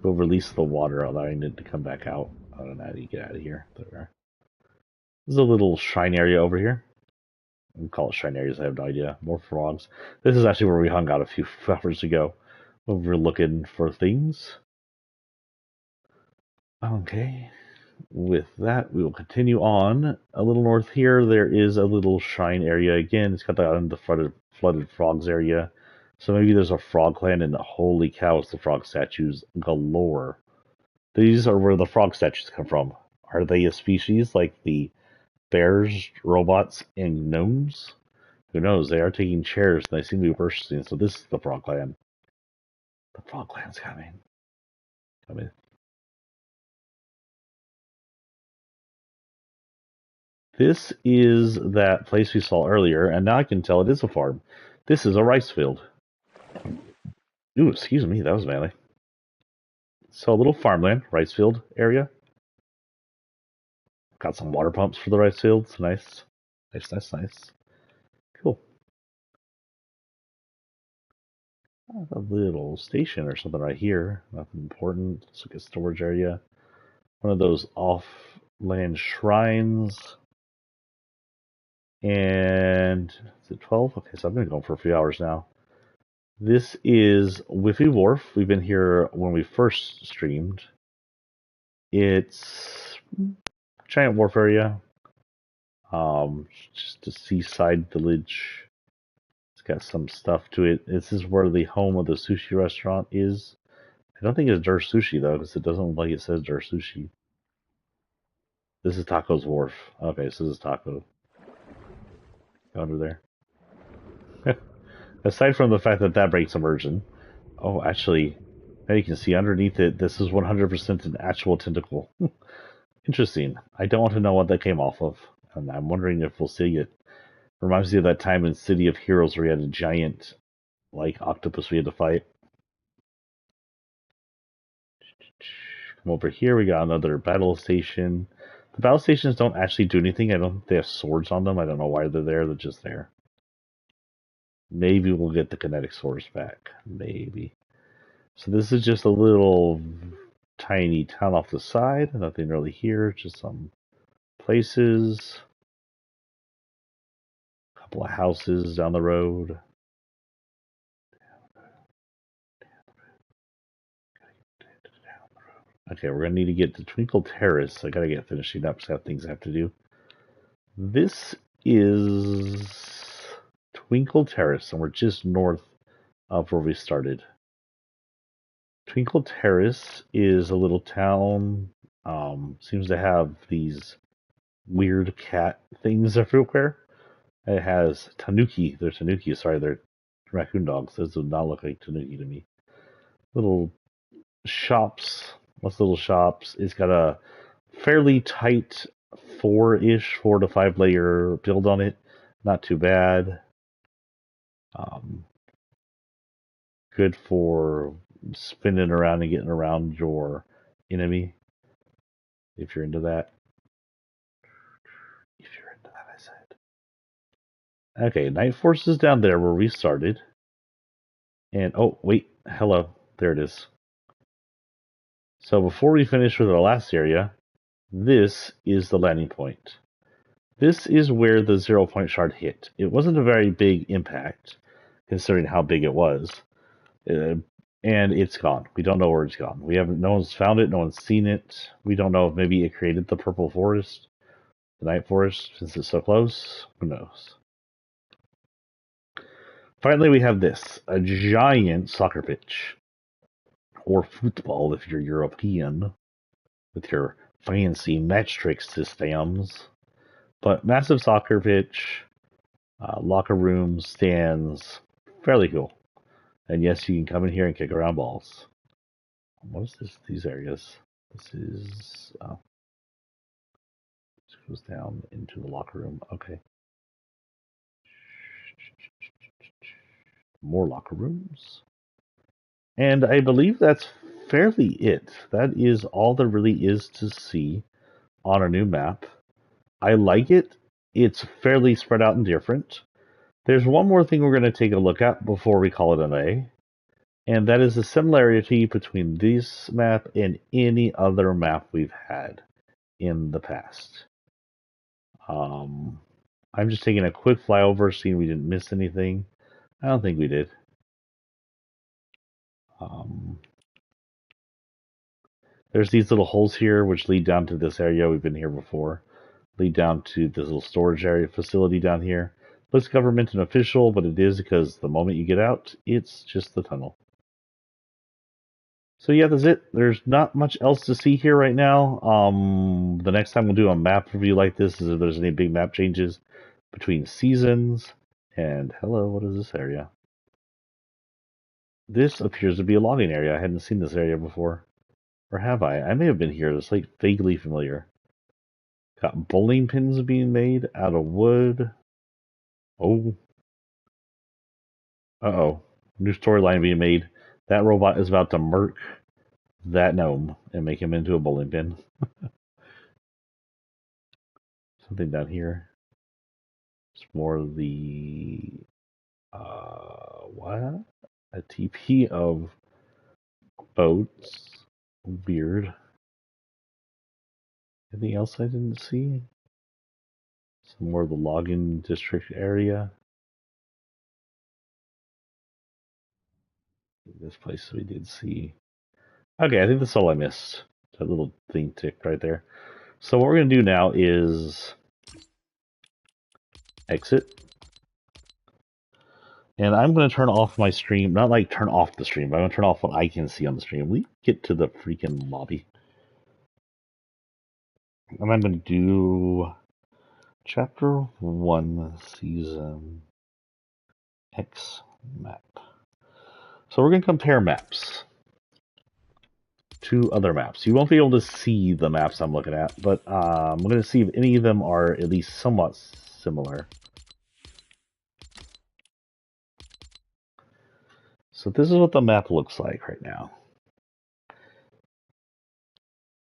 we'll release the water, allowing it to come back out. I don't know how to get out of here. There we are. There's a little shrine area over here. We call it shrine areas, I have no idea. More frogs. This is actually where we hung out a few hours ago. We're looking for things. Okay. With that, we will continue on. A little north here, there is a little shrine area. Again, it's got the flooded frogs area. So maybe there's a frog clan, and holy cow, it's the frog statues galore. These are where the frog statues come from. Are they a species like the bears, robots, and gnomes? Who knows? They are taking chairs, and they seem to be bursting. So this is the frog clan. The frog clan's coming. Coming. This is that place we saw earlier, and now I can tell it is a farm. This is a rice field. Ooh, excuse me, that was melee. So a little farmland, rice field area. Got some water pumps for the rice fields. Nice. Nice. Cool. A little station or something right here. Nothing important. Looks like a storage area. One of those off-land shrines. And is it 12? Okay, so I've been going for a few hours now. This is Whiffy Wharf. We've been here when we first streamed. It's a giant wharf area. Just a seaside village. It's got some stuff to it. This is where the home of the sushi restaurant is. I don't think it's Dur Sushi though, because it doesn't look like it says Dur Sushi. This is Taco's Wharf. Okay, so this is Taco. Go under there. Aside from the fact that that breaks immersion. Oh, actually, now you can see underneath it, this is 100% an actual tentacle. Interesting. I don't want to know what that came off of, and I'm wondering if we'll see it. Reminds me of that time in City of Heroes where we had a giant, like, octopus we had to fight. Come over here, we got another battle station. The battle stations don't actually do anything. I don't think they have swords on them. I don't know why they're there. They're just there. Maybe we'll get the kinetic swords back. Maybe. So this is just a little tiny town off the side. Nothing really here. Just some places. A couple of houses down the road. Okay, we're going to need to get to Twinkle Terrace. I got to get finishing up, so I have things I have to do. This is Twinkle Terrace, and we're just north of where we started. Twinkle Terrace is a little town. Seems to have these weird cat things everywhere. It has tanuki. They're tanuki. Sorry, they're raccoon dogs. Those do not look like tanuki to me. Little shops. Lots of little shops. It's got a fairly tight 4 to 5 layer build on it. Not too bad. Good for spinning around and getting around your enemy. If you're into that. If you're into that, I said. Okay, Night Force is down there where we started. And, oh, wait. Hello. There it is. So before we finish with our last area, this is the landing point. This is where the 0 point shard hit. It wasn't a very big impact, considering how big it was. And it's gone. We don't know where it's gone. No one's found it. No one's seen it. We don't know if maybe it created the purple forest, the night forest, since it's so close. Who knows? Finally, we have this, a giant soccer pitch, or football if you're European, with your fancy metric systems. But massive soccer pitch, locker rooms, stands, fairly cool. And yes, you can come in here and kick around balls. What is this? These areas. This is. Oh. This goes down into the locker room. Okay. More locker rooms. And I believe that's fairly it. That is all there really is to see on a new map. I like it. It's fairly spread out and different. There's one more thing we're going to take a look at before we call it a day, and that is the similarity between this map and any other map we've had in the past. I'm just taking a quick flyover, seeing we didn't miss anything. I don't think we did. There's these little holes here which lead down to this area. We've been here before. Lead down to this little storage area facility down here. Looks government and official, but it is because the moment you get out, it's just the tunnel. So yeah, that's it. There's not much else to see here right now. The next time we'll do a map review like this is if there's any big map changes between seasons. And hello, what is this area? This appears to be a logging area. I hadn't seen this area before. Or have I? I may have been here. It's like vaguely familiar. Got bowling pins being made out of wood. Oh. Uh-oh. New storyline being made. That robot is about to murk that gnome and make him into a bowling pin. Something down here. It's more of the... what? A TP of boats. Weird. Anything else I didn't see? Some more of the login district area. This place we did see. Okay, I think that's all I missed. That little thing ticked right there. So what we're going to do now is exit. And I'm going to turn off my stream. Not like turn off the stream, but I'm going to turn off what I can see on the stream. We get to the freaking lobby. And I'm going to do Chapter 1, Season X map. So we're going to compare maps to other maps. You won't be able to see the maps I'm looking at, but I'm going to see if any of them are at least somewhat similar. So this is what the map looks like right now.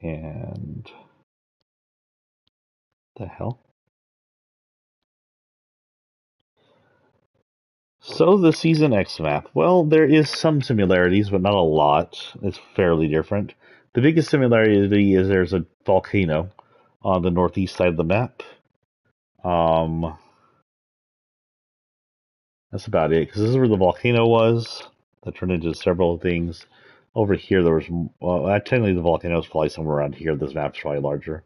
And the hell? So the Season X map, well, there is some similarities, but not a lot. It's fairly different. The biggest similarity is there's a volcano on the northeast side of the map. That's about it, because this is where the volcano was. That turned into several things. Over here, there was, well, technically the volcano is probably somewhere around here. This map's probably larger.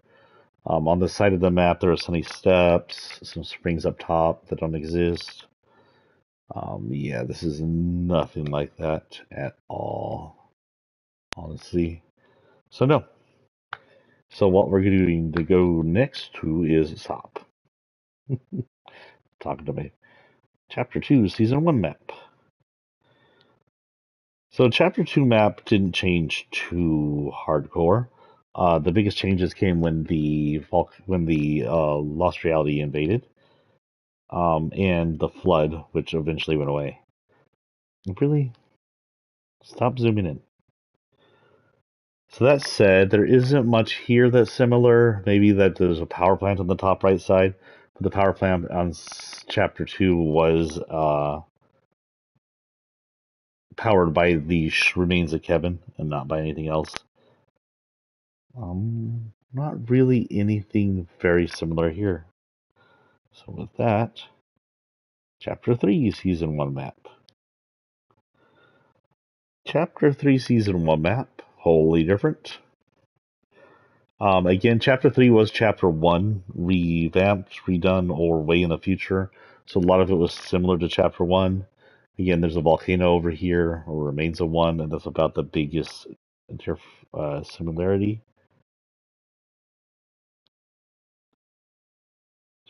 On the side of the map, there are sunny steps, some springs up top that don't exist. Yeah, this is nothing like that at all, honestly. So no. So what we're going to go next to is stop. Talking to me. Chapter 2, Season 1 map. So Chapter 2 map didn't change too hardcore. The biggest changes came when the Lost Reality invaded, and the flood, which eventually went away. Really? Stop zooming in. So that said, there isn't much here that's similar. Maybe that there's a power plant on the top right side, but the power plant on Chapter 2 was powered by the remains of Kevin and not by anything else. Not really anything very similar here. So with that, Chapter 3 Season 1 map. Chapter 3 Season 1 map, wholly different. Again, Chapter 3 was Chapter 1, revamped, redone, or way in the future. So a lot of it was similar to Chapter 1. Again, there's a volcano over here, or remains of one, and that's about the biggest similarity.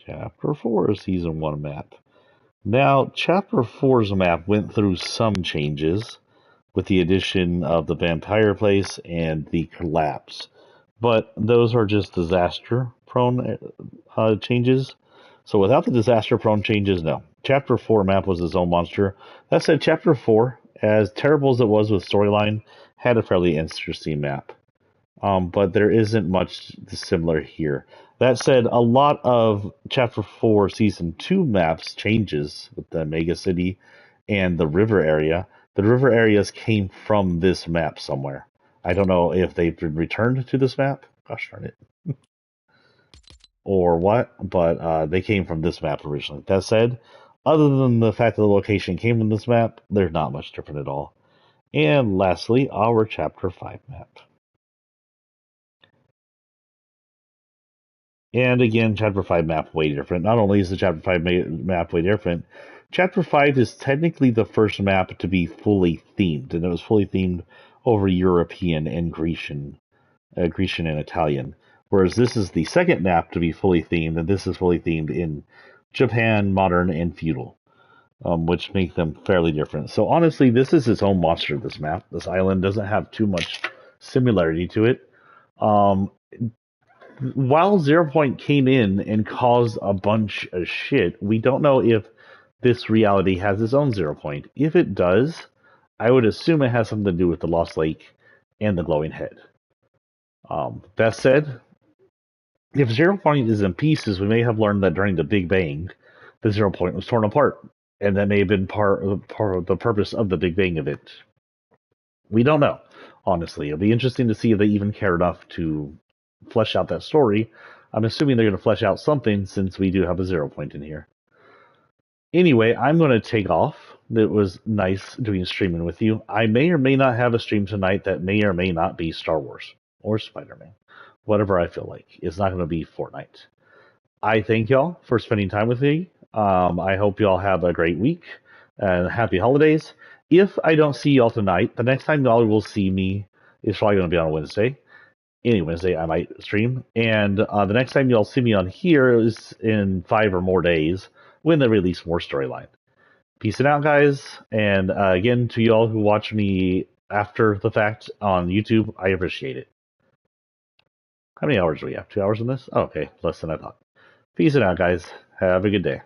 Chapter 4 Season 1 map. Now, Chapter 4's map went through some changes with the addition of the vampire place and the collapse. But those are just disaster-prone changes. So without the disaster-prone changes, no. Chapter 4 map was its own monster. That said, Chapter 4, as terrible as it was with storyline, had a fairly interesting map. but there isn't much similar here. That said, a lot of Chapter 4 Season 2 maps changes with the Mega City and the river area. The river areas came from this map somewhere. I don't know if they've been returned to this map. Gosh darn it. Or what, but they came from this map originally. That said, other than the fact that the location came from this map, they're not much different at all. And lastly, our Chapter 5 map. And again, Chapter 5 map way different. Not only is the Chapter 5 map way different, Chapter 5 is technically the first map to be fully themed, and it was fully themed over European and Grecian and Italian. Whereas this is the second map to be fully themed, and this is fully themed in Japan, modern, and feudal, which make them fairly different. So honestly, this is its own monster, this map. This island doesn't have too much similarity to it. Um, while Zero Point came in and caused a bunch of shit, we don't know if this reality has its own Zero Point. If it does, I would assume it has something to do with the Lost Lake and the glowing head. That said, if Zero Point is in pieces, we may have learned that during the Big Bang, the Zero Point was torn apart, and that may have been part of the purpose of the Big Bang event. We don't know, honestly. It'll be interesting to see if they even care enough to flesh out that story. I'm assuming they're going to flesh out something since we do have a Zero Point in here. Anyway, I'm going to take off. It was nice doing streaming with you. I may or may not have a stream tonight that may or may not be Star Wars or Spider-Man. Whatever I feel like. It's not going to be Fortnite. I thank y'all for spending time with me. I hope y'all have a great week and happy holidays. If I don't see y'all tonight, the next time y'all will see me is probably going to be on a Wednesday. Any Wednesday, I might stream. And the next time y'all see me on here is in 5 or more days when they release more storyline. Peace out, guys. And again, to y'all who watch me after the fact on YouTube, I appreciate it. How many hours do we have? 2 hours on this? Oh, okay, less than I thought. Peace out, guys. Have a good day.